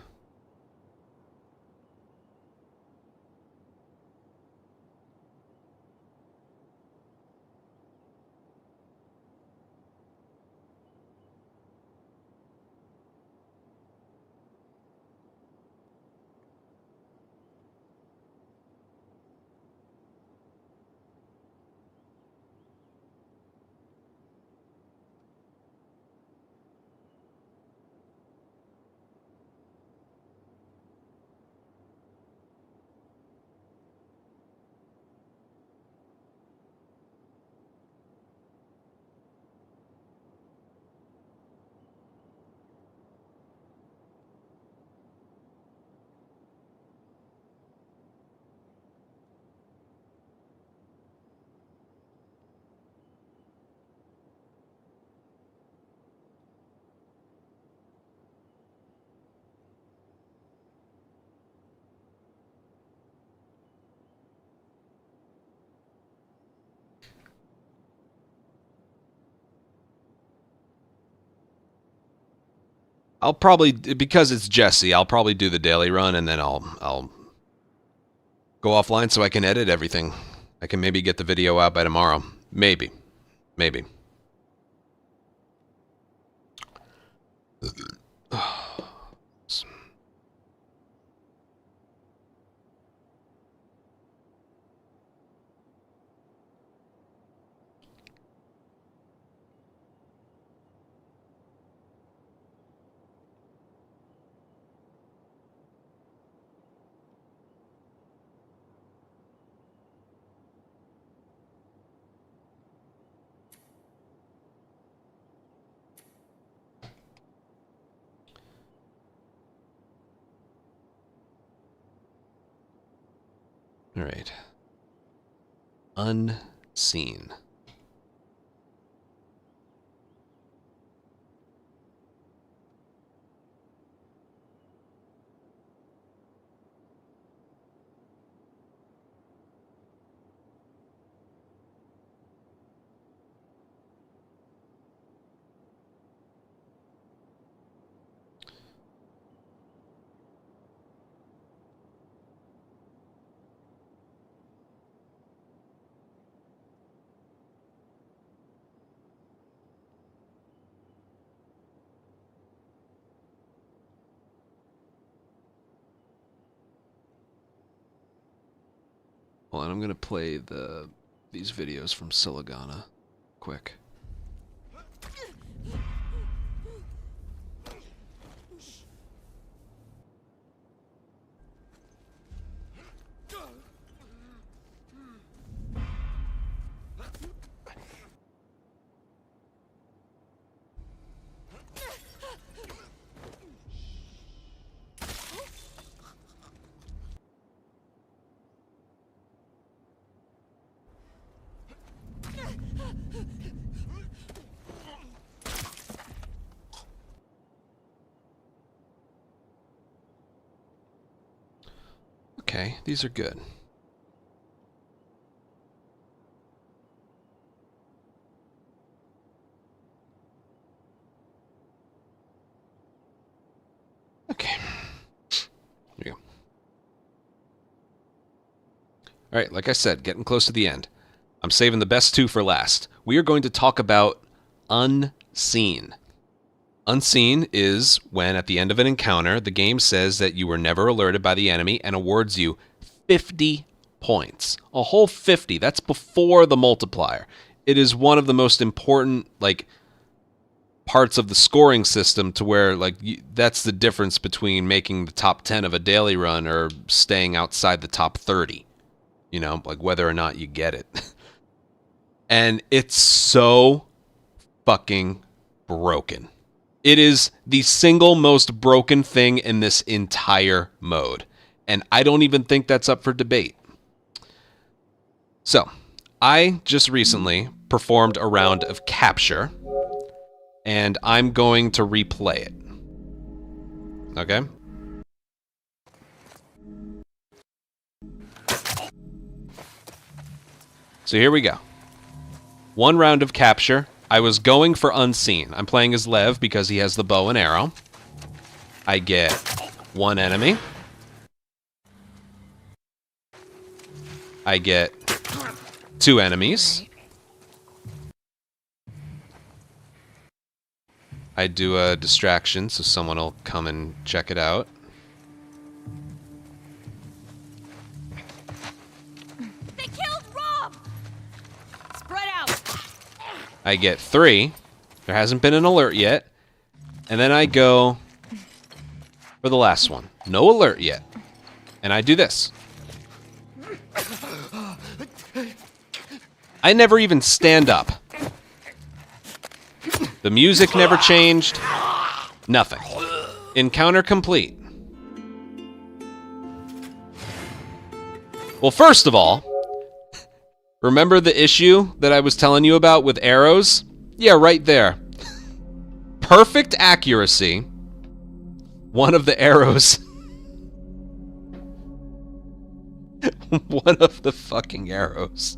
I'll probably, because it's Jesse, I'll probably do the daily run, and then I'll go offline so I can edit everything. I can maybe get the video out by tomorrow. Maybe. Maybe. All right. Unseen. Hold on, I'm gonna play these videos from Siligana quick. Okay, these are good. Okay. Here we go. Alright, like I said, getting close to the end. I'm saving the best two for last. We are going to talk about Unseen. Unseen is when, at the end of an encounter, the game says that you were never alerted by the enemy and awards you 50 points. A whole 50. That's before the multiplier. It is one of the most important, like, parts of the scoring system to where, like, that's the difference between making the top 10 of a daily run or staying outside the top 30. You know, like, whether or not you get it. And it's so fucking broken. It is the single most broken thing in this entire mode. And I don't even think that's up for debate. So, I just recently performed a round of capture. And I'm going to replay it. Okay? So here we go. One round of capture. I was going for Unseen. I'm playing as Lev because he has the bow and arrow. I get one enemy. I get two enemies. I do a distraction so someone will come and check it out. They killed Rob! Spread out! I get three. There hasn't been an alert yet. And then I go for the last one. No alert yet. And I do this. I never even stand up. The music never changed. Nothing. Encounter complete. Well, first of all, remember the issue that I was telling you about with arrows? Yeah, right there. Perfect accuracy. One of the arrows. One of the fucking arrows.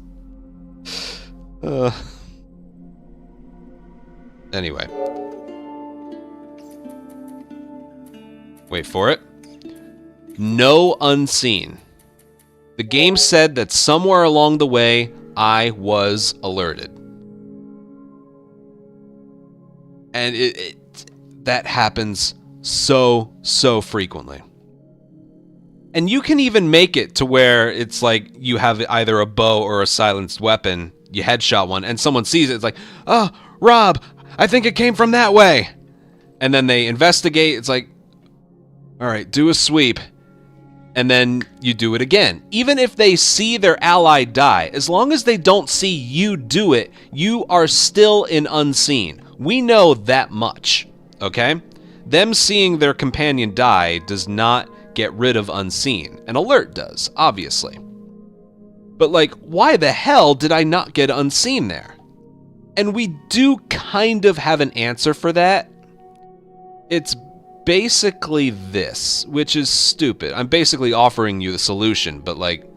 Anyway. Wait for it. No Unseen. The game said that somewhere along the way, I was alerted. And that happens so frequently. And you can even make it to where it's like you have either a bow or a silenced weapon, you headshot one, and someone sees it, it's like, oh, Rob, I think it came from that way. And then they investigate, it's like, all right, do a sweep. And then you do it again. Even if they see their ally die, as long as they don't see you do it, you are still in Unseen. We know that much, okay? Them seeing their companion die does not get rid of Unseen. An alert does, obviously. But, like, why the hell did I not get Unseen there? And we do kind of have an answer for that. It's basically this, which is stupid. I'm basically offering you the solution, but, like,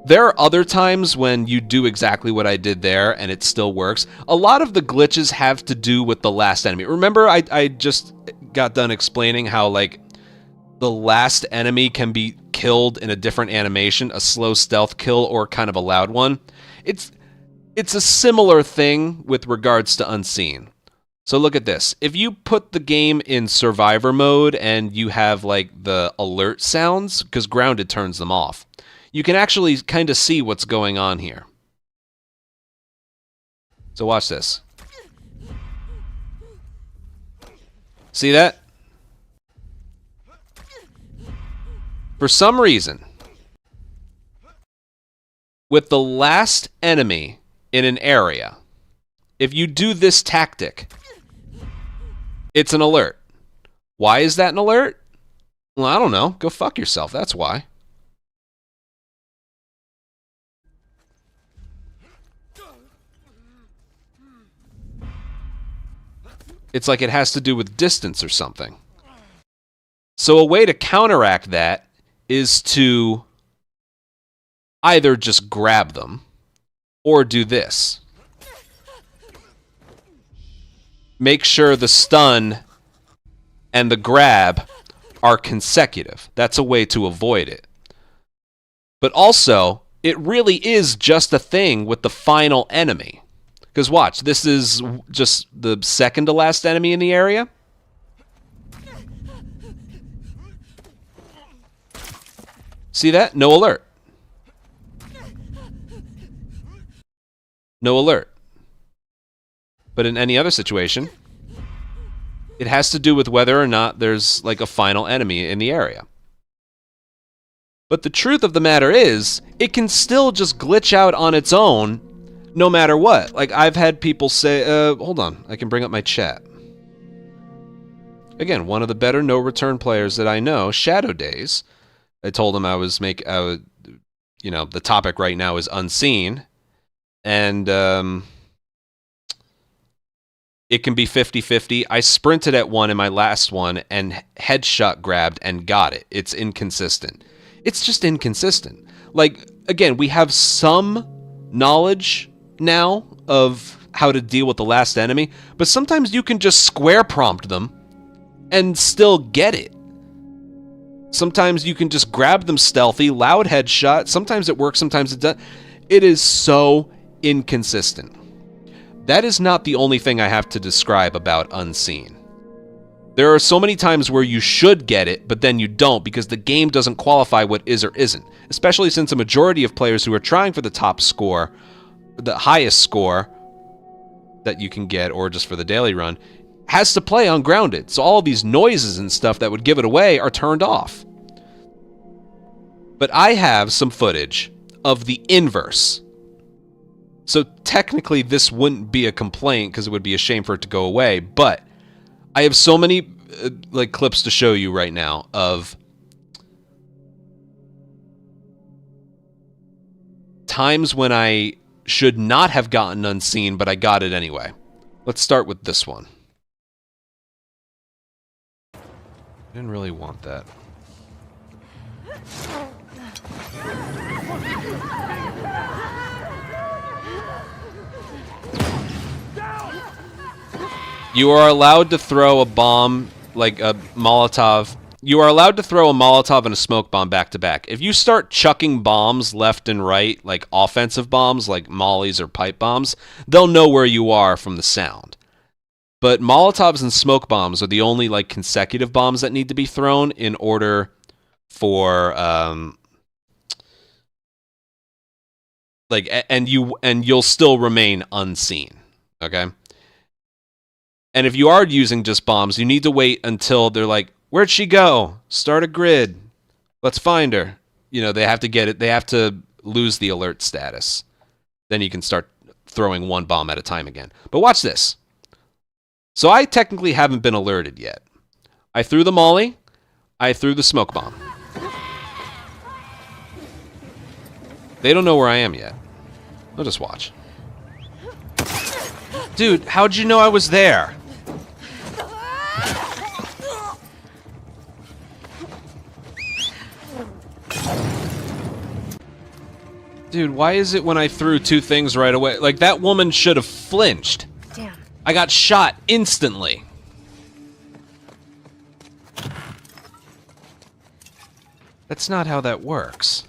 there are other times when you do exactly what I did there and it still works. A lot of the glitches have to do with the last enemy. Remember, I just got done explaining how, like, the last enemy can be killed in a different animation, a slow stealth kill or kind of a loud one. It's a similar thing with regards to Unseen. So look at this. If you put the game in survivor mode and you have, like, the alert sounds, because grounded turns them off, you can actually kind of see what's going on here. So watch this. See that? For some reason, with the last enemy in an area, if you do this tactic, it's an alert. Why is that an alert? Well, I don't know. Go fuck yourself. That's why. It's like it has to do with distance or something. So a way to counteract that is to either just grab them or do this. Make sure the stun and the grab are consecutive. That's a way to avoid it. But also, it really is just a thing with the final enemy. Because watch, this is just the second to last enemy in the area. See that? No alert. No alert. But in any other situation, it has to do with whether or not there's like a final enemy in the area. But the truth of the matter is, it can still just glitch out on its own no matter what. Like, I've had people say, hold on, I can bring up my chat. Again, one of the better no-return players that I know, Shadow Days. I told him I was you know, the topic right now is unseen. And, it can be 50-50. I sprinted at one in my last one and headshot grabbed and got it. It's inconsistent. It's just inconsistent. Like, again, we have some knowledge now of how to deal with the last enemy, but sometimes you can just square prompt them and still get it. Sometimes you can just grab them stealthy, loud headshot. Sometimes it works, sometimes it doesn't. It is so inconsistent. That is not the only thing I have to describe about Unseen. There are so many times where you should get it, but then you don't because the game doesn't qualify what is or isn't. Especially since a majority of players who are trying for the top score, the highest score that you can get, or just for the daily run, has to play on grounded. So all of these noises and stuff that would give it away are turned off. But I have some footage of the inverse. So technically this wouldn't be a complaint because it would be a shame for it to go away, but I have so many like clips to show you right now of times when I should not have gotten Unseen, but I got it anyway. Let's start with this one. I didn't really want that. You are allowed to throw a bomb, like a Molotov. You are allowed to throw a Molotov and a smoke bomb back to back. If you start chucking bombs left and right, like offensive bombs, like mollies or pipe bombs, they'll know where you are from the sound. But Molotovs and smoke bombs are the only like consecutive bombs that need to be thrown in order for and you'll still remain unseen. Okay? And if you are using just bombs, you need to wait until they're like, where'd she go? Start a grid. Let's find her. You know, they have to get it. They have to lose the alert status. Then you can start throwing one bomb at a time again. But watch this. So I technically haven't been alerted yet. I threw the molly. I threw the smoke bomb. They don't know where I am yet. I'll just watch. Dude, how'd you know I was there? Dude, why is it when I threw two things right away? Like, that woman should have flinched. Damn. I got shot instantly. That's not how that works.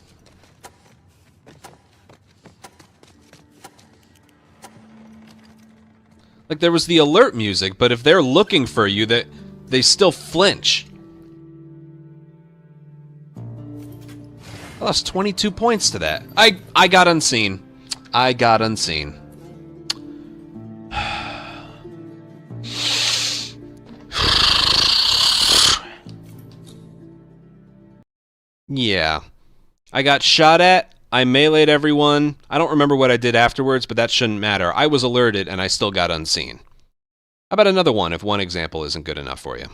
Like, there was the alert music, but if they're looking for you, they still flinch. I lost 22 points to that. I got unseen. I got unseen. Yeah. I got shot at. I meleeed everyone. I don't remember what I did afterwards, but that shouldn't matter. I was alerted, and I still got unseen. How about another one, if one example isn't good enough for you?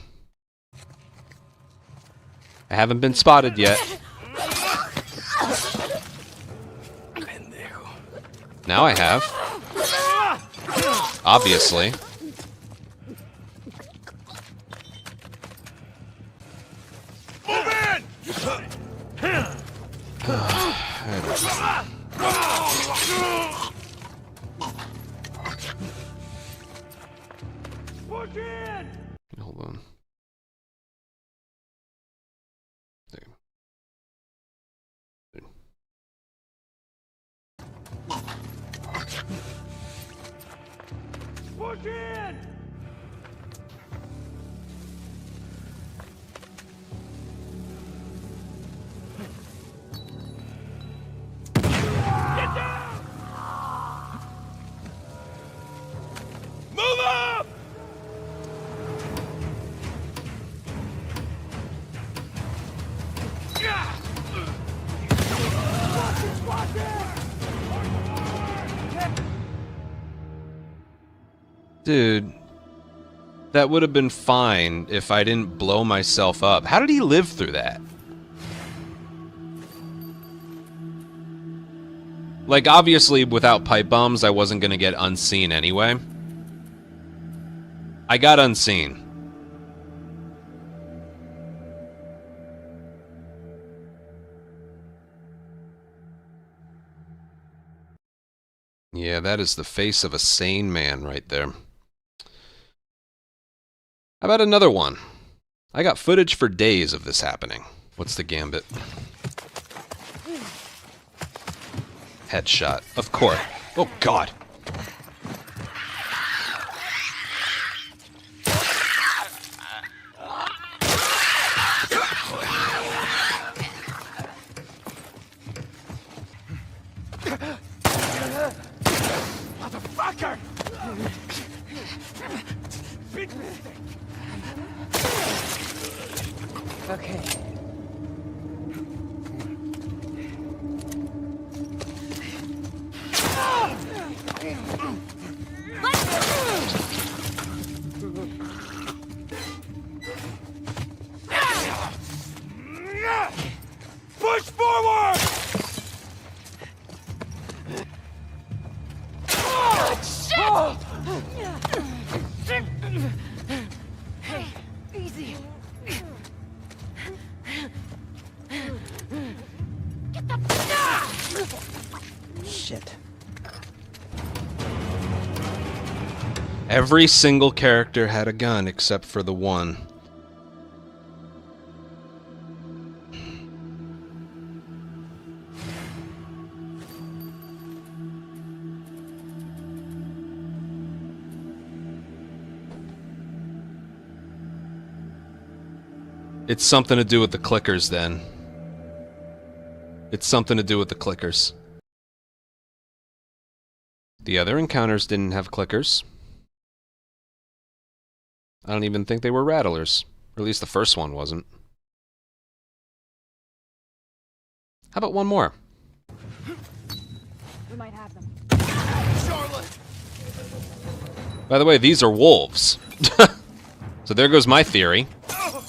I haven't been spotted yet. Now I have. Obviously. Hold on. There. Push in! Get down! Move up! Dude, that would have been fine if I didn't blow myself up. How did he live through that? Like, obviously, without pipe bombs, I wasn't going to get unseen anyway. I got unseen. Yeah, that is the face of a sane man right there. How about another one? I got footage for days of this happening. What's the gambit? Headshot. Of course. Oh, God. Motherfucker! Okay. Push forward! Hey, easy. Get the... Shit. Every single character had a gun except for the one. It's something to do with the clickers, then. It's something to do with the clickers. The other encounters didn't have clickers. I don't even think they were rattlers. Or at least the first one wasn't. How about one more? We might have them. Charlotte! By the way, these are wolves. So there goes my theory. Oh,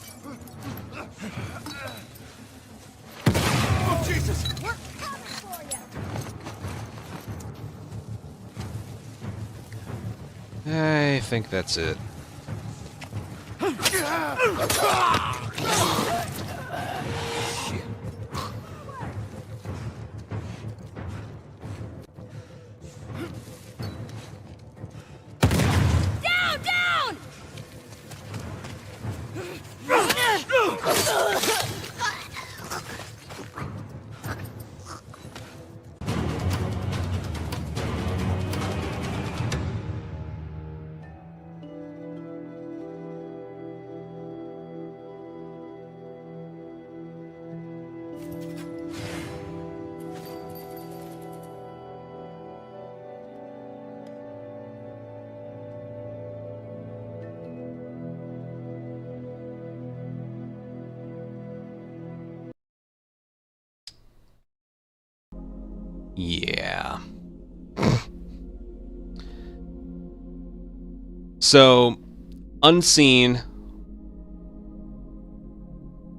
Jesus! We're coming for you. I think that's it. Down, down! Yeah. So, unseen,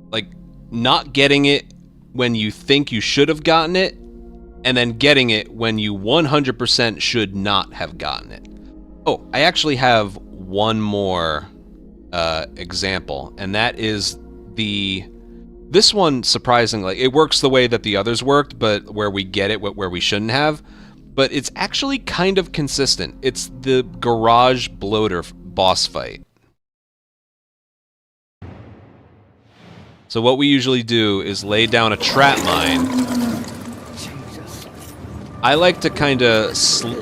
like, not getting it when you think you should have gotten it, and then getting it when you 100% should not have gotten it. Oh, I actually have one more example, and that is this one, surprisingly, it works the way that the others worked, but where we get it where we shouldn't have, but it's actually kind of consistent. It's the garage bloater boss fight. So what we usually do is lay down a trap mine. I like to kind of,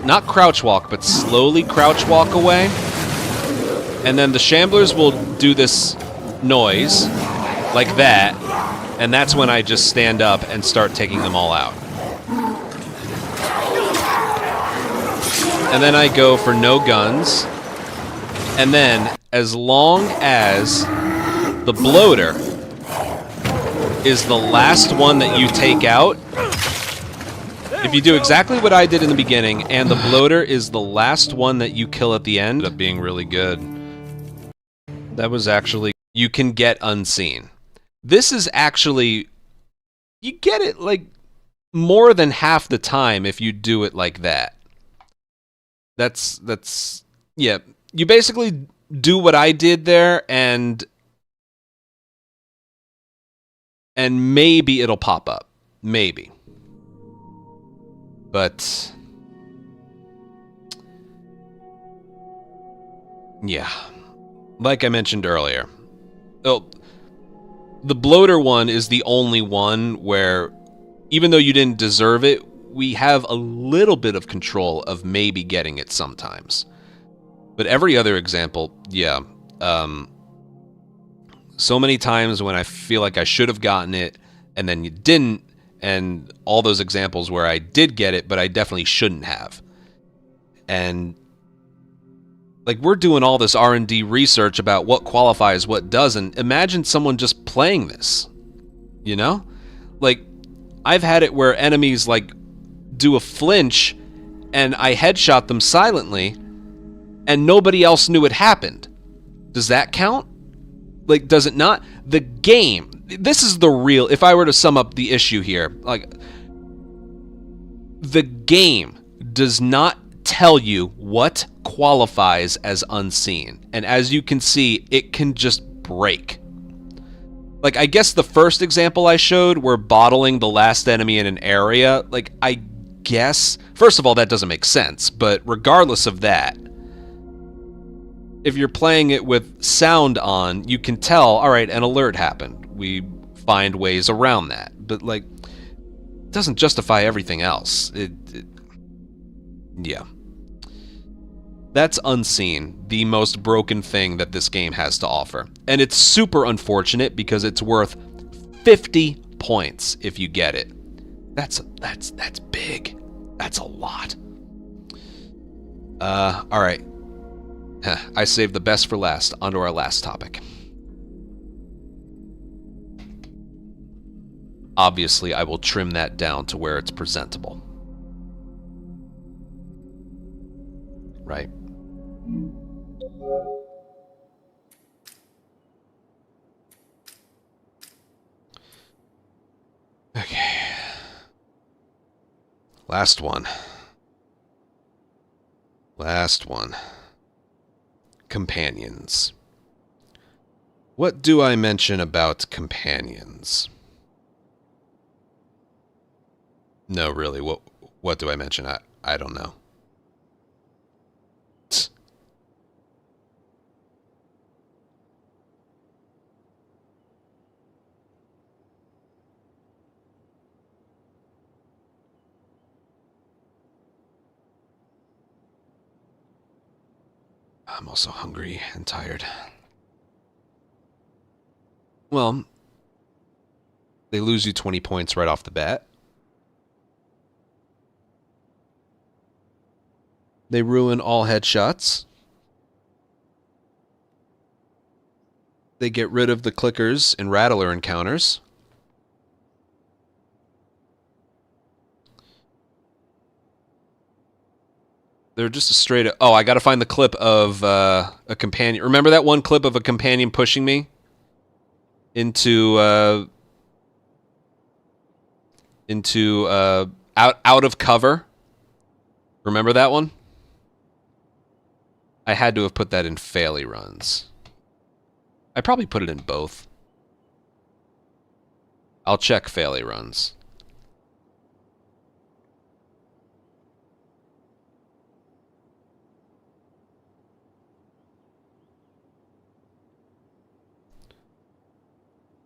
not crouch walk, but slowly crouch walk away. And then the shamblers will do this noise, like that, and that's when I just stand up and start taking them all out. And then I go for no guns, and then as long as the bloater is the last one that you take out, if you do exactly what I did in the beginning, and the bloater is the last one that you kill at the end, it ended up being really good. That was actually, you can get unseen. This is actually, you get it like more than half the time if you do it like that. That's, yeah. You basically do what I did there, and maybe it'll pop up. Maybe. But yeah, like I mentioned earlier, the bloater one is the only one where, even though you didn't deserve it, we have a little bit of control of maybe getting it sometimes. But every other example, yeah, so many times when I feel like I should have gotten it and then you didn't, and all those examples where I did get it, but I definitely shouldn't have. And like, we're doing all this R&D research about what qualifies, what doesn't. Imagine someone just playing this, you know? Like, I've had it where enemies like do a flinch and I headshot them silently and nobody else knew it happened. Does that count? Like, does it not? The game, this is the real, if I were to sum up the issue here, like, the game does not tell you what qualifies as unseen. And as you can see, it can just break. Like, I guess the first example I showed, where bottling the last enemy in an area, like, I guess, first of all, that doesn't make sense, but regardless of that, if you're playing it with sound on, you can tell, all right, an alert happened. We find ways around that. But, like, it doesn't justify everything else. Yeah. That's unseen, the most broken thing that this game has to offer. And it's super unfortunate because it's worth 50 points if you get it. That's big. That's a lot. All right. I saved the best for last. On to our last topic. Obviously, I will trim that down to where it's presentable. Right? Okay. Last one. Last one. Companions. What do I mention about companions? No, really, what do I mention? I don't know. I'm also hungry and tired. Well, they lose you 20 points right off the bat. They ruin all headshots. They get rid of the clickers and rattler encounters. They're just a straight up... Oh, I gotta find the clip of a companion. Remember that one clip of a companion pushing me? Into out of cover? Remember that one? I had to have put that in faily runs. I probably put it in both. I'll check faily runs.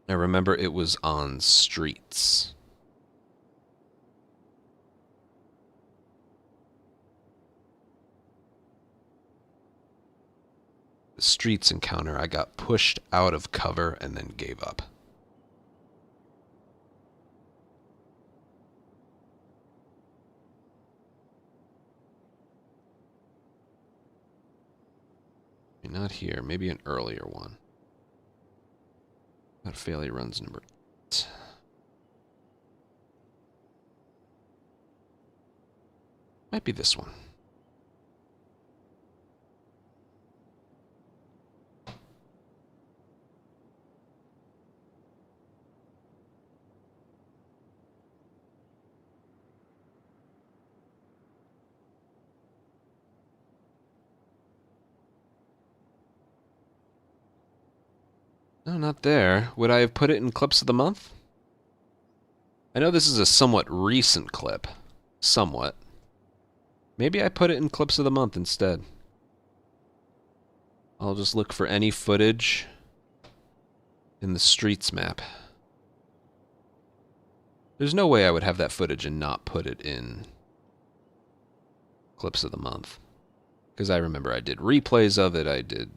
I remember it was on streets. The streets encounter, I got pushed out of cover and then gave up. Not here, maybe an earlier one. Got failure runs number 8. Might be this one. No, not there. Would I have put it in clips of the month? I know this is a somewhat recent clip. Somewhat. Maybe I put it in clips of the month instead. I'll just look for any footage in the streets map. There's no way I would have that footage and not put it in clips of the month. Because I remember I did replays of it, I did...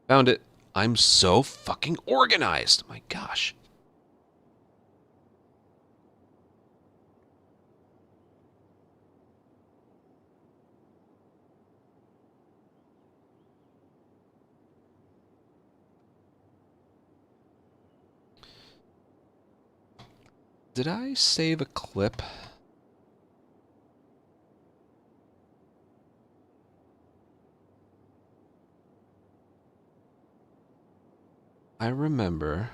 Found it. I'm so fucking organized. My gosh. Did I save a clip? I remember.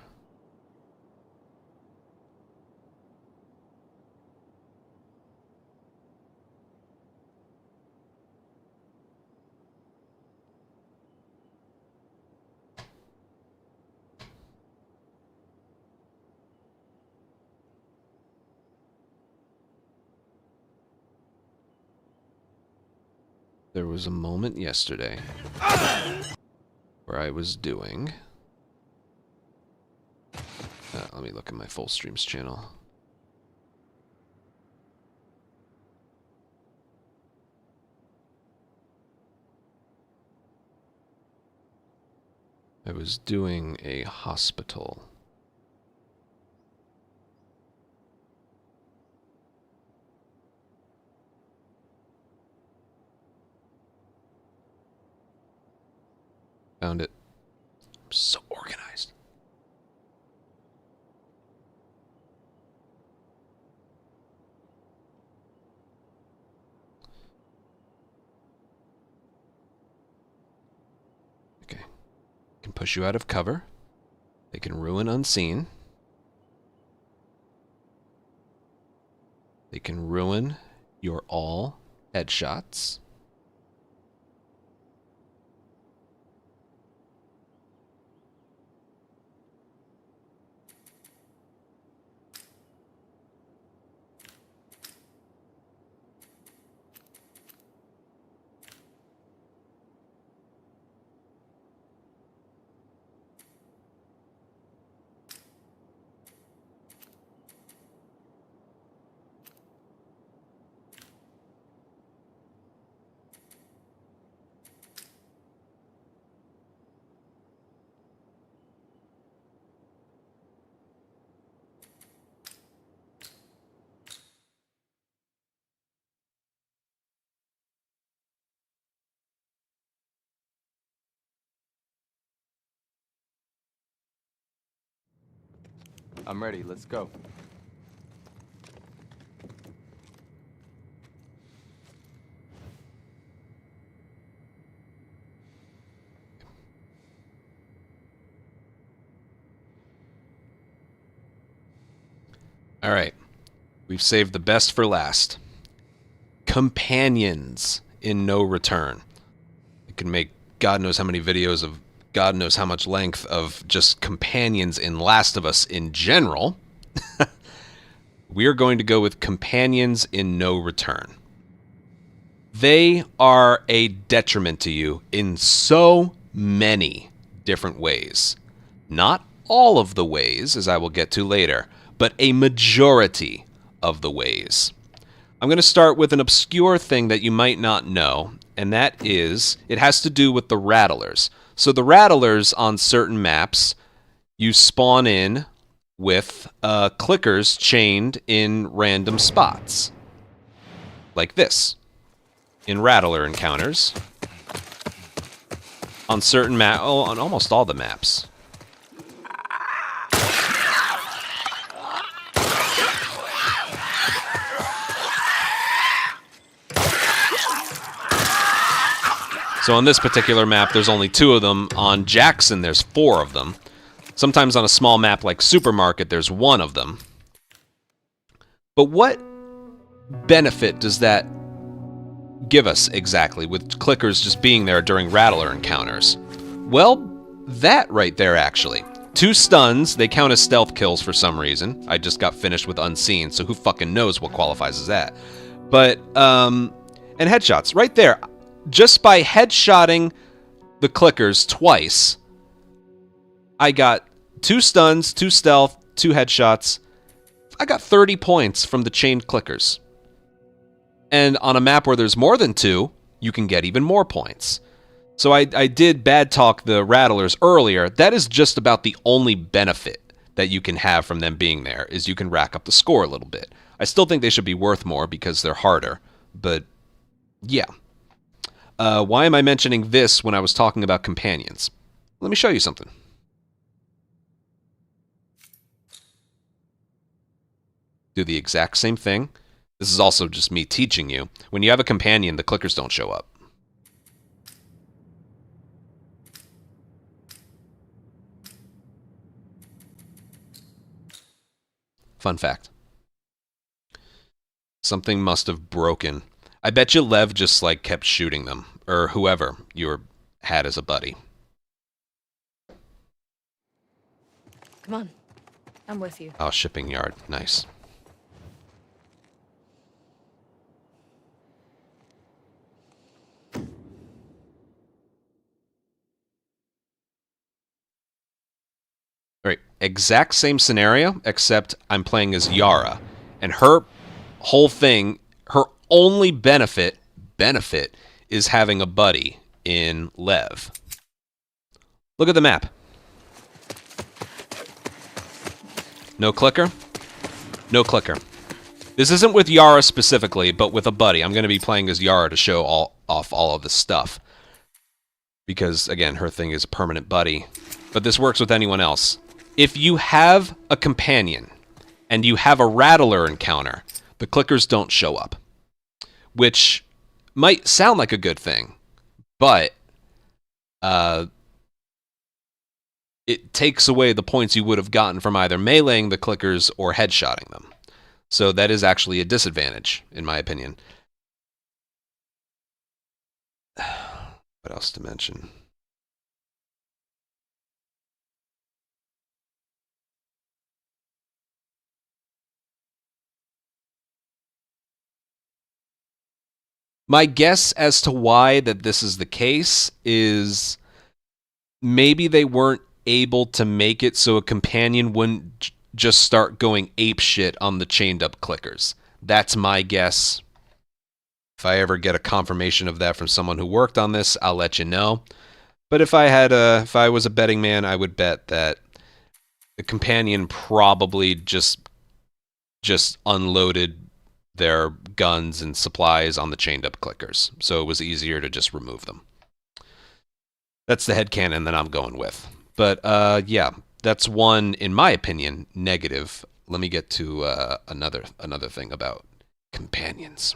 There was a moment yesterday where I was doing... let me look at my full streams channel. I was doing a hospital. Found it. I'm so organized. Okay. Can push you out of cover. They can ruin unseen. They can ruin your all headshots. I'm ready, let's go. Alright. We've saved the best for last. Companions in No Return. I can make God knows how many videos of God knows how much length of just companions in Last of Us in general. We are going to go with companions in No Return. They are a detriment to you in so many different ways. Not all of the ways, as I will get to later, but a majority of the ways. I'm going to start with an obscure thing that you might not know, and that is, it has to do with the rattlers. So the rattlers on certain maps, you spawn in with clickers chained in random spots. Like this. In rattler encounters. On certain maps, on almost all the maps. So on this particular map, there's only 2 of them. On Jackson, there's 4 of them. Sometimes on a small map like Supermarket, there's 1 of them. But what benefit does that give us exactly, with clickers just being there during rattler encounters? Well, that right there, actually. 2 stuns, they count as stealth kills for some reason. I just got finished with Unseen, so who fucking knows what qualifies as that. But, and headshots, right there. Just by headshotting the clickers twice, I got 2 stuns, 2 stealth, 2 headshots. I got 30 points from the chained clickers. And on a map where there's more than 2, you can get even more points. So I did bad talk the rattlers earlier. That is just about the only benefit that you can have from them being there, is you can rack up the score a little bit. I still think they should be worth more because they're harder, but yeah. Why am I mentioning this when I was talking about companions? Let me show you something. Do the exact same thing. This is also just me teaching you. When you have a companion, the clickers don't show up. Fun fact. Something must have broken. I bet you Lev just, like, kept shooting them. Or whoever you had as a buddy. Come on. I'm with you. Oh, shipping yard. Nice. Alright, exact same scenario, except I'm playing as Yara. And her whole thing, her only benefit is having a buddy in Lev. Look at the map. No clicker? No clicker. This isn't with Yara specifically, but with a buddy. I'm going to be playing as Yara to show off all of this stuff. Because, again, her thing is a permanent buddy. But this works with anyone else. If you have a companion, and you have a rattler encounter, the clickers don't show up. Which might sound like a good thing, but it takes away the points you would have gotten from either meleeing the clickers or headshotting them. So that is actually a disadvantage, in my opinion. What else to mention? My guess as to why that this is the case is maybe they weren't able to make it so a companion wouldn't just start going apeshit on the chained up clickers. That's my guess. If I ever get a confirmation of that from someone who worked on this, I'll let you know. But if I was a betting man, I would bet that the companion probably just unloaded their guns and supplies on the chained up clickers. So it was easier to just remove them. That's the headcanon that I'm going with. But yeah, that's one, in my opinion, negative. Let me get to another thing about companions.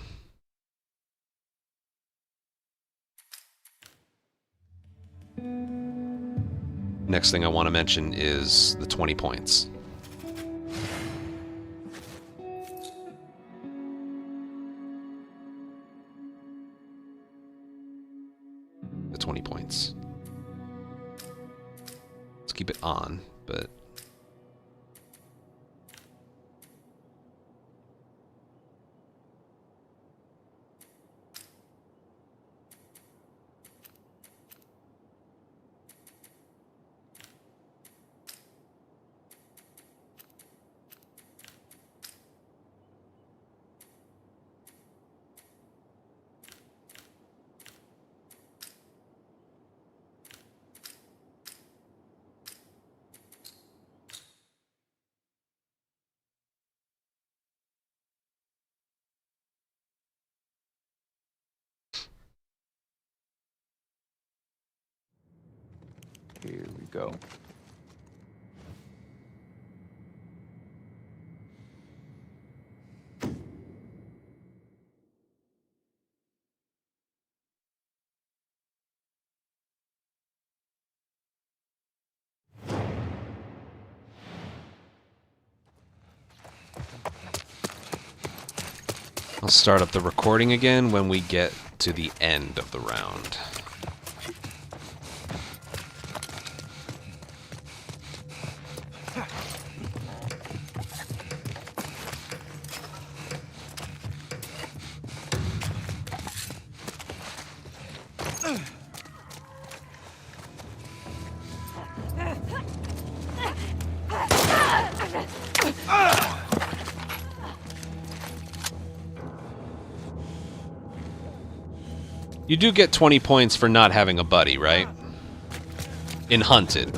Next thing I want to mention is the 20 points. the 20 points. Let's keep it on, but... Here we go. I'll start up the recording again when we get to the end of the round. You do get 20 points for not having a buddy, right? In Hunted.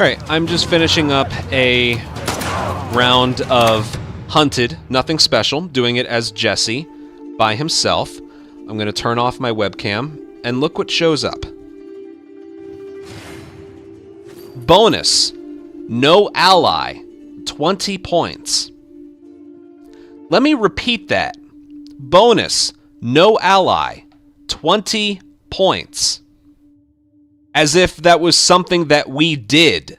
Alright, I'm just finishing up a round of Hunted, nothing special, doing it as Jesse by himself. I'm going to turn off my webcam, and look what shows up. Bonus, no ally, 20 points. Let me repeat that. Bonus, no ally, 20 points. As if that was something that we did.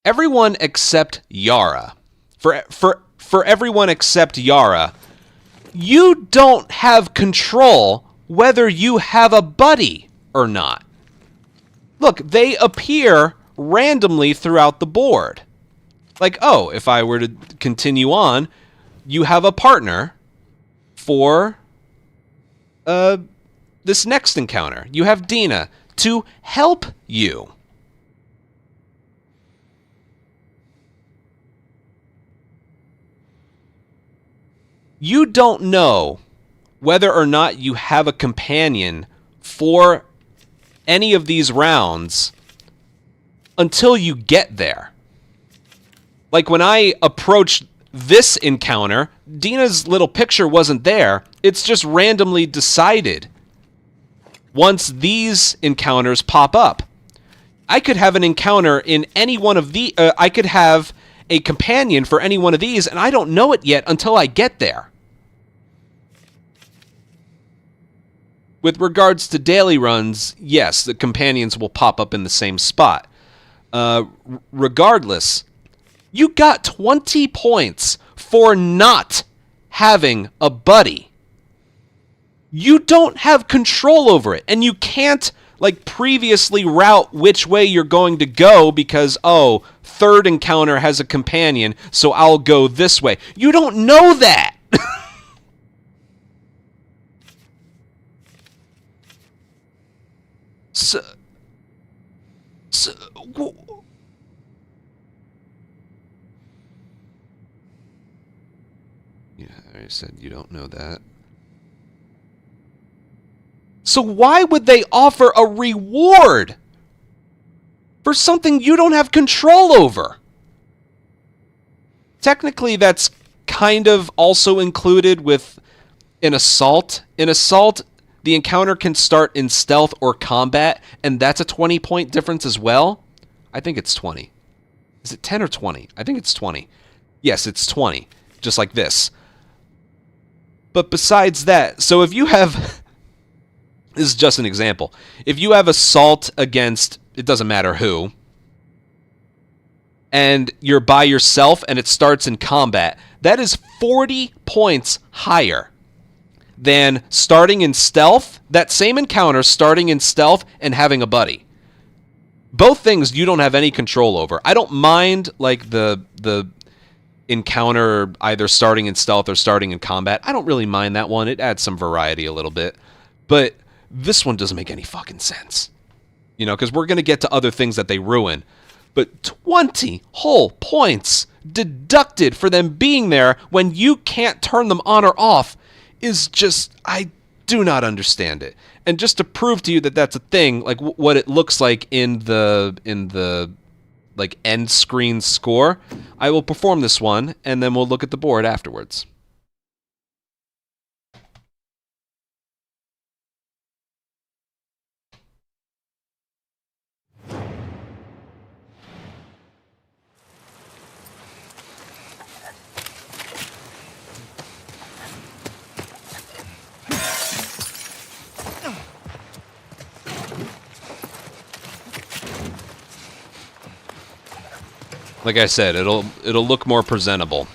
Everyone except Yara. For everyone except Yara, you don't have control whether you have a buddy or not. Look, they appear randomly throughout the board. Like, oh, if I were to continue on, you have a partner for this next encounter. You have Dina to help you. You don't know whether or not you have a companion for any of these rounds until you get there. Like when I approached this encounter, Dina's little picture wasn't there. It's just randomly decided once these encounters pop up. I could have an encounter in any one of the... I could have a companion for any one of these, and I don't know it yet until I get there. With regards to daily runs, yes, the companions will pop up in the same spot. Regardless, you got 20 points for not having a buddy. You don't have control over it, and you can't like previously route which way you're going to go because, oh, third encounter has a companion, so I'll go this way. You don't know that. So, yeah, I said you don't know that. So why would they offer a reward for something you don't have control over? Technically, that's kind of also included with an assault. In assault, the encounter can start in stealth or combat, and that's a 20-point difference as well. I think it's 20. Is it 10 or 20? I think it's 20. Yes, it's 20, just like this. But besides that, so if you have... This is just an example. If you have assault against, it doesn't matter who, and you're by yourself and it starts in combat, that is 40 points higher than starting in stealth, that same encounter starting in stealth and having a buddy. Both things you don't have any control over. I don't mind like the encounter either starting in stealth or starting in combat. I don't really mind that one. It adds some variety a little bit. But this one doesn't make any fucking sense. You know, because we're going to get to other things that they ruin. But 20 whole points deducted for them being there when you can't turn them on or off is just, I do not understand it. And just to prove to you that that's a thing, like what it looks like in the like end screen score, I will perform this one and then we'll look at the board afterwards. Like I said, it'll look more presentable.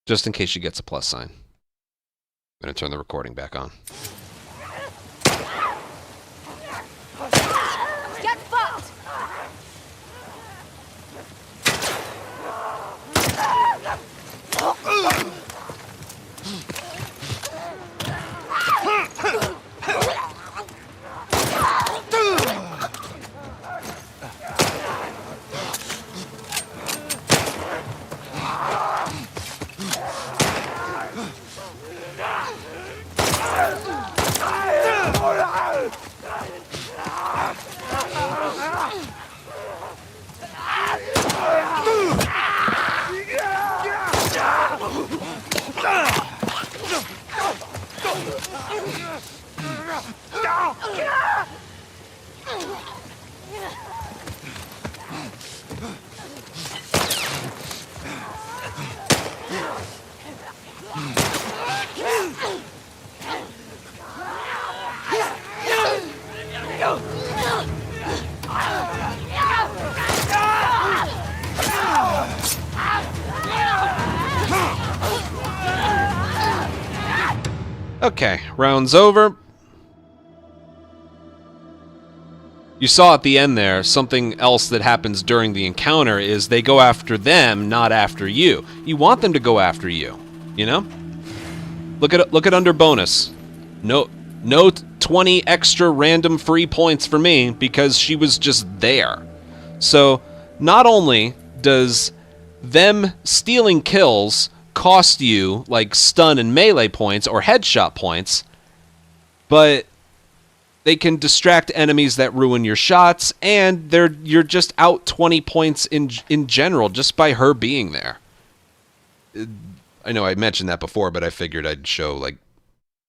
Just in case she gets a plus sign. I'm going to turn the recording back on. Get fucked! Okay, round's over. You saw at the end there, something else that happens during the encounter is they go after them, not after you. You want them to go after you, you know? Look at under bonus. No 20 extra random free points for me because she was just there. So, not only does them stealing kills cost you like stun and melee points or headshot points, but They can distract enemies that ruin your shots, and you're just out 20 points in general just by her being there. I know I mentioned that before, but I figured I'd show like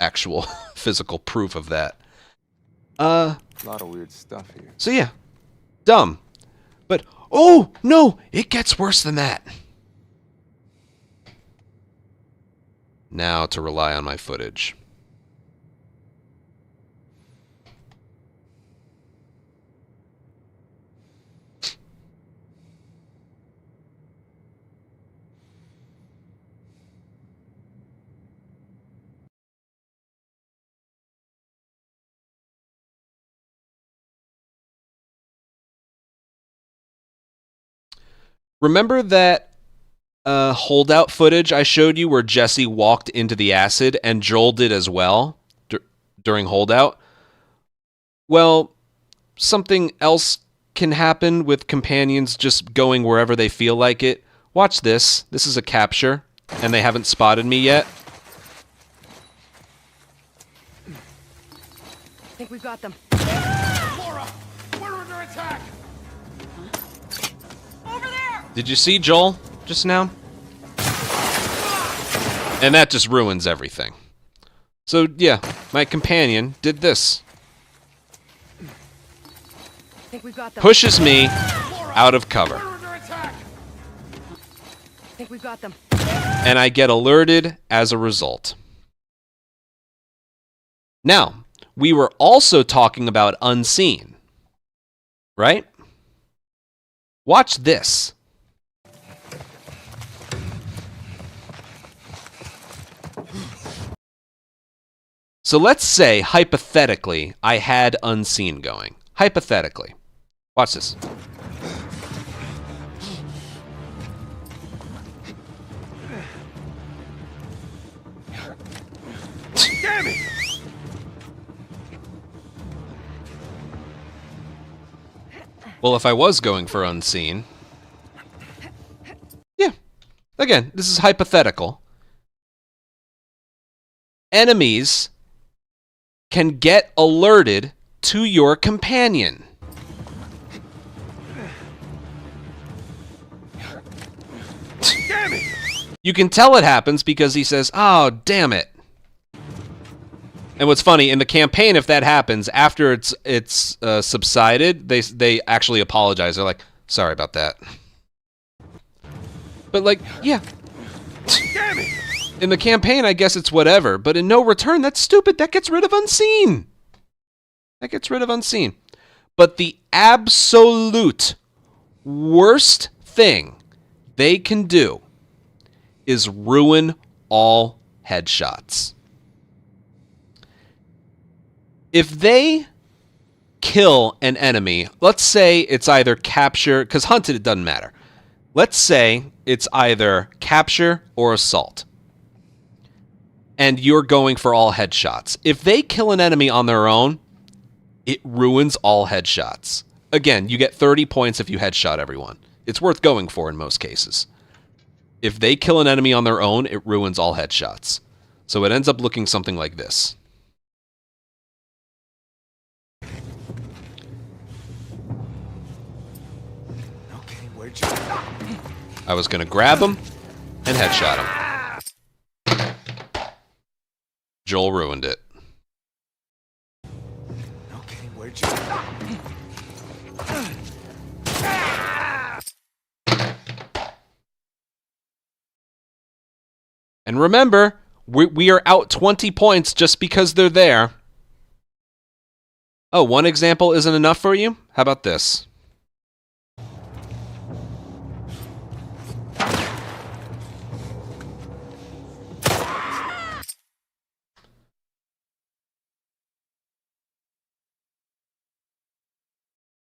actual physical proof of that. A lot of weird stuff here. So yeah, dumb. But oh no, it gets worse than that. Now to rely on my footage. Remember that holdout footage I showed you where Jesse walked into the acid and Joel did as well during holdout? Well, something else can happen with companions just going wherever they feel like it. Watch this. This is a capture, and they haven't spotted me yet. I think we've got them. Laura, we're under attack. Over there! Did you see Joel just now? And that just ruins everything. So yeah, my companion did this. I think we've got them. Pushes me out of cover. We're under attack. I think we've got them. And I get alerted as a result. Now, we were also talking about unseen, right? Watch this. So let's say, hypothetically, I had unseen going. Hypothetically. Watch this. Damn it! Well, if I was going for unseen... Yeah. Again, this is hypothetical. Enemies can get alerted to your companion. Damn it! You can tell it happens because he says, "Oh, damn it." And what's funny, in the campaign, if that happens, after it's subsided, they actually apologize. They're like, "Sorry about that." But like, yeah. Damn it! In the campaign, I guess it's whatever. But in No Return, that's stupid. That gets rid of unseen. That gets rid of unseen. But the absolute worst thing they can do is ruin all headshots. If they kill an enemy, let's say it's either capture, because hunted it doesn't matter. Let's say it's either capture or assault. And you're going for all headshots. If they kill an enemy on their own, it ruins all headshots. Again, you get 30 points if you headshot everyone. It's worth going for in most cases. If they kill an enemy on their own, it ruins all headshots. So it ends up looking something like this. Okay, where'd you go? I was going to grab him and headshot him. Joel ruined it. Okay, where'd you go? And remember, we are out 20 points just because they're there. Oh, one example isn't enough for you? How about this?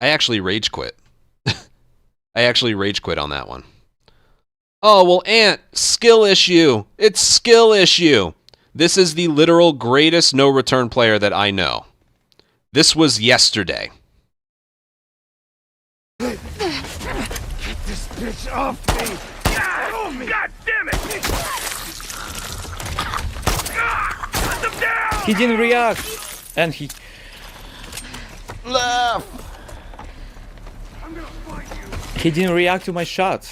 I actually rage quit. I actually rage quit on that one. Oh, well, Ant, skill issue. It's skill issue. This is the literal greatest no-return player that I know. This was yesterday. Get this bitch off me! Oh, God damn it! Let them down! He didn't react, and he Left! I'm gonna find you. He didn't react to my shot.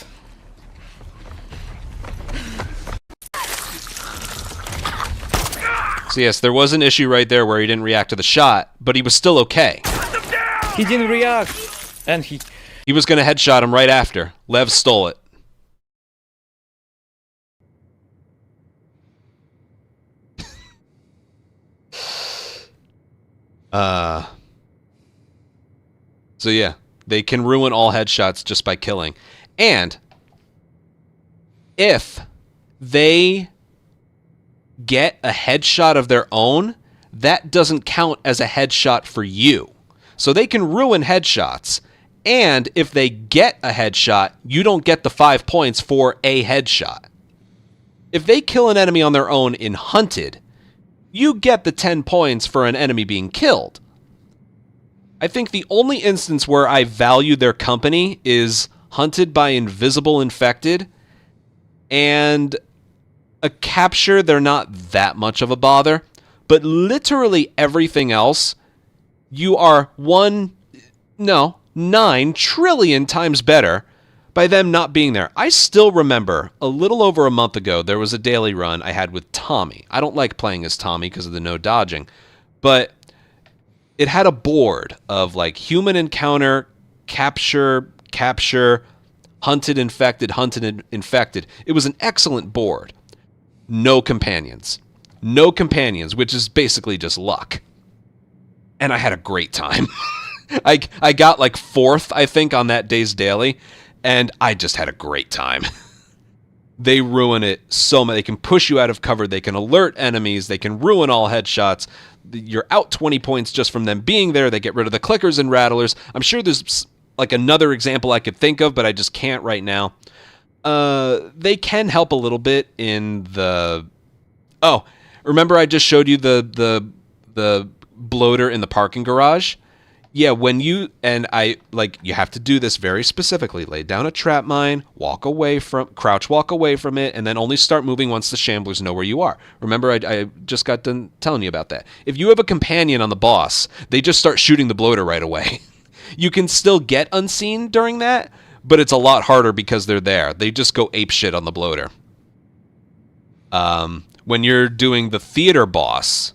So yes, there was an issue right there where he didn't react to the shot, but he was still okay. He didn't react. And he... He was going to headshot him right after. Lev stole it. So yeah, they can ruin all headshots just by killing. And if they get a headshot of their own, that doesn't count as a headshot for you. So they can ruin headshots, and if they get a headshot, you don't get the 5 points for a headshot. If they kill an enemy on their own in Hunted, you get the 10 points for an enemy being killed. I think the only instance where I value their company is Hunted by Invisible Infected, and a capture, they're not that much of a bother, but literally everything else, you are 9 trillion times better by them not being there. I still remember a little over a month ago, there was a daily run I had with Tommy. I don't like playing as Tommy because of the no dodging, but it had a board of like human encounter, capture, hunted, infected. It was an excellent board. No companions. No companions, which is basically just luck. And I had a great time. I got like 4th, I think, on that day's daily, and I just had a great time. They ruin it so much. They can push you out of cover. They can alert enemies. They can ruin all headshots. You're out 20 points just from them being there. They get rid of the clickers and rattlers. I'm sure there's like another example I could think of, but I just can't right now. They can help a little bit in the... Oh, remember I just showed you the bloater in the parking garage? Yeah, when you... And you have to do this very specifically. Lay down a trap mine, crouch walk away from it, and then only start moving once the shamblers know where you are. Remember, I just got done telling you about that. If you have a companion on the boss, they just start shooting the bloater right away. You can still get unseen during that, but it's a lot harder because they're there. They just go apeshit on the bloater. When you're doing the theater boss,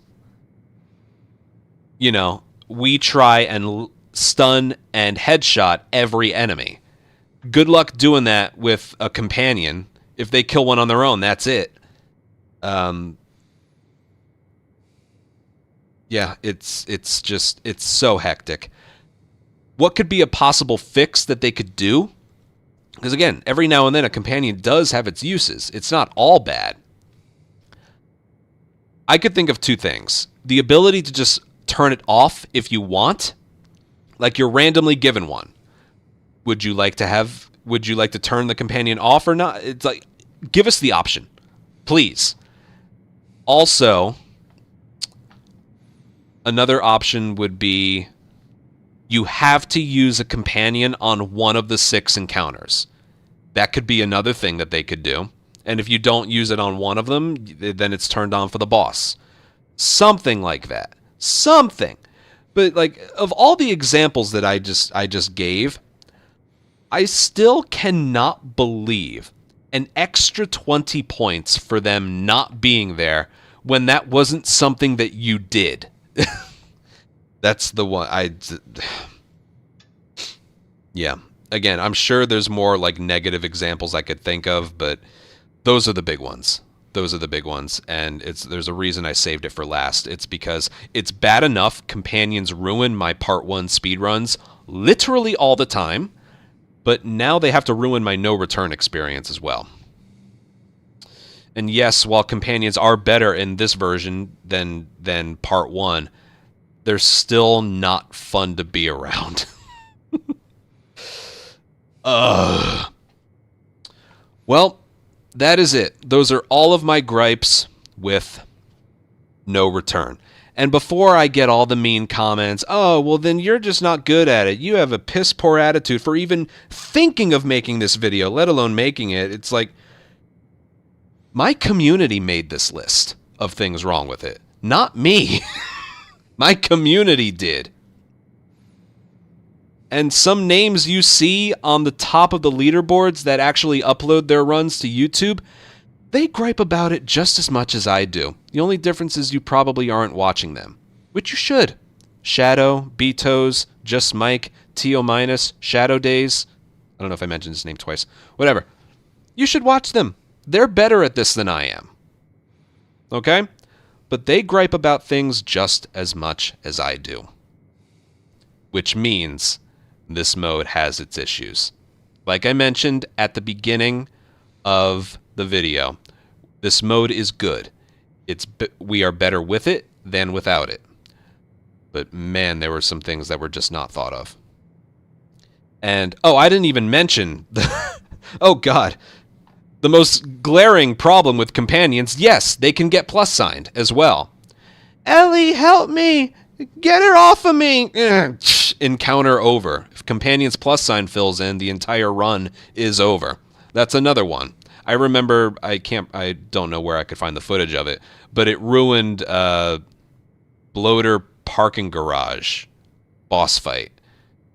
you know, we try and stun and headshot every enemy. Good luck doing that with a companion. If they kill one on their own, that's it. Yeah, it's so hectic. What could be a possible fix that they could do? Because again, every now and then a companion does have its uses. It's not all bad. I could think of 2 things. The ability to just turn it off if you want. Like you're randomly given one. Would you like to turn the companion off or not? It's like, give us the option, please. Also, another option would be you have to use a companion on one of the 6 encounters. That could be another thing that they could do. And if you don't use it on one of them, then it's turned on for the boss. Something like that. Something. But like, of all the examples that I just gave, I still cannot believe an extra 20 points for them not being there when that wasn't something that you did. That's the one yeah. Again, I'm sure there's more like negative examples I could think of, but those are the big ones. Those are the big ones, and there's a reason I saved it for last. It's because it's bad enough companions ruin my part 1 speedruns literally all the time, but now they have to ruin my no return experience as well. And yes, while companions are better in this version than part 1, they're still not fun to be around. Well, that is it. Those are all of my gripes with no return. And before I get all the mean comments, oh, well then you're just not good at it. You have a piss poor attitude for even thinking of making this video, let alone making it. It's like, my community made this list of things wrong with it. Not me. My community did. And some names you see on the top of the leaderboards that actually upload their runs to YouTube, they gripe about it just as much as I do. The only difference is you probably aren't watching them, which you should. Shadow, Betos, Just Mike, T-O-, Shadow Days. I don't know if I mentioned his name twice. Whatever. You should watch them. They're better at this than I am. Okay? But they gripe about things just as much as I do. Which means this mode has its issues. Like I mentioned at the beginning of the video, this mode is good. We are better with it than without it. But man, there were some things that were just not thought of. And, oh, I didn't even mention the... oh, God. The most glaring problem with companions, yes, they can get plus signed as well. Ellie, help me! Get her off of me! Encounter over. If companions plus sign fills in, the entire run is over. That's another one. I remember, I don't know where I could find the footage of it, but it ruined Bloater parking garage boss fight.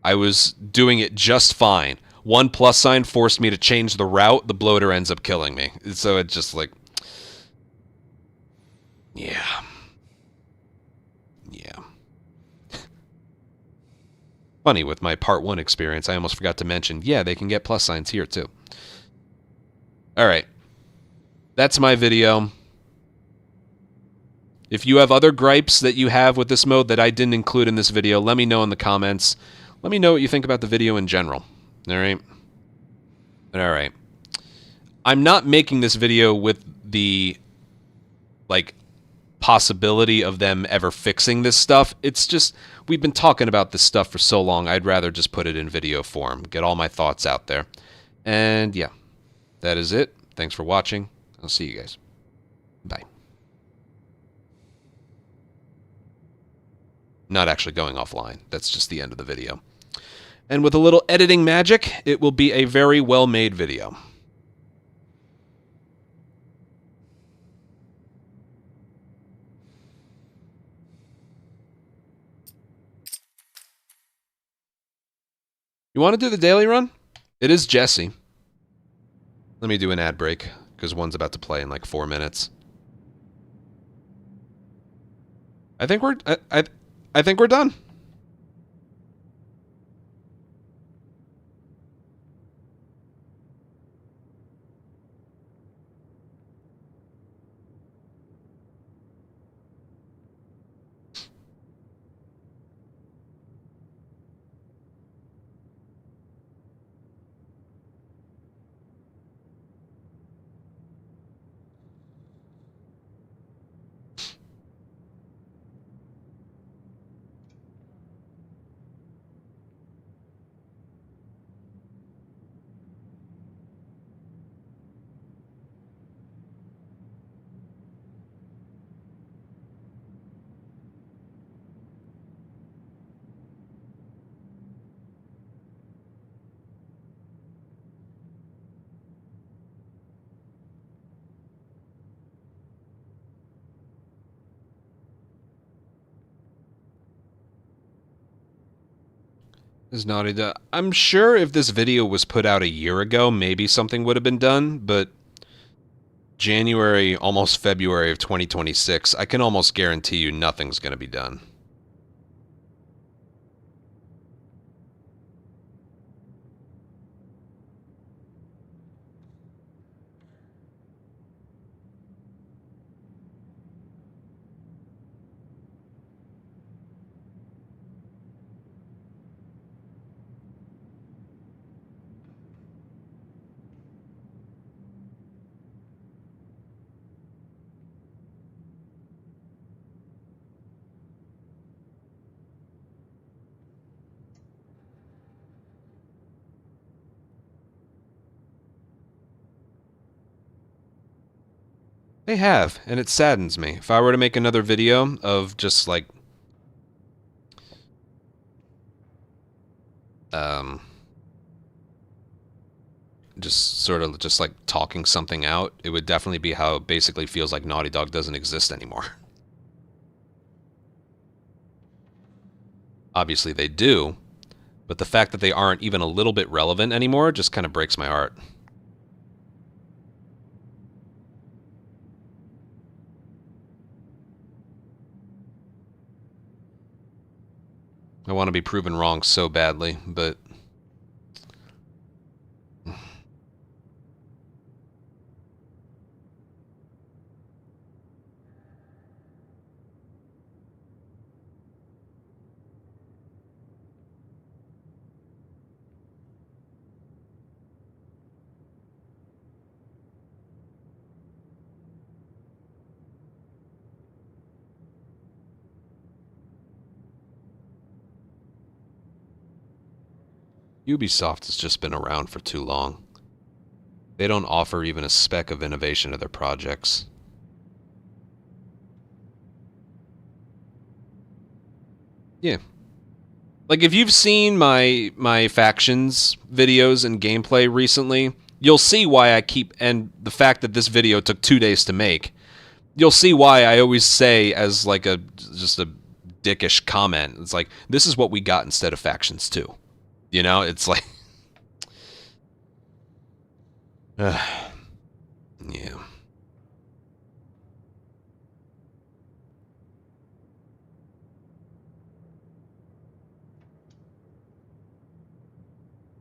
I was doing it just fine. One plus sign forced me to change the route. The bloater ends up killing me. So it's just like... Yeah. Yeah. Funny, with my part 1 experience, I almost forgot to mention, yeah, they can get plus signs here too. Alright. That's my video. If you have other gripes that you have with this mode that I didn't include in this video, let me know in the comments. Let me know what you think about the video in general. Alright? Alright. I'm not making this video with the, like, possibility of them ever fixing this stuff. It's just, we've been talking about this stuff for so long, I'd rather just put it in video form. Get all my thoughts out there. And, yeah. That is it. Thanks for watching. I'll see you guys. Bye. Not actually going offline. That's just the end of the video. And with a little editing magic, it will be a very well-made video. You want to do the daily run? It is Jesse. Let me do an ad break, because one's about to play in like 4 minutes. I think we're done. Is Naughty Dog. I'm sure if this video was put out a year ago, maybe something would have been done, but January, almost February of 2026, I can almost guarantee you nothing's going to be done. They have, and it saddens me. If I were to make another video of just like just sort of just like talking something out, it would definitely be how it basically feels like Naughty Dog doesn't exist anymore. Obviously they do, But the fact that they aren't even a little bit relevant anymore just kind of breaks my heart. I want to be proven wrong so badly, but... Ubisoft has just been around for too long. They don't offer even a speck of innovation to their projects. Yeah. Like, if you've seen my factions videos and gameplay recently, you'll see why I keep... And the fact that this video took 2 days to make, you'll see why I always say as, like, just a dickish comment. It's like, this is what we got instead of Factions 2. You know, it's like... yeah.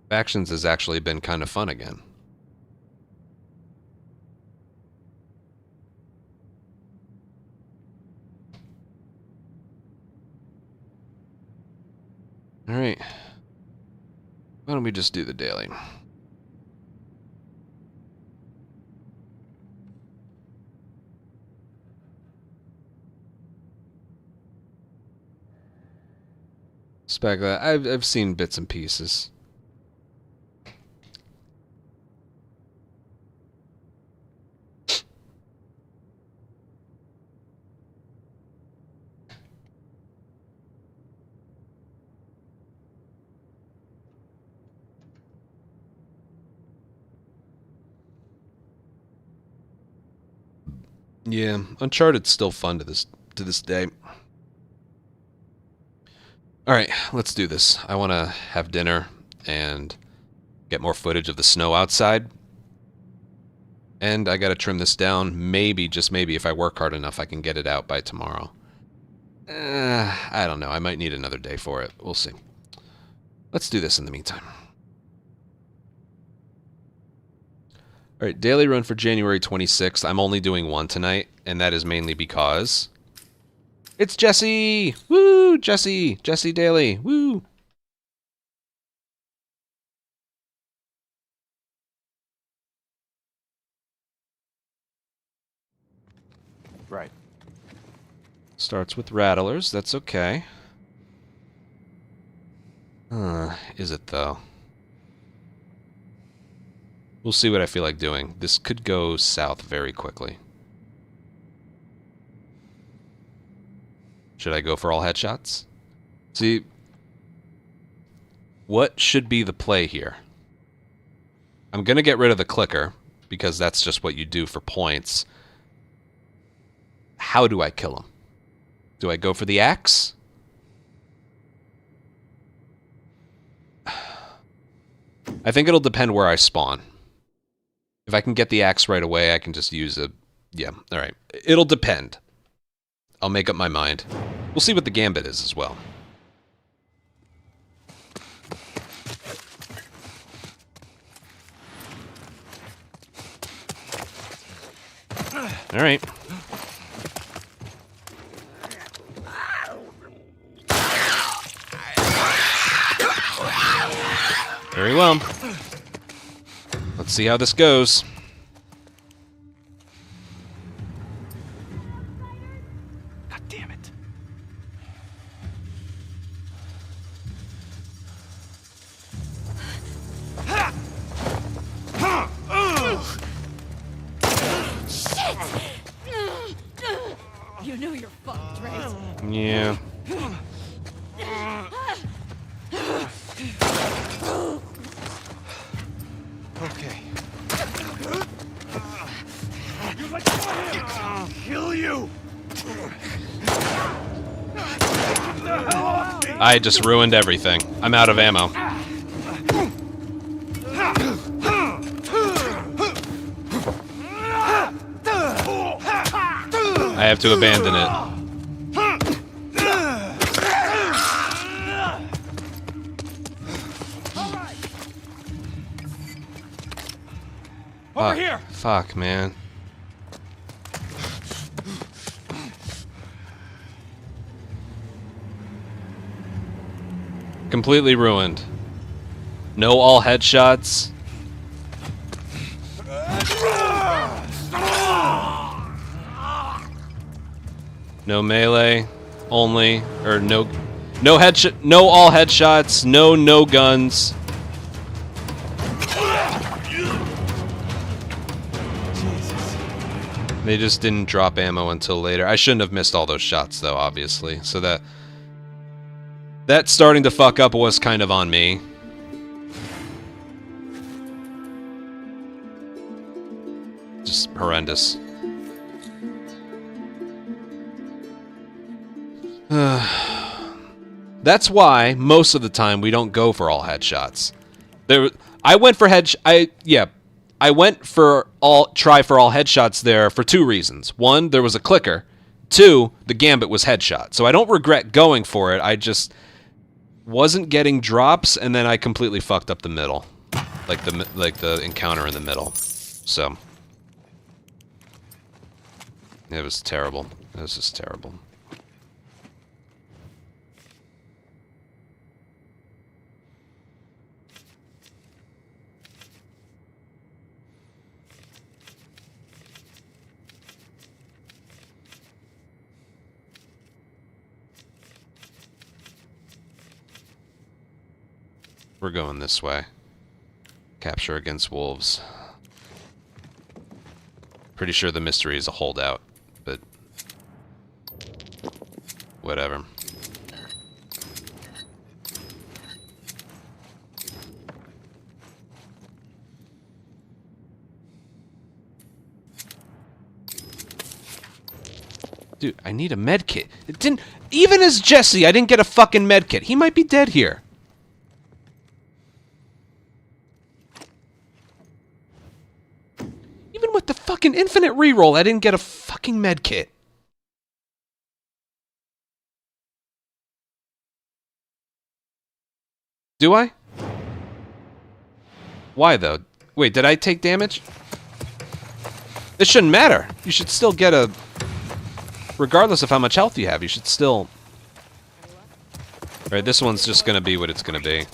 Factions has actually been kind of fun again. All right. Why don't we just do the daily? Spec that I've seen bits and pieces. Yeah, Uncharted's still fun to this day. All right, let's do this. I want to have dinner and get more footage of the snow outside. And I got to trim this down. Maybe, just maybe, if I work hard enough, I can get it out by tomorrow. I don't know. I might need another day for it. We'll see. Let's do this in the meantime. All right, daily run for January 26th. I'm only doing one tonight, and that is mainly because it's Jesse! Woo! Jesse! Jesse Daily! Woo! Right. Starts with rattlers. That's okay. Is it, though? We'll see what I feel like doing. This could go south very quickly. Should I go for all headshots? See, what should be the play here? I'm going to get rid of the clicker, because that's just what you do for points. How do I kill him? Do I go for the axe? I think it'll depend where I spawn. If I can get the axe right away, I can just use a... Yeah, alright. It'll depend. I'll make up my mind. We'll see what the gambit is as well. Alright. Very well. Let's see how this goes. God damn it. You know you're fucked, right? Yeah. Okay. You let go of him! Kill you! Get the hell off me! I just ruined everything. I'm out of ammo. I have to abandon it. Over here! Fuck, man. Completely ruined. No all headshots. No melee, only, or no headshot, no all headshots, no guns. They just didn't drop ammo until later. I shouldn't have missed all those shots though, obviously. So that starting to fuck up was kind of on me. Just horrendous. That's why most of the time we don't go for all headshots. I went for try for all headshots there for two reasons. One, there was a clicker. Two, the gambit was headshot. So I don't regret going for it. I just wasn't getting drops, and then I completely fucked up the middle, like the encounter in the middle. So it was terrible. It was just terrible. We're going this way. Capture against wolves. Pretty sure the mystery is a holdout, but whatever. Dude, I need a med kit. It didn't. Even as Jesse, I didn't get a fucking med kit. He might be dead here. Even with the fucking infinite reroll, I didn't get a fucking med kit. Do I? Why though? Wait, did I take damage? It shouldn't matter. You should still get a... Regardless of how much health you have, you should still... Alright, this one's just gonna be what it's gonna be.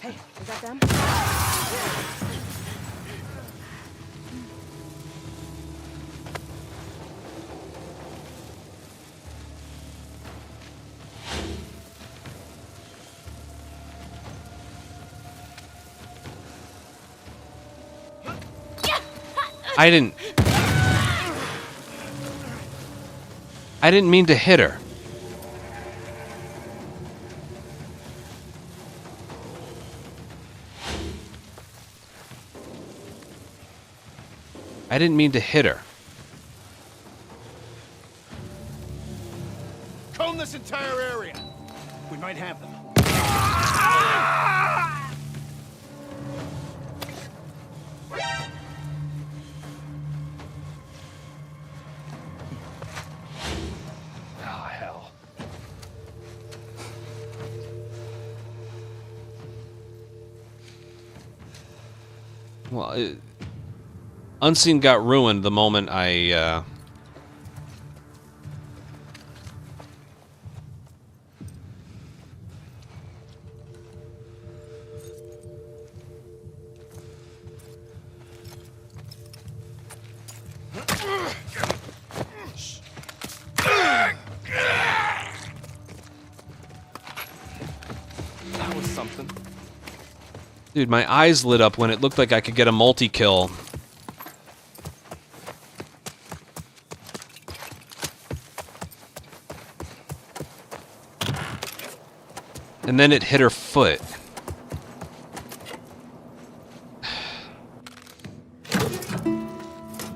Hey, is that them? I didn't mean to hit her. I didn't mean to hit her. Comb this entire area. We might have them. Oh, hell. Well, Unseen got ruined the moment I, That was something. Dude, my eyes lit up when it looked like I could get a multi-kill. And then it hit her foot.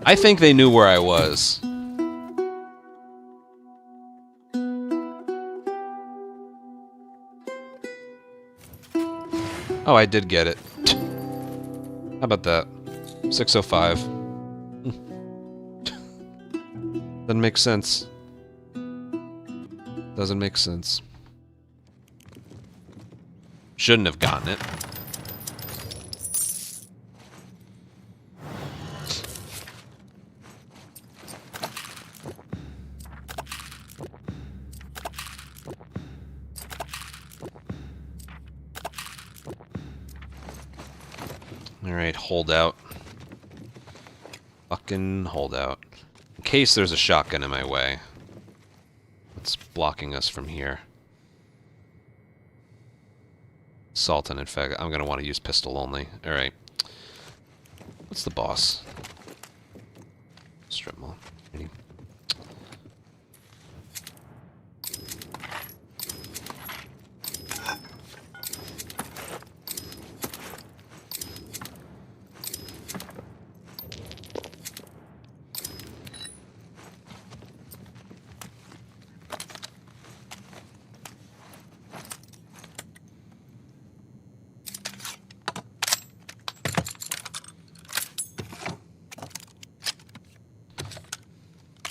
I think they knew where I was. Oh, I did get it. How about that? 605. Doesn't make sense. Doesn't make sense. Shouldn't have gotten it. Alright, hold out. Fucking hold out. In case there's a shotgun in my way. What's blocking us from here? Sultan, in fact, I'm gonna want to use pistol only. Alright. What's the boss? Strip mall. Any...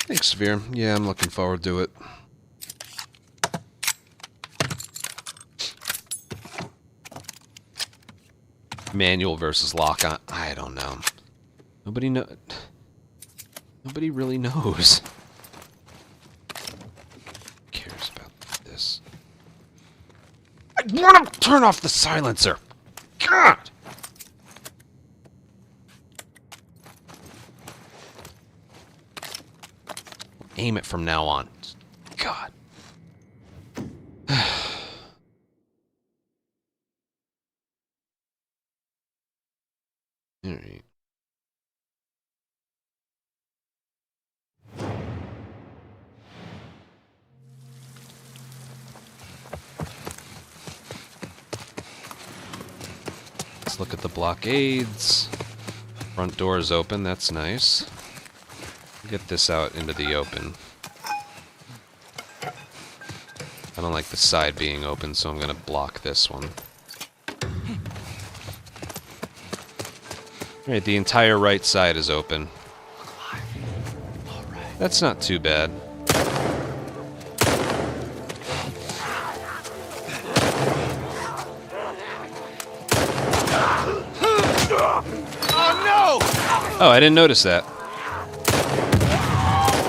Thanks, Severe. Yeah, I'm looking forward to it. Manual versus lock-on. I don't know. Nobody really knows. Who cares about this? I want to turn off the silencer. God! Aim it from now on. God. Alright. Let's look at the blockades. Front door is open, that's nice. Get this out into the open. I don't like the side being open, so I'm gonna block this one. Alright, the entire right side is open. That's not too bad. Oh no! Oh, I didn't notice that.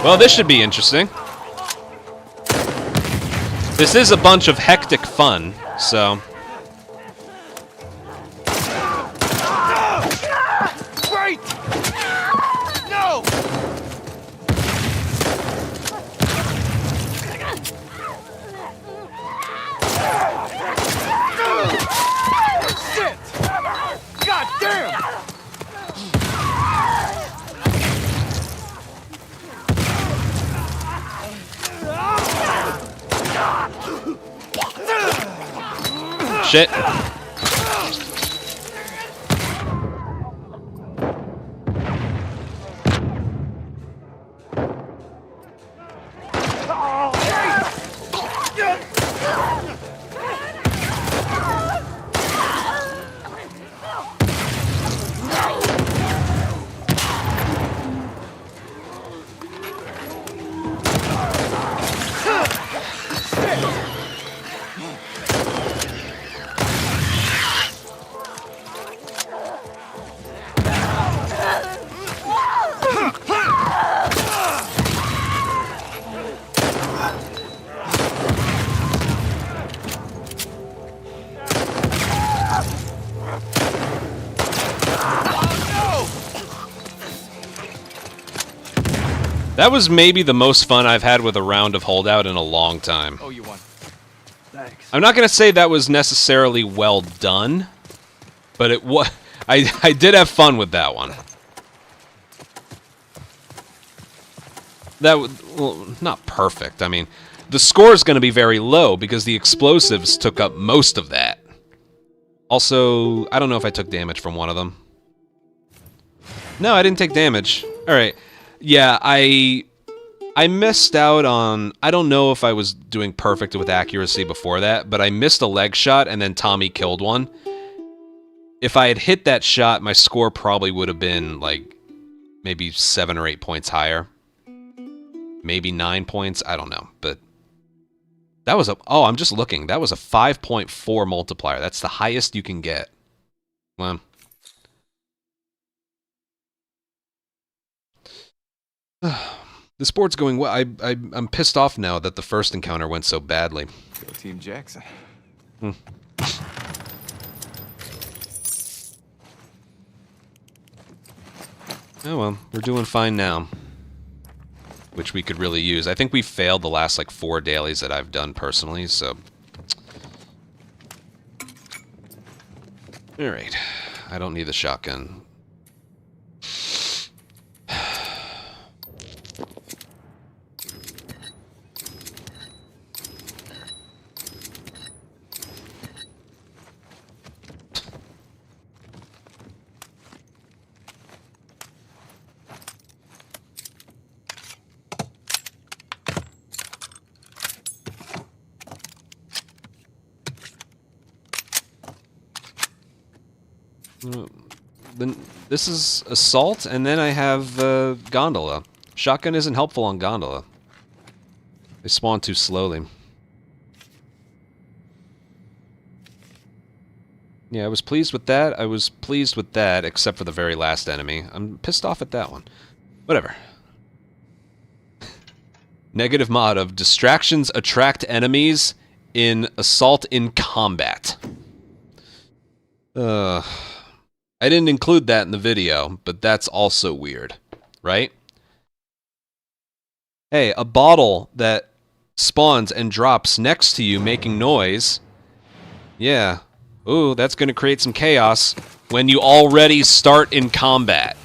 Well, this should be interesting. This is a bunch of hectic fun, so... Wait! No! Shit! God damn! Shit. That was maybe the most fun I've had with a round of holdout in a long time. Oh, you won. Thanks. I'm not gonna say that was necessarily well done, but it was. I did have fun with that one. Well, not perfect. I mean, the score is going to be very low because the explosives took up most of that. Also, I don't know if I took damage from one of them. No, I didn't take damage. All right. Yeah, I missed out on... I don't know if I was doing perfect with accuracy before that, but I missed a leg shot and then Tommy killed one. if I had hit that shot, my score probably would have been, like, maybe 7 or 8 points higher. Maybe 9 points, I don't know. But that was a... Oh, I'm just looking. That was a 5.4 multiplier. That's the highest you can get. Well... This board's going well. I'm pissed off now that the first encounter went so badly. Go Team Jackson. Hmm. Oh well, we're doing fine now. Which we could really use. I think we failed the last, like, 4 dailies that I've done personally, so... Alright. I don't need the shotgun. Then this is assault, and then I have gondola. Shotgun isn't helpful on gondola. They spawn too slowly. Yeah, I was pleased with that. I was pleased with that, except for the very last enemy. I'm pissed off at that one. Whatever. Negative mod of distractions attract enemies in assault in combat. I didn't include that in the video, but that's also weird, right? Hey, a bottle that spawns and drops next to you making noise. Yeah. Ooh, that's going to create some chaos when you already start in combat.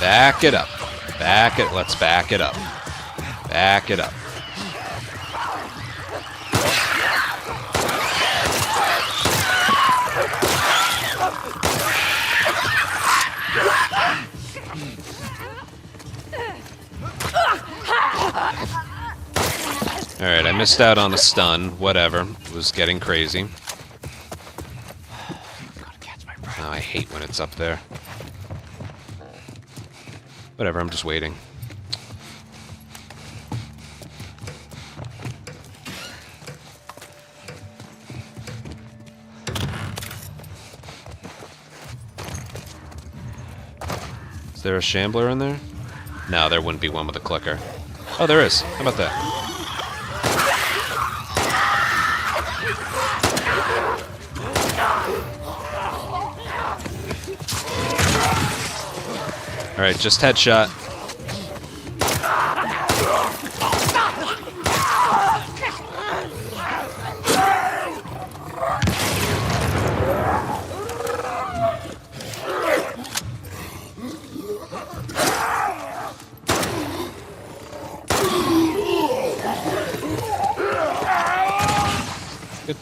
Back it up. Back it. Let's back it up. Back it up. Alright, I missed out on a stun. Whatever. It was getting crazy. Oh, I hate when it's up there. Whatever, I'm just waiting. Is there a shambler in there? No, there wouldn't be one with a clicker. Oh, there is. How about that? Alright, just headshot. Good.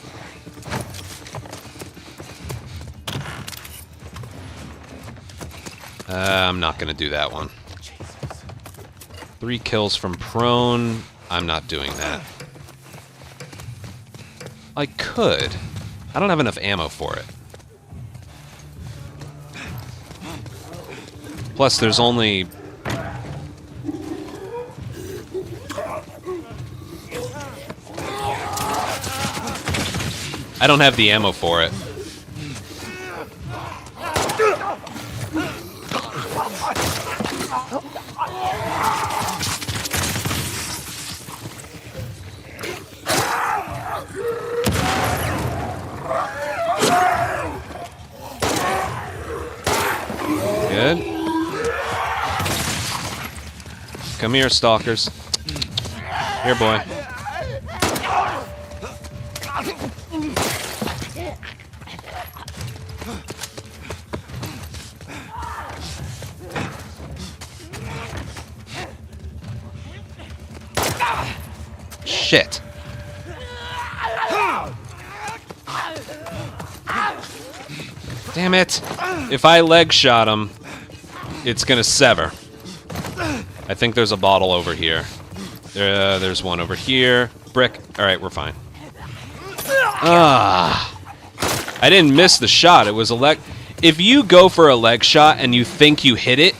I'm not gonna do that one. 3 kills from prone. I'm not doing that. I could. I don't have enough ammo for it. Plus, there's only... I don't have the ammo for it. Good. Come here, stalkers. Here, boy. Shit. Damn it. If I leg shot him, it's gonna sever. I think there's a bottle over here. There's one over here. Brick. Alright, we're fine. Ah. I didn't miss the shot. It was a leg. If you go for a leg shot and you think you hit it,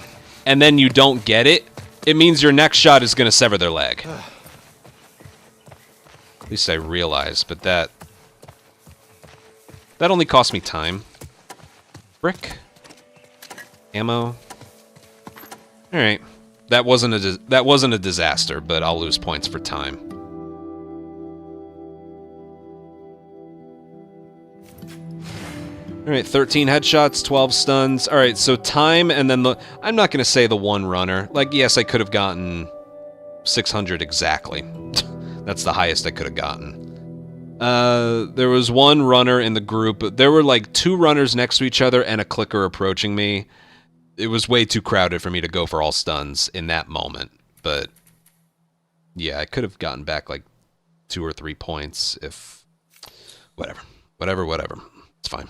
and then you don't get it, it means your next shot is gonna sever their leg. At least I realized, but that only cost me time. Brick. Ammo. Alright. That wasn't a disaster, but I'll lose points for time. Alright, 13 headshots, 12 stuns. Alright, so time and then I'm not gonna say the one runner. Like, yes, I could have gotten 600 exactly. That's the highest I could have gotten. There was one runner in the group. There were like 2 runners next to each other and a clicker approaching me. It was way too crowded for me to go for all stuns in that moment. But yeah, I could have gotten back like 2 or 3 points if... Whatever. It's fine.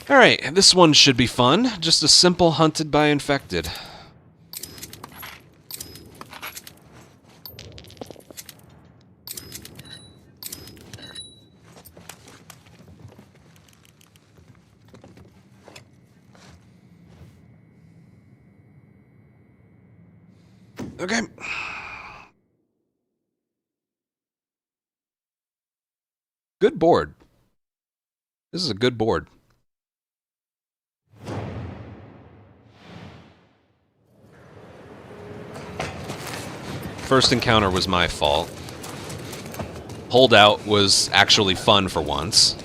Alright, this one should be fun. Just a simple hunted by infected. Okay. Good board. This is a good board. First encounter was my fault. Holdout was actually fun for once.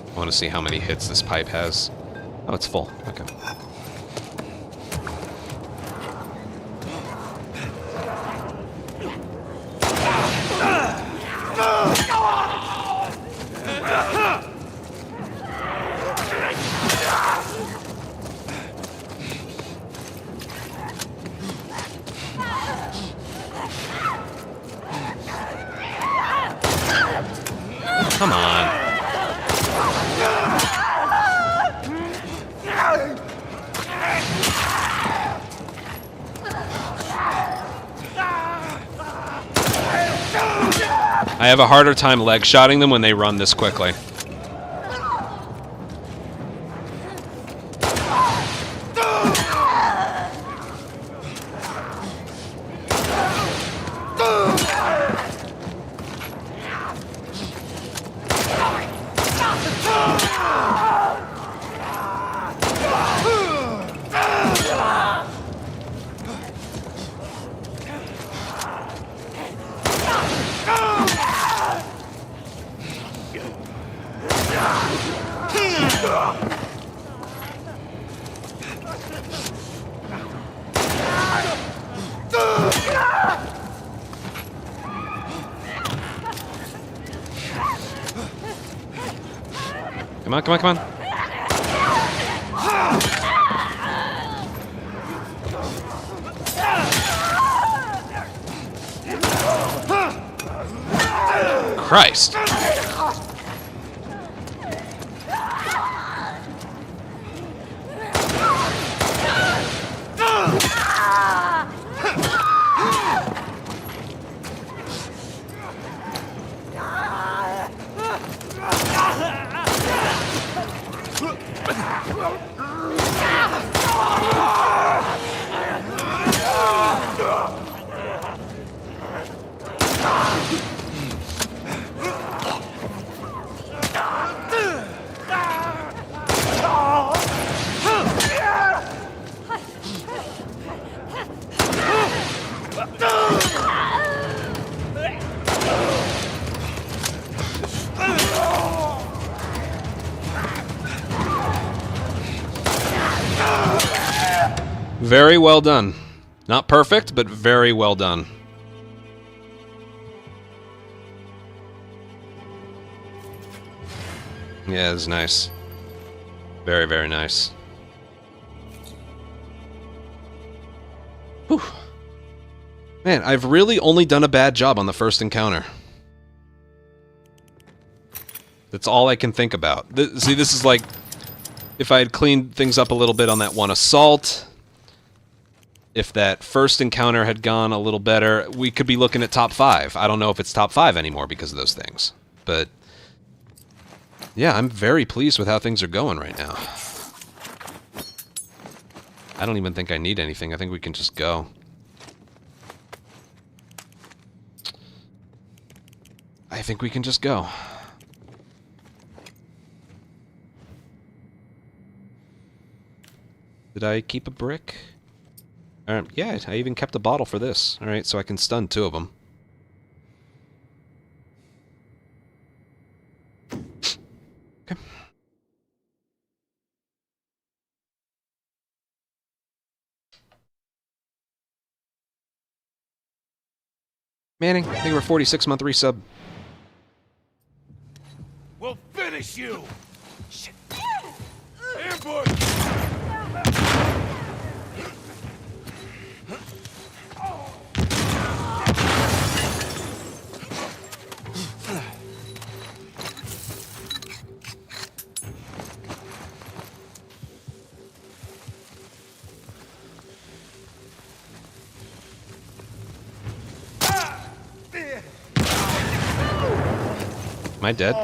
I want to see how many hits this pipe has. Oh, it's full. Okay. Come on. I have a harder time leg shotting them when they run this quickly. Come on, come on, come on. Christ. Very well done. Not perfect, but very well done. Yeah, it's nice. Very, very nice. Whew. Man, I've really only done a bad job on the first encounter. That's all I can think about. See, this is like if I had cleaned things up a little bit on that one assault. If that first encounter had gone a little better, we could be looking at top 5. I don't know if it's top 5 anymore because of those things. But yeah, I'm very pleased with how things are going right now. I don't even think I need anything. I think we can just go. I think we can just go. Did I keep a brick? Yeah, I even kept a bottle for this. Alright, so I can stun 2 of them. Okay. Manning, thank you for 46-month resub. We'll finish you! Shit. Ambush! Am I dead?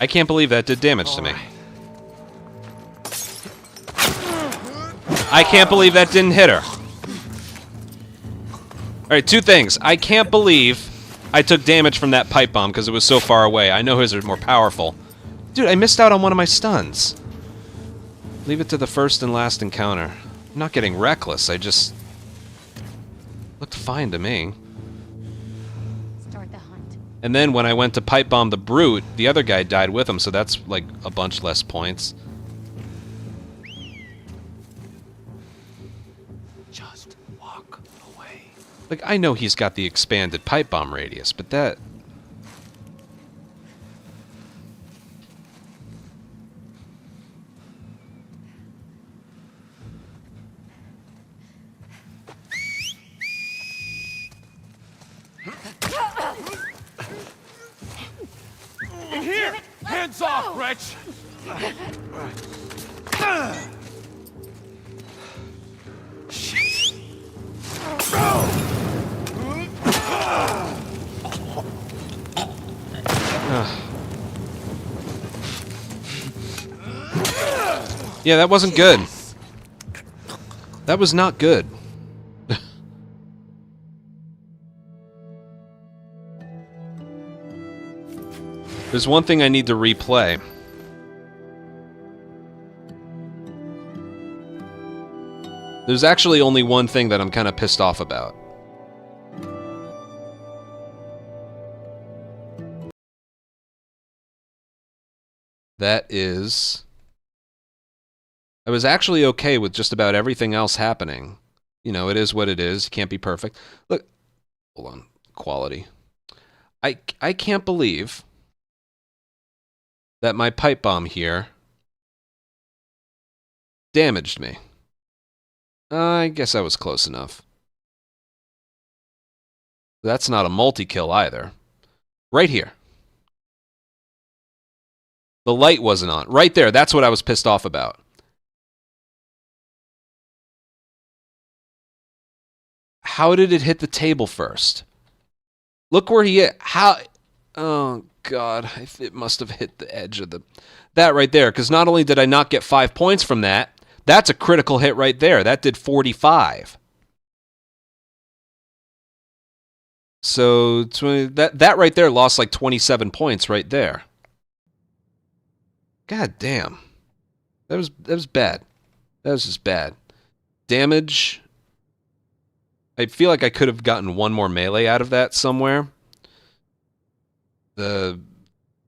I can't believe that did damage to me. I can't believe that didn't hit her. Alright, 2 things. I can't believe I took damage from that pipe bomb because it was so far away. I know his are more powerful. Dude, I missed out on one of my stuns. Leave it to the first and last encounter. I'm not getting reckless, I just... looked fine to me. Start the hunt. And then when I went to pipe bomb the brute, the other guy died with him, so that's like a bunch less points. Just walk away. Like, I know he's got the expanded pipe bomb radius, but that... Here! Hands off, wretch! Yeah, that wasn't good. That was not good. There's one thing I need to replay. There's actually only one thing that I'm kind of pissed off about. That is... I was actually okay with just about everything else happening. You know, it is what it is. You can't be perfect. Look, hold on. Quality. I can't believe that my pipe bomb here damaged me. I guess I was close enough. That's not a multi-kill either. Right here. The light wasn't on. Right there, that's what I was pissed off about. How did it hit the table first? Look where he hit. How... Oh, God. It must have hit the edge of the... That right there, because not only did I not get 5 points from that, that's a critical hit right there. That did 45. So, that right there lost like 27 points right there. God damn. That was bad. That was just bad. Damage... I feel like I could have gotten one more melee out of that somewhere. The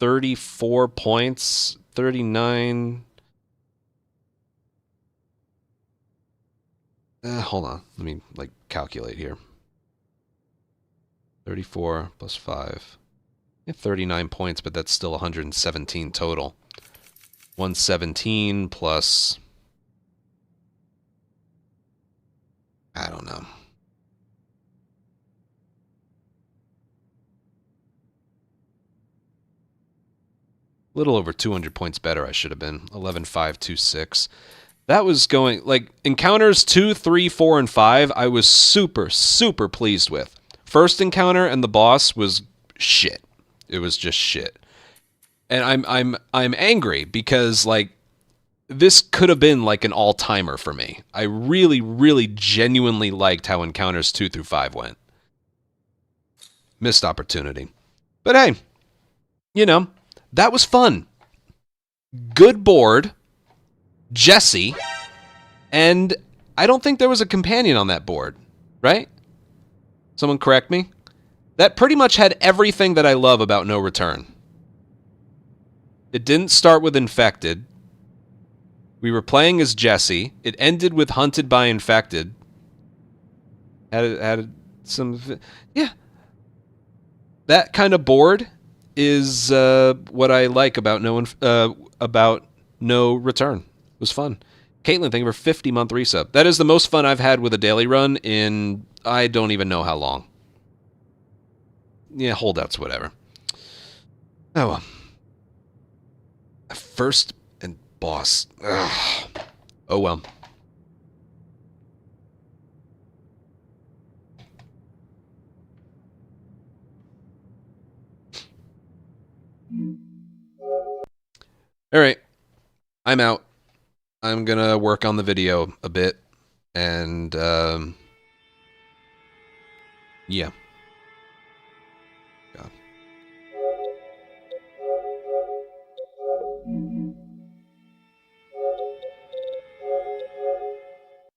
34 points, 39. Hold on. Let me, like, calculate here. 34 plus 5. Yeah, 39 points, but that's still 117 total. 117 plus... I don't know. A little over 200 points better I should have been. 11,526. That was going... Like, encounters 2, 3, 4, and 5, I was super, super pleased with. First encounter and the boss was shit. It was just shit. And I'm angry because, like, this could have been like an all-timer for me. I really, really genuinely liked how encounters 2 through 5 went. Missed opportunity. But hey, you know, that was fun. Good board. Jesse. And I don't think there was a companion on that board, right? Someone correct me? That pretty much had everything that I love about No Return. It didn't start with Infected. We were playing as Jesse. It ended with Hunted by Infected. Had some... Yeah. That kind of board is what I like about No Return. It was fun. Caitlin, thank you for 50-month resub. That is the most fun I've had with a daily run in I don't even know how long. Yeah, holdouts, whatever. Oh well. First and boss. Ugh. Oh well. All right. I'm out. I'm gonna work on the video a bit, and yeah. God.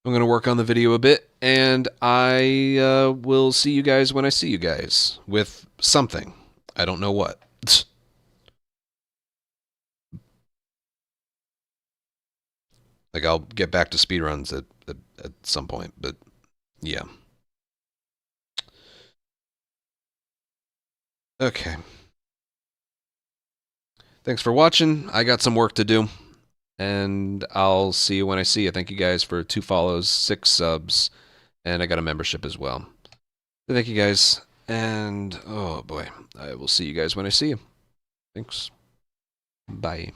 I'm gonna work on the video a bit, and I will see you guys when I see you guys with something. I don't know what. Like, I'll get back to speedruns at some point, but yeah. Okay. Thanks for watching. I got some work to do, and I'll see you when I see you. Thank you guys for 2 follows, 6 subs, and I got a membership as well. Thank you guys, and oh boy, I will see you guys when I see you. Thanks. Bye.